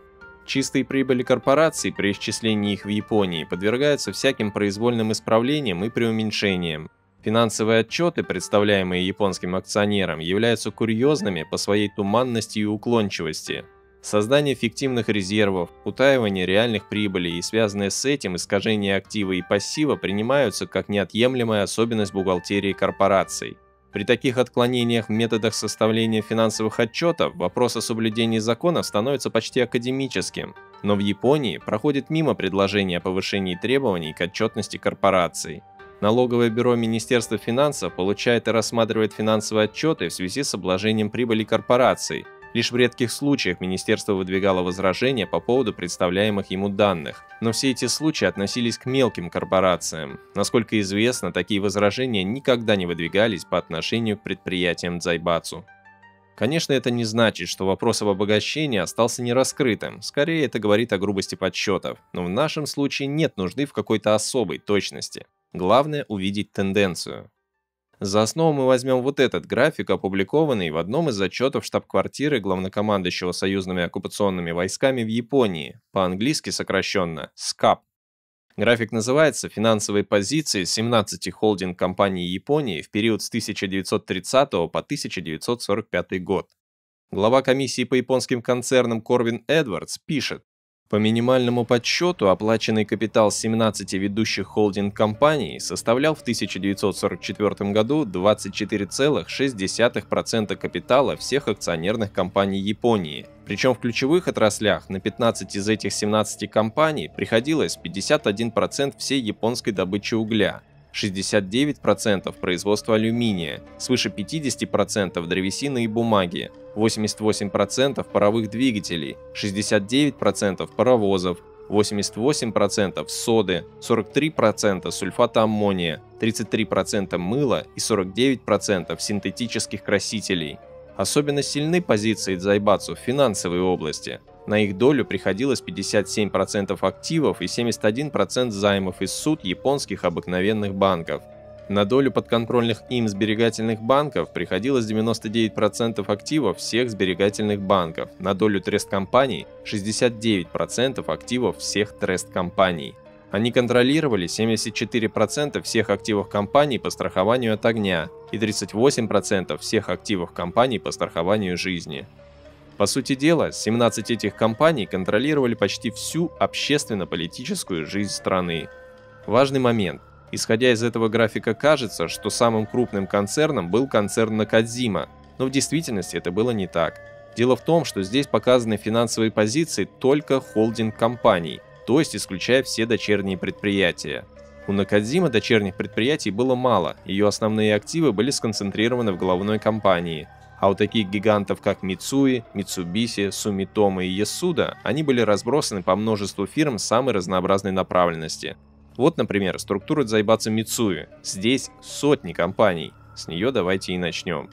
Чистые прибыли корпораций при исчислении их в Японии подвергаются всяким произвольным исправлениям и преуменьшениям. Финансовые отчеты, представляемые японским акционерам, являются курьезными по своей туманности и уклончивости. Создание фиктивных резервов, утаивание реальных прибылей и связанное с этим искажение актива и пассива принимаются как неотъемлемая особенность бухгалтерии корпораций. При таких отклонениях в методах составления финансовых отчетов вопрос о соблюдении законов становится почти академическим, но в Японии проходит мимо предложения о повышении требований к отчетности корпораций. Налоговое бюро Министерства финансов получает и рассматривает финансовые отчеты в связи с обложением прибыли корпораций. Лишь в редких случаях министерство выдвигало возражения по поводу представляемых ему данных, но все эти случаи относились к мелким корпорациям. Насколько известно, такие возражения никогда не выдвигались по отношению к предприятиям Дзайбацу. Конечно, это не значит, что вопрос об обогащении остался нераскрытым, скорее это говорит о грубости подсчетов, но в нашем случае нет нужды в какой-то особой точности. Главное увидеть тенденцию. За основу мы возьмем вот этот график, опубликованный в одном из отчетов штаб-квартиры главнокомандующего союзными оккупационными войсками в Японии, по-английски сокращенно СКАП. График называется «Финансовые позиции 17 холдинг-компаний Японии в период с 1930 по 1945 год». Глава комиссии по японским концернам Корвин Эдвардс пишет: по минимальному подсчету оплаченный капитал 17 ведущих холдинг-компаний составлял в 1944 году 24,6% капитала всех акционерных компаний Японии. Причем в ключевых отраслях на 15 из этих 17 компаний приходилось 51% всей японской добычи угля, 69% производства алюминия, свыше 50% древесины и бумаги, 88% паровых двигателей, 69% паровозов, 88% соды, 43% сульфата аммония, 33% мыла и 49% синтетических красителей. Особенно сильны позиции Дзайбацу в финансовой области. На их долю приходилось 57% активов и 71% займов из суд японских обыкновенных банков. На долю подконтрольных им сберегательных банков приходилось 99% активов всех сберегательных банков, на долю трест-компаний 69% активов всех трест-компаний. Они контролировали 74% всех активов компаний по страхованию от огня и 38% всех активов компаний по страхованию жизни. По сути дела, 17 этих компаний контролировали почти всю общественно-политическую жизнь страны. Важный момент. Исходя из этого графика, кажется, что самым крупным концерном был концерн Накадзима, но в действительности это было не так. Дело в том, что здесь показаны финансовые позиции только холдинг-компаний, то есть исключая все дочерние предприятия. У Накадзима дочерних предприятий было мало, ее основные активы были сконцентрированы в головной компании, а у таких гигантов, как Мицуи, Митсубиси, Сумитомо и Ясуда, они были разбросаны по множеству фирм самой разнообразной направленности. Вот, например, структура Дзайбацу Мицуи. Здесь сотни компаний. С нее давайте и начнем.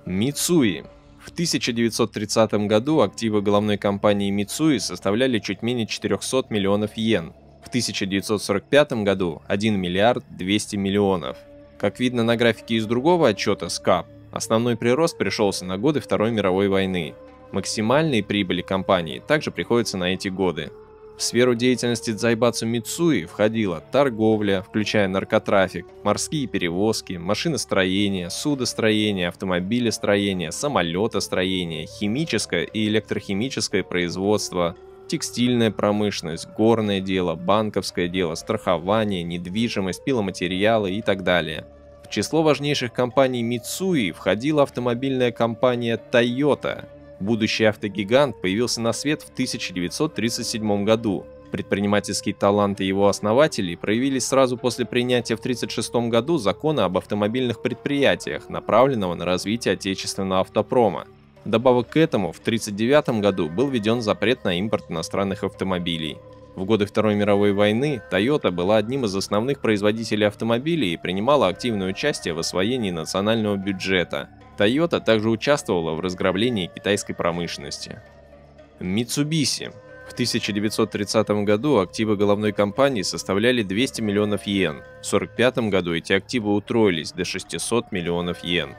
Мицуи. В 1930 году активы головной компании Мицуи составляли чуть менее 400 миллионов йен. В 1945 году 1 миллиард 200 миллионов. Как видно на графике из другого отчета СКАП, основной прирост пришелся на годы Второй мировой войны. Максимальные прибыли компании также приходятся на эти годы. В сферу деятельности Дзайбацу Мицуи входила торговля, включая наркотрафик, морские перевозки, машиностроение, судостроение, автомобилестроение, самолетостроение, химическое и электрохимическое производство, текстильная промышленность, горное дело, банковское дело, страхование, недвижимость, пиломатериалы и так далее. В число важнейших компаний Мицуи входила автомобильная компания Toyota. Будущий автогигант появился на свет в 1937 году. Предпринимательские таланты его основателей проявились сразу после принятия в 1936 году закона об автомобильных предприятиях, направленного на развитие отечественного автопрома. Вдобавок к этому, в 1939 году был введен запрет на импорт иностранных автомобилей. В годы Второй мировой войны Toyota была одним из основных производителей автомобилей и принимала активное участие в освоении национального бюджета. Toyota также участвовала в разграблении китайской промышленности. Mitsubishi. В 1930 году активы головной компании составляли 200 миллионов йен. В 1945 году эти активы утроились до 600 миллионов йен.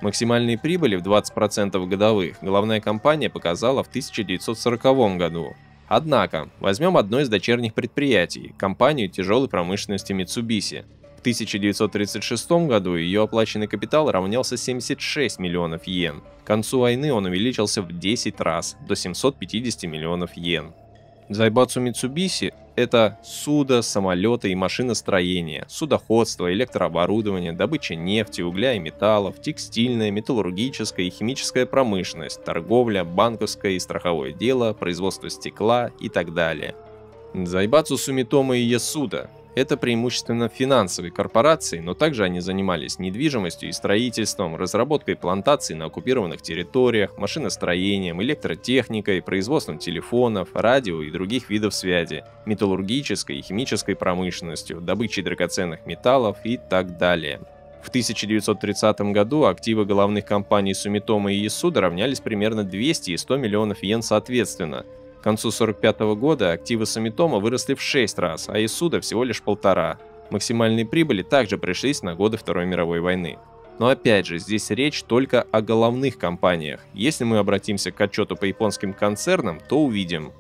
Максимальные прибыли в 20% годовых головная компания показала в 1940 году. Однако, возьмем одно из дочерних предприятий – компанию тяжелой промышленности Mitsubishi. В 1936 году ее оплаченный капитал равнялся 76 миллионов йен. К концу войны он увеличился в 10 раз, до 750 миллионов йен. Дзайбацу Mitsubishi – это судо, самолеты и машиностроение, судоходство, электрооборудование, добыча нефти, угля и металлов, текстильная, металлургическая и химическая промышленность, торговля, банковское и страховое дело, производство стекла и так далее. Дзайбацу Сумитомо и Ясуда – это преимущественно финансовые корпорации, но также они занимались недвижимостью и строительством, разработкой плантаций на оккупированных территориях, машиностроением, электротехникой, производством телефонов, радио и других видов связи, металлургической и химической промышленностью, добычей драгоценных металлов и так далее. В 1930 году активы головных компаний Сумитомо и Ясуда равнялись примерно 200 и 100 миллионов йен соответственно. К концу 1945 года активы Сумитомо выросли в 6 раз, а Ясуда всего лишь 1,5. Максимальные прибыли также пришлись на годы Второй мировой войны. Но опять же, здесь речь только о головных компаниях. Если мы обратимся к отчету по японским концернам, то увидим.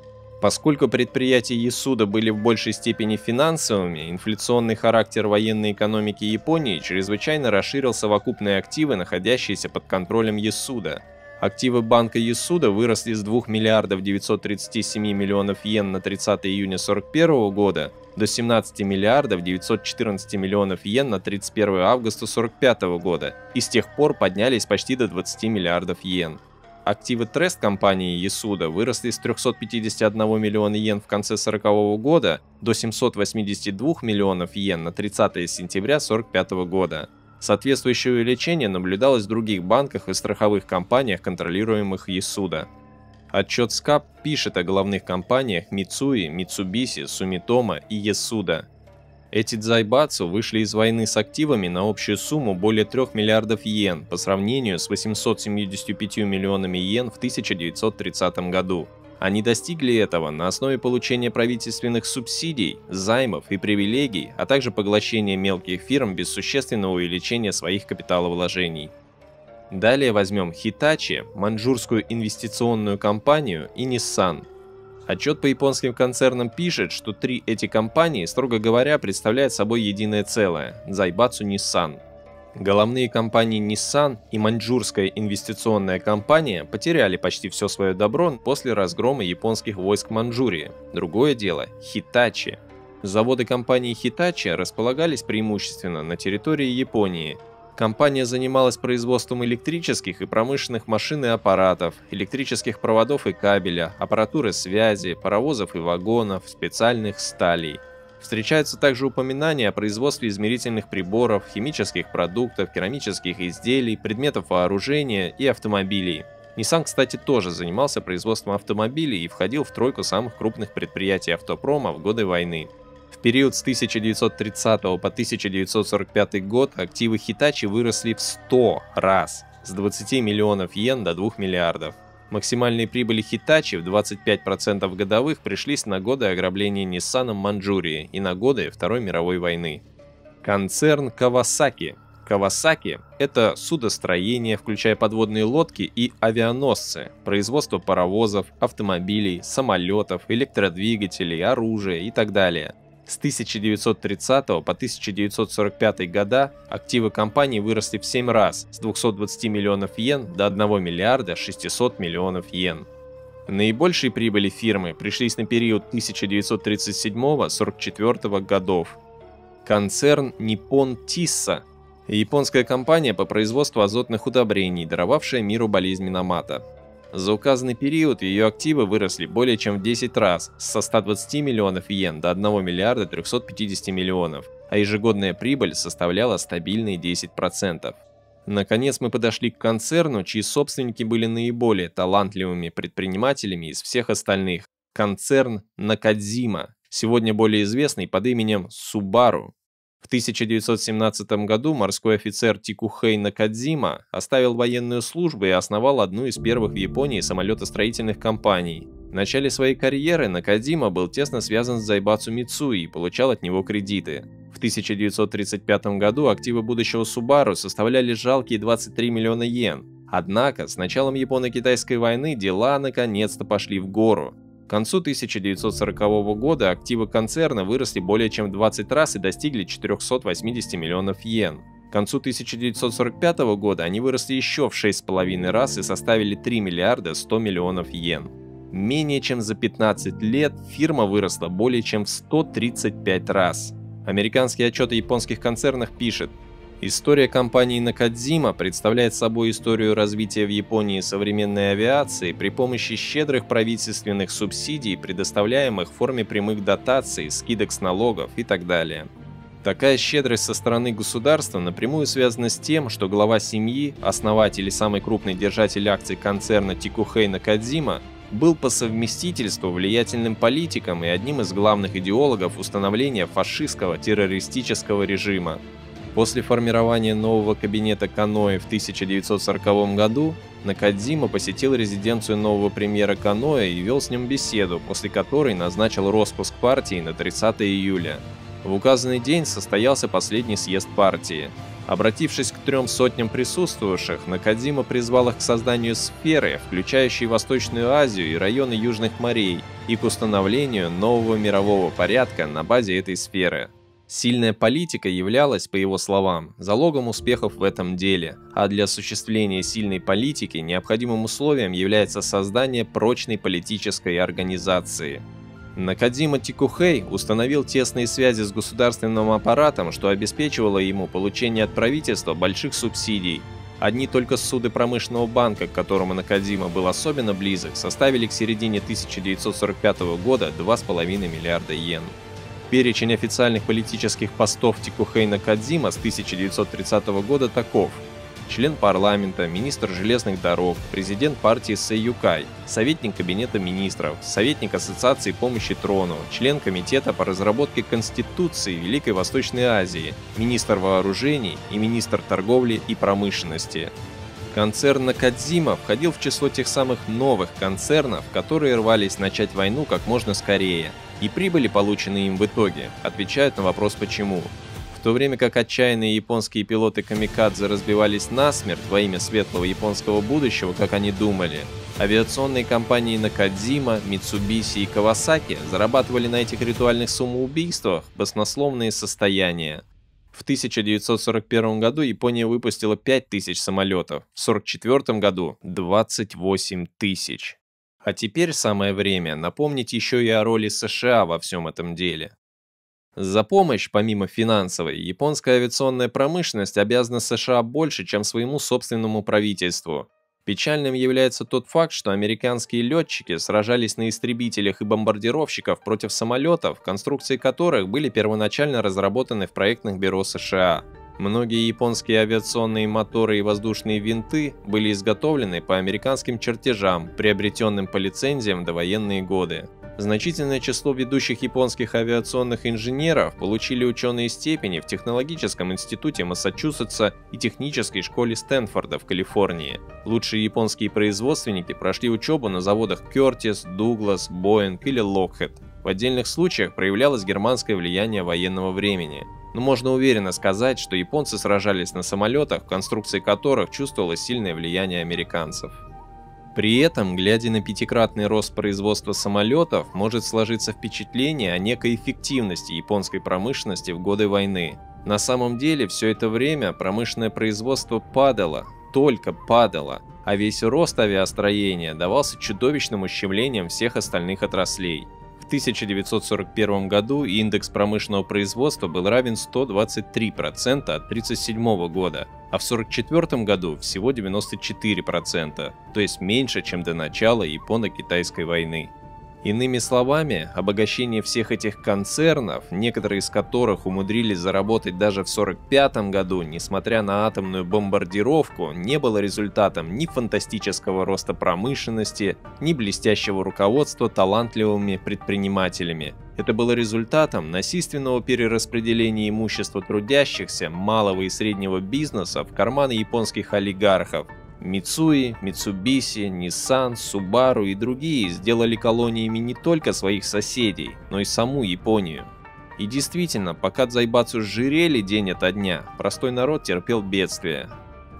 Поскольку предприятия Ясуда были в большей степени финансовыми, инфляционный характер военной экономики Японии чрезвычайно расширил совокупные активы, находящиеся под контролем Ясуда. Активы банка Ясуда выросли с 2 миллиардов 937 миллионов йен на 30 июня 1941 года до 17 миллиардов 914 миллионов йен на 31 августа 1945 года и с тех пор поднялись почти до 20 миллиардов йен. Активы трест-компании Ясуда выросли с 351 миллиона йен в конце 1940 года до 782 миллионов йен на 30 сентября 1945 года. Соответствующее увеличение наблюдалось в других банках и страховых компаниях, контролируемых Ясуда. Отчет СКАП пишет о главных компаниях Mitsui, Mitsubishi, Sumitomo и Ясуда. Эти дзайбацу вышли из войны с активами на общую сумму более 3 миллиардов йен по сравнению с 875 миллионами йен в 1930 году. Они достигли этого на основе получения правительственных субсидий, займов и привилегий, а также поглощения мелких фирм без существенного увеличения своих капиталовложений. Далее возьмем Hitachi, маньчжурскую инвестиционную компанию, и Nissan. Отчет по японским концернам пишет, что три эти компании, строго говоря, представляют собой единое целое – Zaibatsu Nissan. Головные компании Nissan и маньчжурская инвестиционная компания потеряли почти все свое добро после разгрома японских войск в Маньчжурии. Другое дело – Hitachi. Заводы компании Hitachi располагались преимущественно на территории Японии. Компания занималась производством электрических и промышленных машин и аппаратов, электрических проводов и кабеля, аппаратуры связи, паровозов и вагонов, специальных сталей. Встречаются также упоминания о производстве измерительных приборов, химических продуктов, керамических изделий, предметов вооружения и автомобилей. Nissan, кстати, тоже занимался производством автомобилей и входил в тройку самых крупных предприятий автопрома в годы войны. В период с 1930 по 1945 год активы Hitachi выросли в 100 раз, с 20 миллионов йен до 2 миллиардов. Максимальные прибыли Hitachi в 25% годовых пришлись на годы ограбления Ниссаном Маньчжурии и на годы Второй мировой войны. Концерн Kawasaki. Kawasaki – это судостроение, включая подводные лодки и авианосцы, производство паровозов, автомобилей, самолетов, электродвигателей, оружия и так далее. С 1930 по 1945 года активы компании выросли в 7 раз, с 220 миллионов йен до 1 миллиарда 600 миллионов йен. Наибольшие прибыли фирмы пришлись на период 1937-1944 годов. Концерн Nippon Tissa – японская компания по производству азотных удобрений, даровавшая миру болезнь Минамата. За указанный период ее активы выросли более чем в 10 раз, со 120 миллионов йен до 1 миллиарда 350 миллионов, а ежегодная прибыль составляла стабильные 10%. Наконец мы подошли к концерну, чьи собственники были наиболее талантливыми предпринимателями из всех остальных. Концерн Nakajima, сегодня более известный под именем Subaru. В 1917 году морской офицер Тикухей Накадзима оставил военную службу и основал одну из первых в Японии самолетостроительных компаний. В начале своей карьеры Накадзима был тесно связан с Zaibatsu Mitsui и получал от него кредиты. В 1935 году активы будущего Subaru составляли жалкие 23 миллиона йен. Однако с началом Японо-Китайской войны дела наконец-то пошли в гору. К концу 1940 года активы концерна выросли более чем в 20 раз и достигли 480 миллионов йен. К концу 1945 года они выросли еще в 6,5 раз и составили 3 миллиарда 100 миллионов йен. Менее чем за 15 лет фирма выросла более чем в 135 раз. Американский отчет о японских концернах пишет: история компании Накадзима представляет собой историю развития в Японии современной авиации при помощи щедрых правительственных субсидий, предоставляемых в форме прямых дотаций, скидок с налогов и так далее. Такая щедрость со стороны государства напрямую связана с тем, что глава семьи, основатель и самый крупный держатель акций концерна Тикухей Накадзима, был по совместительству влиятельным политиком и одним из главных идеологов установления фашистского террористического режима. После формирования нового кабинета Каноэ в 1940 году Накадзима посетил резиденцию нового премьера Каноэ и вел с ним беседу, после которой назначил распуск партии на 30 июля. В указанный день состоялся последний съезд партии. Обратившись к 300 присутствовавших, Накадзима призвал их к созданию сферы, включающей Восточную Азию и районы Южных морей, и к установлению нового мирового порядка на базе этой сферы. Сильная политика являлась, по его словам, залогом успехов в этом деле, а для осуществления сильной политики необходимым условием является создание прочной политической организации. Накадзима Тикухэй установил тесные связи с государственным аппаратом, что обеспечивало ему получение от правительства больших субсидий. Одни только суды промышленного банка, к которому Накадзима был особенно близок, составили к середине 1945 года 2,5 миллиарда йен. Перечень официальных политических постов Тикухэй Накадзима с 1930 года таков: член парламента, министр железных дорог, президент партии Сэйюкай, советник кабинета министров, советник ассоциации помощи трону, член комитета по разработке Конституции Великой Восточной Азии, министр вооружений и министр торговли и промышленности. Концерн Накадзима входил в число тех самых новых концернов, которые рвались начать войну как можно скорее, и прибыли, полученные им в итоге, отвечают на вопрос «почему?». В то время как отчаянные японские пилоты-камикадзе разбивались насмерть во имя светлого японского будущего, как они думали, авиационные компании Накадзима, Митсубиси и Кавасаки зарабатывали на этих ритуальных самоубийствах баснословные состояния. В 1941 году Япония выпустила 5000 самолетов, в 1944 году 28 тысяч. А теперь самое время напомнить еще и о роли США во всем этом деле. За помощь, помимо финансовой, японская авиационная промышленность обязана США больше, чем своему собственному правительству. Печальным является тот факт, что американские летчики сражались на истребителях и бомбардировщиках против самолетов, конструкции которых были первоначально разработаны в проектных бюро США. Многие японские авиационные моторы и воздушные винты были изготовлены по американским чертежам, приобретенным по лицензиям в довоенные годы. Значительное число ведущих японских авиационных инженеров получили ученые степени в Технологическом институте Массачусетса и Технической школе Стэнфорда в Калифорнии. Лучшие японские производственники прошли учебу на заводах Curtiss, Douglas, Boeing или Lockheed. В отдельных случаях проявлялось германское влияние военного времени. Но можно уверенно сказать, что японцы сражались на самолетах, в конструкции которых чувствовалось сильное влияние американцев. При этом, глядя на пятикратный рост производства самолетов, может сложиться впечатление о некой эффективности японской промышленности в годы войны. На самом деле, все это время промышленное производство падало, только падало, а весь рост авиастроения давался чудовищным ущемлением всех остальных отраслей. В 1941 году индекс промышленного производства был равен 123% от 1937 года, а в 1944 году всего 94%, то есть меньше, чем до начала Японо-Китайской войны. Иными словами, обогащение всех этих концернов, некоторые из которых умудрились заработать даже в 1945 году, несмотря на атомную бомбардировку, не было результатом ни фантастического роста промышленности, ни блестящего руководства талантливыми предпринимателями. Это было результатом насильственного перераспределения имущества трудящихся, малого и среднего бизнеса в карманы японских олигархов. Мицуи, Митсубиси, Nissan, Subaru и другие сделали колониями не только своих соседей, но и саму Японию. И действительно, пока дзайбацу сжирели день ото дня, простой народ терпел бедствия.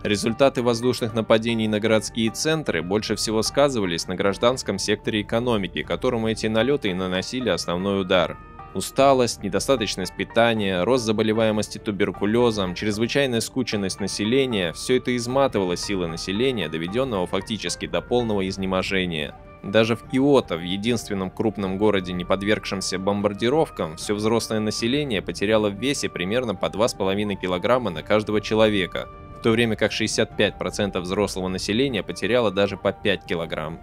Результаты воздушных нападений на городские центры больше всего сказывались на гражданском секторе экономики, которому эти налеты и наносили основной удар. Усталость, недостаточность питания, рост заболеваемости туберкулезом, чрезвычайная скученность населения – все это изматывало силы населения, доведенного фактически до полного изнеможения. Даже в Киото, в единственном крупном городе, не подвергшемся бомбардировкам, все взрослое население потеряло в весе примерно по 2,5 килограмма на каждого человека, в то время как 65% взрослого населения потеряло даже по 5 килограмм.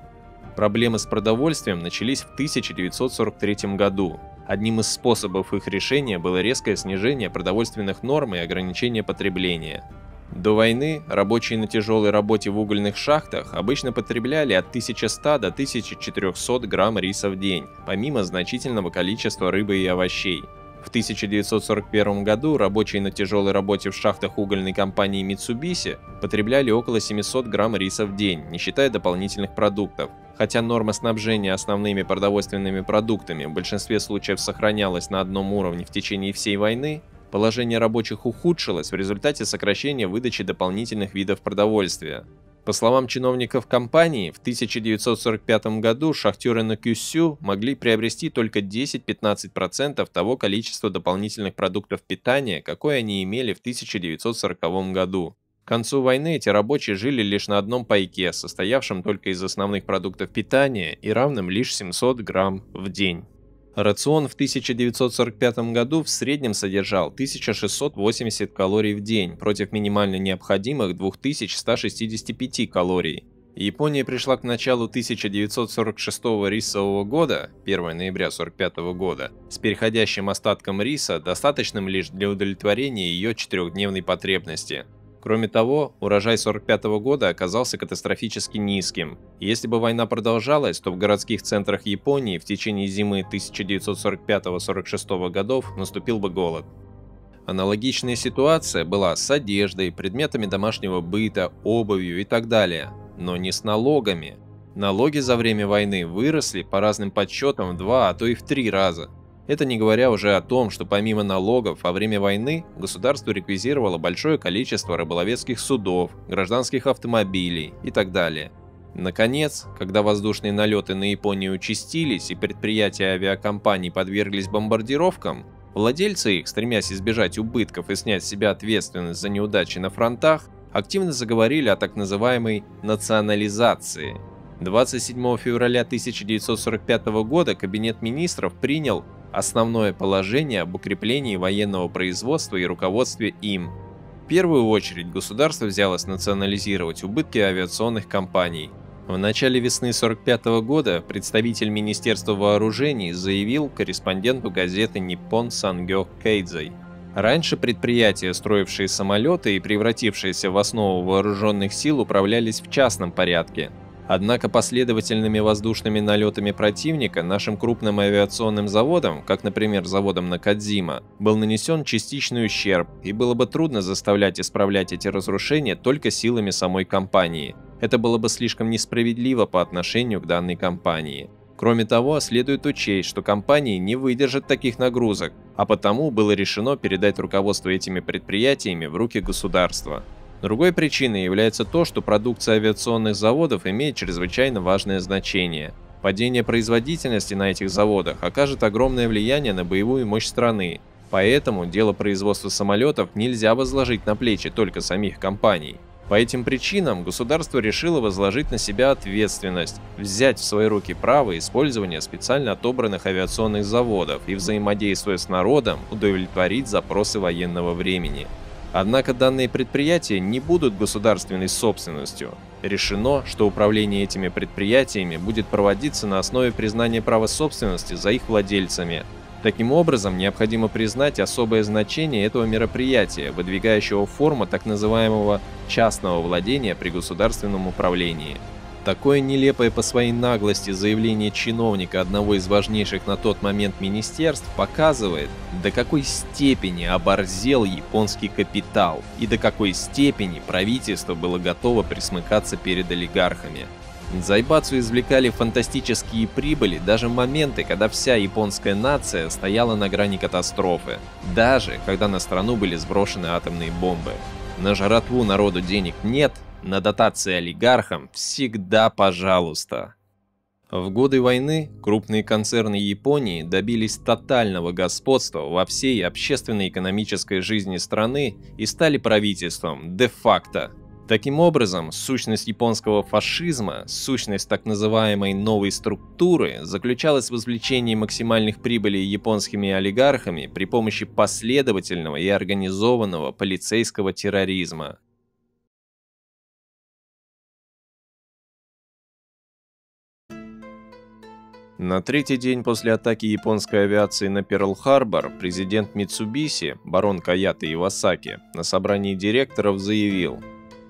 Проблемы с продовольствием начались в 1943 году. Одним из способов их решения было резкое снижение продовольственных норм и ограничение потребления. До войны рабочие на тяжелой работе в угольных шахтах обычно потребляли от 1100 до 1400 грамм риса в день, помимо значительного количества рыбы и овощей. В 1941 году рабочие на тяжелой работе в шахтах угольной компании Mitsubishi потребляли около 700 грамм риса в день, не считая дополнительных продуктов. Хотя норма снабжения основными продовольственными продуктами в большинстве случаев сохранялась на одном уровне в течение всей войны, положение рабочих ухудшилось в результате сокращения выдачи дополнительных видов продовольствия. По словам чиновников компании, в 1945 году шахтеры на Кюсю могли приобрести только 10-15% того количества дополнительных продуктов питания, какое они имели в 1940 году. К концу войны эти рабочие жили лишь на одном пайке, состоявшем только из основных продуктов питания и равным лишь 700 грамм в день. Рацион в 1945 году в среднем содержал 1680 калорий в день против минимально необходимых 2165 калорий. Япония пришла к началу 1946 рисового года, 1 ноября 1945 года, с переходящим остатком риса, достаточным лишь для удовлетворения ее 4-дневной потребности. Кроме того, урожай 1945 года оказался катастрофически низким. Если бы война продолжалась, то в городских центрах Японии в течение зимы 1945-1946 годов наступил бы голод. Аналогичная ситуация была с одеждой, предметами домашнего быта, обувью и так далее, но не с налогами. Налоги за время войны выросли по разным подсчетам в 2, а то и в 3 раза. Это не говоря уже о том, что помимо налогов во время войны государство реквизировало большое количество рыболовецких судов, гражданских автомобилей и так далее. Наконец, когда воздушные налеты на Японию участились и предприятия авиакомпаний подверглись бомбардировкам, владельцы их, стремясь избежать убытков и снять с себя ответственность за неудачи на фронтах, активно заговорили о так называемой национализации. 27 февраля 1945 года Кабинет министров принял основное положение об укреплении военного производства и руководстве им. В первую очередь государство взялось национализировать убытки авиационных компаний. В начале весны 1945 года представитель Министерства вооружений заявил корреспонденту газеты Nippon Sangyo Keizai: раньше предприятия, строившие самолеты и превратившиеся в основу вооруженных сил, управлялись в частном порядке. Однако последовательными воздушными налетами противника нашим крупным авиационным заводам, как, например, заводом Накадзима, был нанесен частичный ущерб, и было бы трудно заставлять исправлять эти разрушения только силами самой компании. Это было бы слишком несправедливо по отношению к данной компании. Кроме того, следует учесть, что компании не выдержат таких нагрузок, а потому было решено передать руководство этими предприятиями в руки государства. Другой причиной является то, что продукция авиационных заводов имеет чрезвычайно важное значение. Падение производительности на этих заводах окажет огромное влияние на боевую мощь страны, поэтому дело производства самолетов нельзя возложить на плечи только самих компаний. По этим причинам государство решило возложить на себя ответственность, взять в свои руки право использования специально отобранных авиационных заводов и, взаимодействуя с народом, удовлетворить запросы военного времени. Однако данные предприятия не будут государственной собственностью. Решено, что управление этими предприятиями будет проводиться на основе признания права собственности за их владельцами. Таким образом, необходимо признать особое значение этого мероприятия, выдвигающего форму так называемого частного владения при государственном управлении. Такое нелепое по своей наглости заявление чиновника одного из важнейших на тот момент министерств показывает, до какой степени оборзел японский капитал и до какой степени правительство было готово присмыкаться перед олигархами. Дзайбацу извлекали фантастические прибыли даже в моменты, когда вся японская нация стояла на грани катастрофы, даже когда на страну были сброшены атомные бомбы. На жратву народу денег нет, на дотации олигархам всегда пожалуйста. В годы войны крупные концерны Японии добились тотального господства во всей общественно-экономической жизни страны и стали правительством де-факто. Таким образом, сущность японского фашизма, сущность так называемой новой структуры, заключалась в извлечении максимальных прибылей японскими олигархами при помощи последовательного и организованного полицейского терроризма. На третий день после атаки японской авиации на Перл-Харбор президент Mitsubishi, барон Каято Ивасаки, на собрании директоров заявил: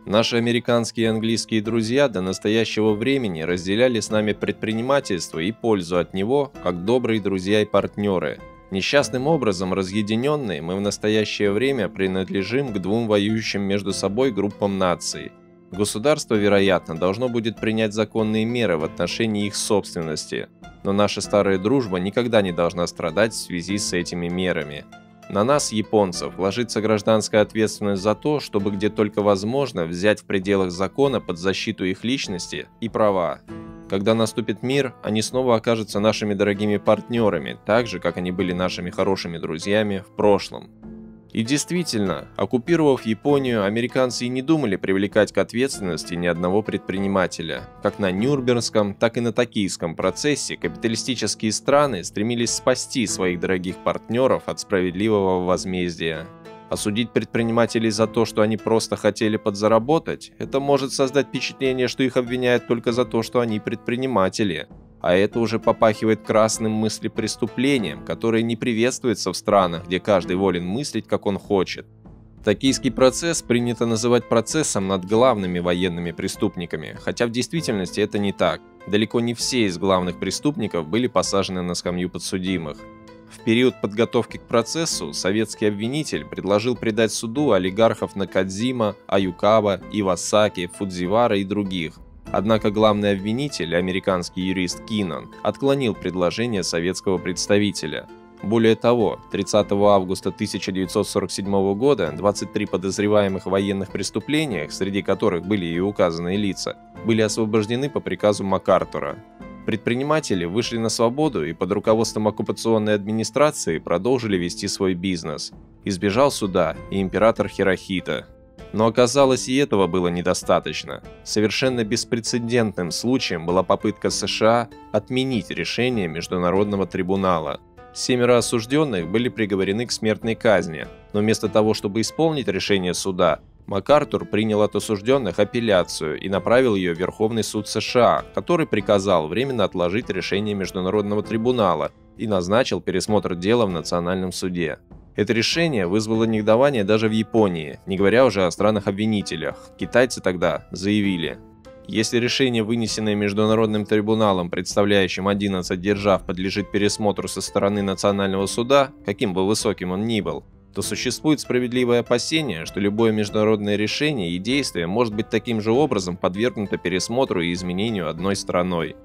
«Наши американские и английские друзья до настоящего времени разделяли с нами предпринимательство и пользу от него, как добрые друзья и партнеры. Несчастным образом разъединенные, мы в настоящее время принадлежим к двум воюющим между собой группам наций. Государство, вероятно, должно будет принять законные меры в отношении их собственности, но наша старая дружба никогда не должна страдать в связи с этими мерами. На нас, японцев, ложится гражданская ответственность за то, чтобы где только возможно взять в пределах закона под защиту их личности и права. Когда наступит мир, они снова окажутся нашими дорогими партнерами, так же, как они были нашими хорошими друзьями в прошлом. И действительно, оккупировав Японию, американцы и не думали привлекать к ответственности ни одного предпринимателя. Как на Нюрнбергском, так и на Токийском процессе капиталистические страны стремились спасти своих дорогих партнеров от справедливого возмездия. Осудить предпринимателей за то, что они просто хотели подзаработать, это может создать впечатление, что их обвиняют только за то, что они предприниматели. А это уже попахивает красным мыслепреступлением, которое не приветствуется в странах, где каждый волен мыслить, как он хочет. Токийский процесс принято называть процессом над главными военными преступниками, хотя в действительности это не так. Далеко не все из главных преступников были посажены на скамью подсудимых. В период подготовки к процессу советский обвинитель предложил предать суду олигархов Накадзима, Аюкава, Ивасаки, Фудзивара и других. Однако главный обвинитель, американский юрист Киннон, отклонил предложение советского представителя. Более того, 30 августа 1947 года 23 подозреваемых в военных преступлениях, среди которых были и указанные лица, были освобождены по приказу МакАртура. Предприниматели вышли на свободу и под руководством оккупационной администрации продолжили вести свой бизнес. Избежал суда и император Хирохита. Но оказалось, и этого было недостаточно. Совершенно беспрецедентным случаем была попытка США отменить решение Международного трибунала. 7 осужденных были приговорены к смертной казни, но вместо того, чтобы исполнить решение суда, МакАртур принял от осужденных апелляцию и направил ее в Верховный суд США, который приказал временно отложить решение Международного трибунала и назначил пересмотр дела в Национальном суде. Это решение вызвало негодование даже в Японии, не говоря уже о странах-обвинителях. Китайцы тогда заявили: если решение, вынесенное Международным трибуналом, представляющим 11 держав, подлежит пересмотру со стороны Национального суда, каким бы высоким он ни был, то существует справедливое опасение, что любое международное решение и действие может быть таким же образом подвергнуто пересмотру и изменению одной страной.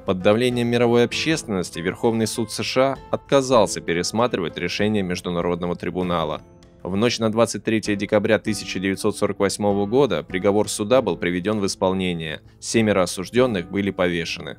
Под давлением мировой общественности Верховный суд США отказался пересматривать решение Международного трибунала. В ночь на 23 декабря 1948 года приговор суда был приведен в исполнение, 7 осужденных были повешены.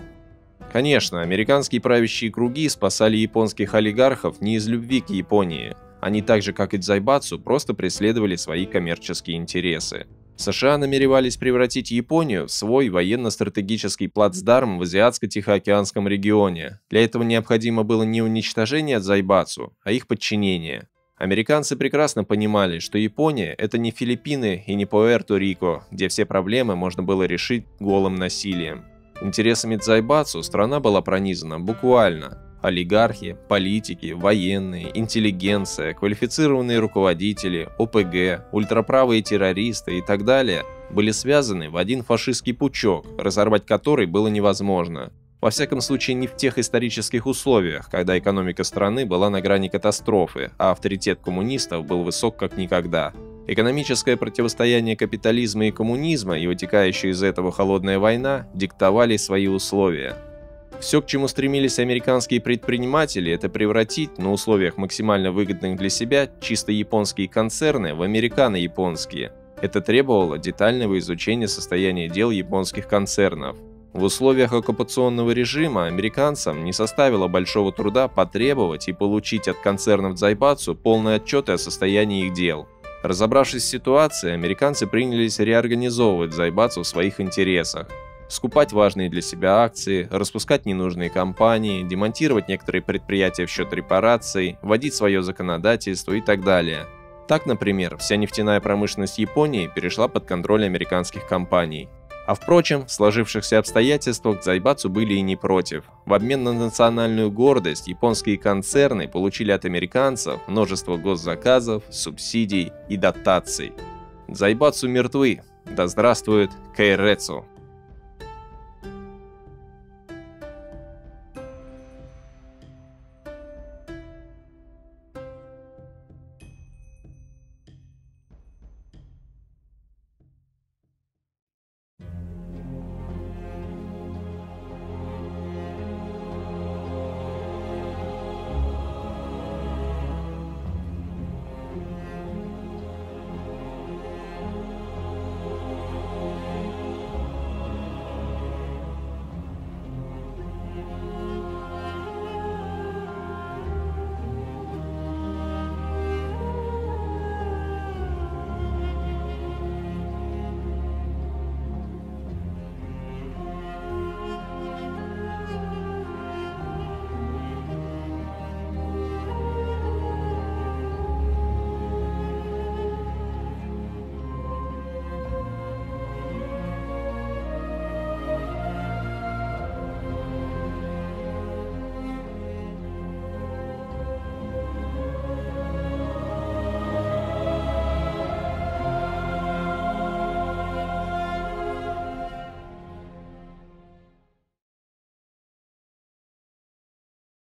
Конечно, американские правящие круги спасали японских олигархов не из любви к Японии. Они так же, как и Дзайбацу, просто преследовали свои коммерческие интересы. США намеревались превратить Японию в свой военно-стратегический плацдарм в Азиатско-Тихоокеанском регионе. Для этого необходимо было не уничтожение Дзайбацу, а их подчинение. Американцы прекрасно понимали, что Япония – это не Филиппины и не Пуэрто-Рико, где все проблемы можно было решить голым насилием. Интересами Дзайбацу страна была пронизана буквально. Олигархи, политики, военные, интеллигенция, квалифицированные руководители, ОПГ, ультраправые террористы и так далее были связаны в один фашистский пучок, разорвать который было невозможно. Во всяком случае, не в тех исторических условиях, когда экономика страны была на грани катастрофы, а авторитет коммунистов был высок как никогда. Экономическое противостояние капитализма и коммунизма и вытекающая из этого холодная война диктовали свои условия. Все, к чему стремились американские предприниматели, это превратить, на условиях максимально выгодных для себя, чисто японские концерны в американо-японские. Это требовало детального изучения состояния дел японских концернов. В условиях оккупационного режима американцам не составило большого труда потребовать и получить от концернов Дзайбацу полные отчеты о состоянии их дел. Разобравшись с ситуацией, американцы принялись реорганизовывать Дзайбацу в своих интересах. Скупать важные для себя акции, распускать ненужные компании, демонтировать некоторые предприятия в счет репараций, вводить свое законодательство и так далее. Так, например, вся нефтяная промышленность Японии перешла под контроль американских компаний. А впрочем, в сложившихся обстоятельствах Дзайбацу были и не против. В обмен на национальную гордость японские концерны получили от американцев множество госзаказов, субсидий и дотаций. Дзайбацу мертвы. Да здравствует Кэйрэцу!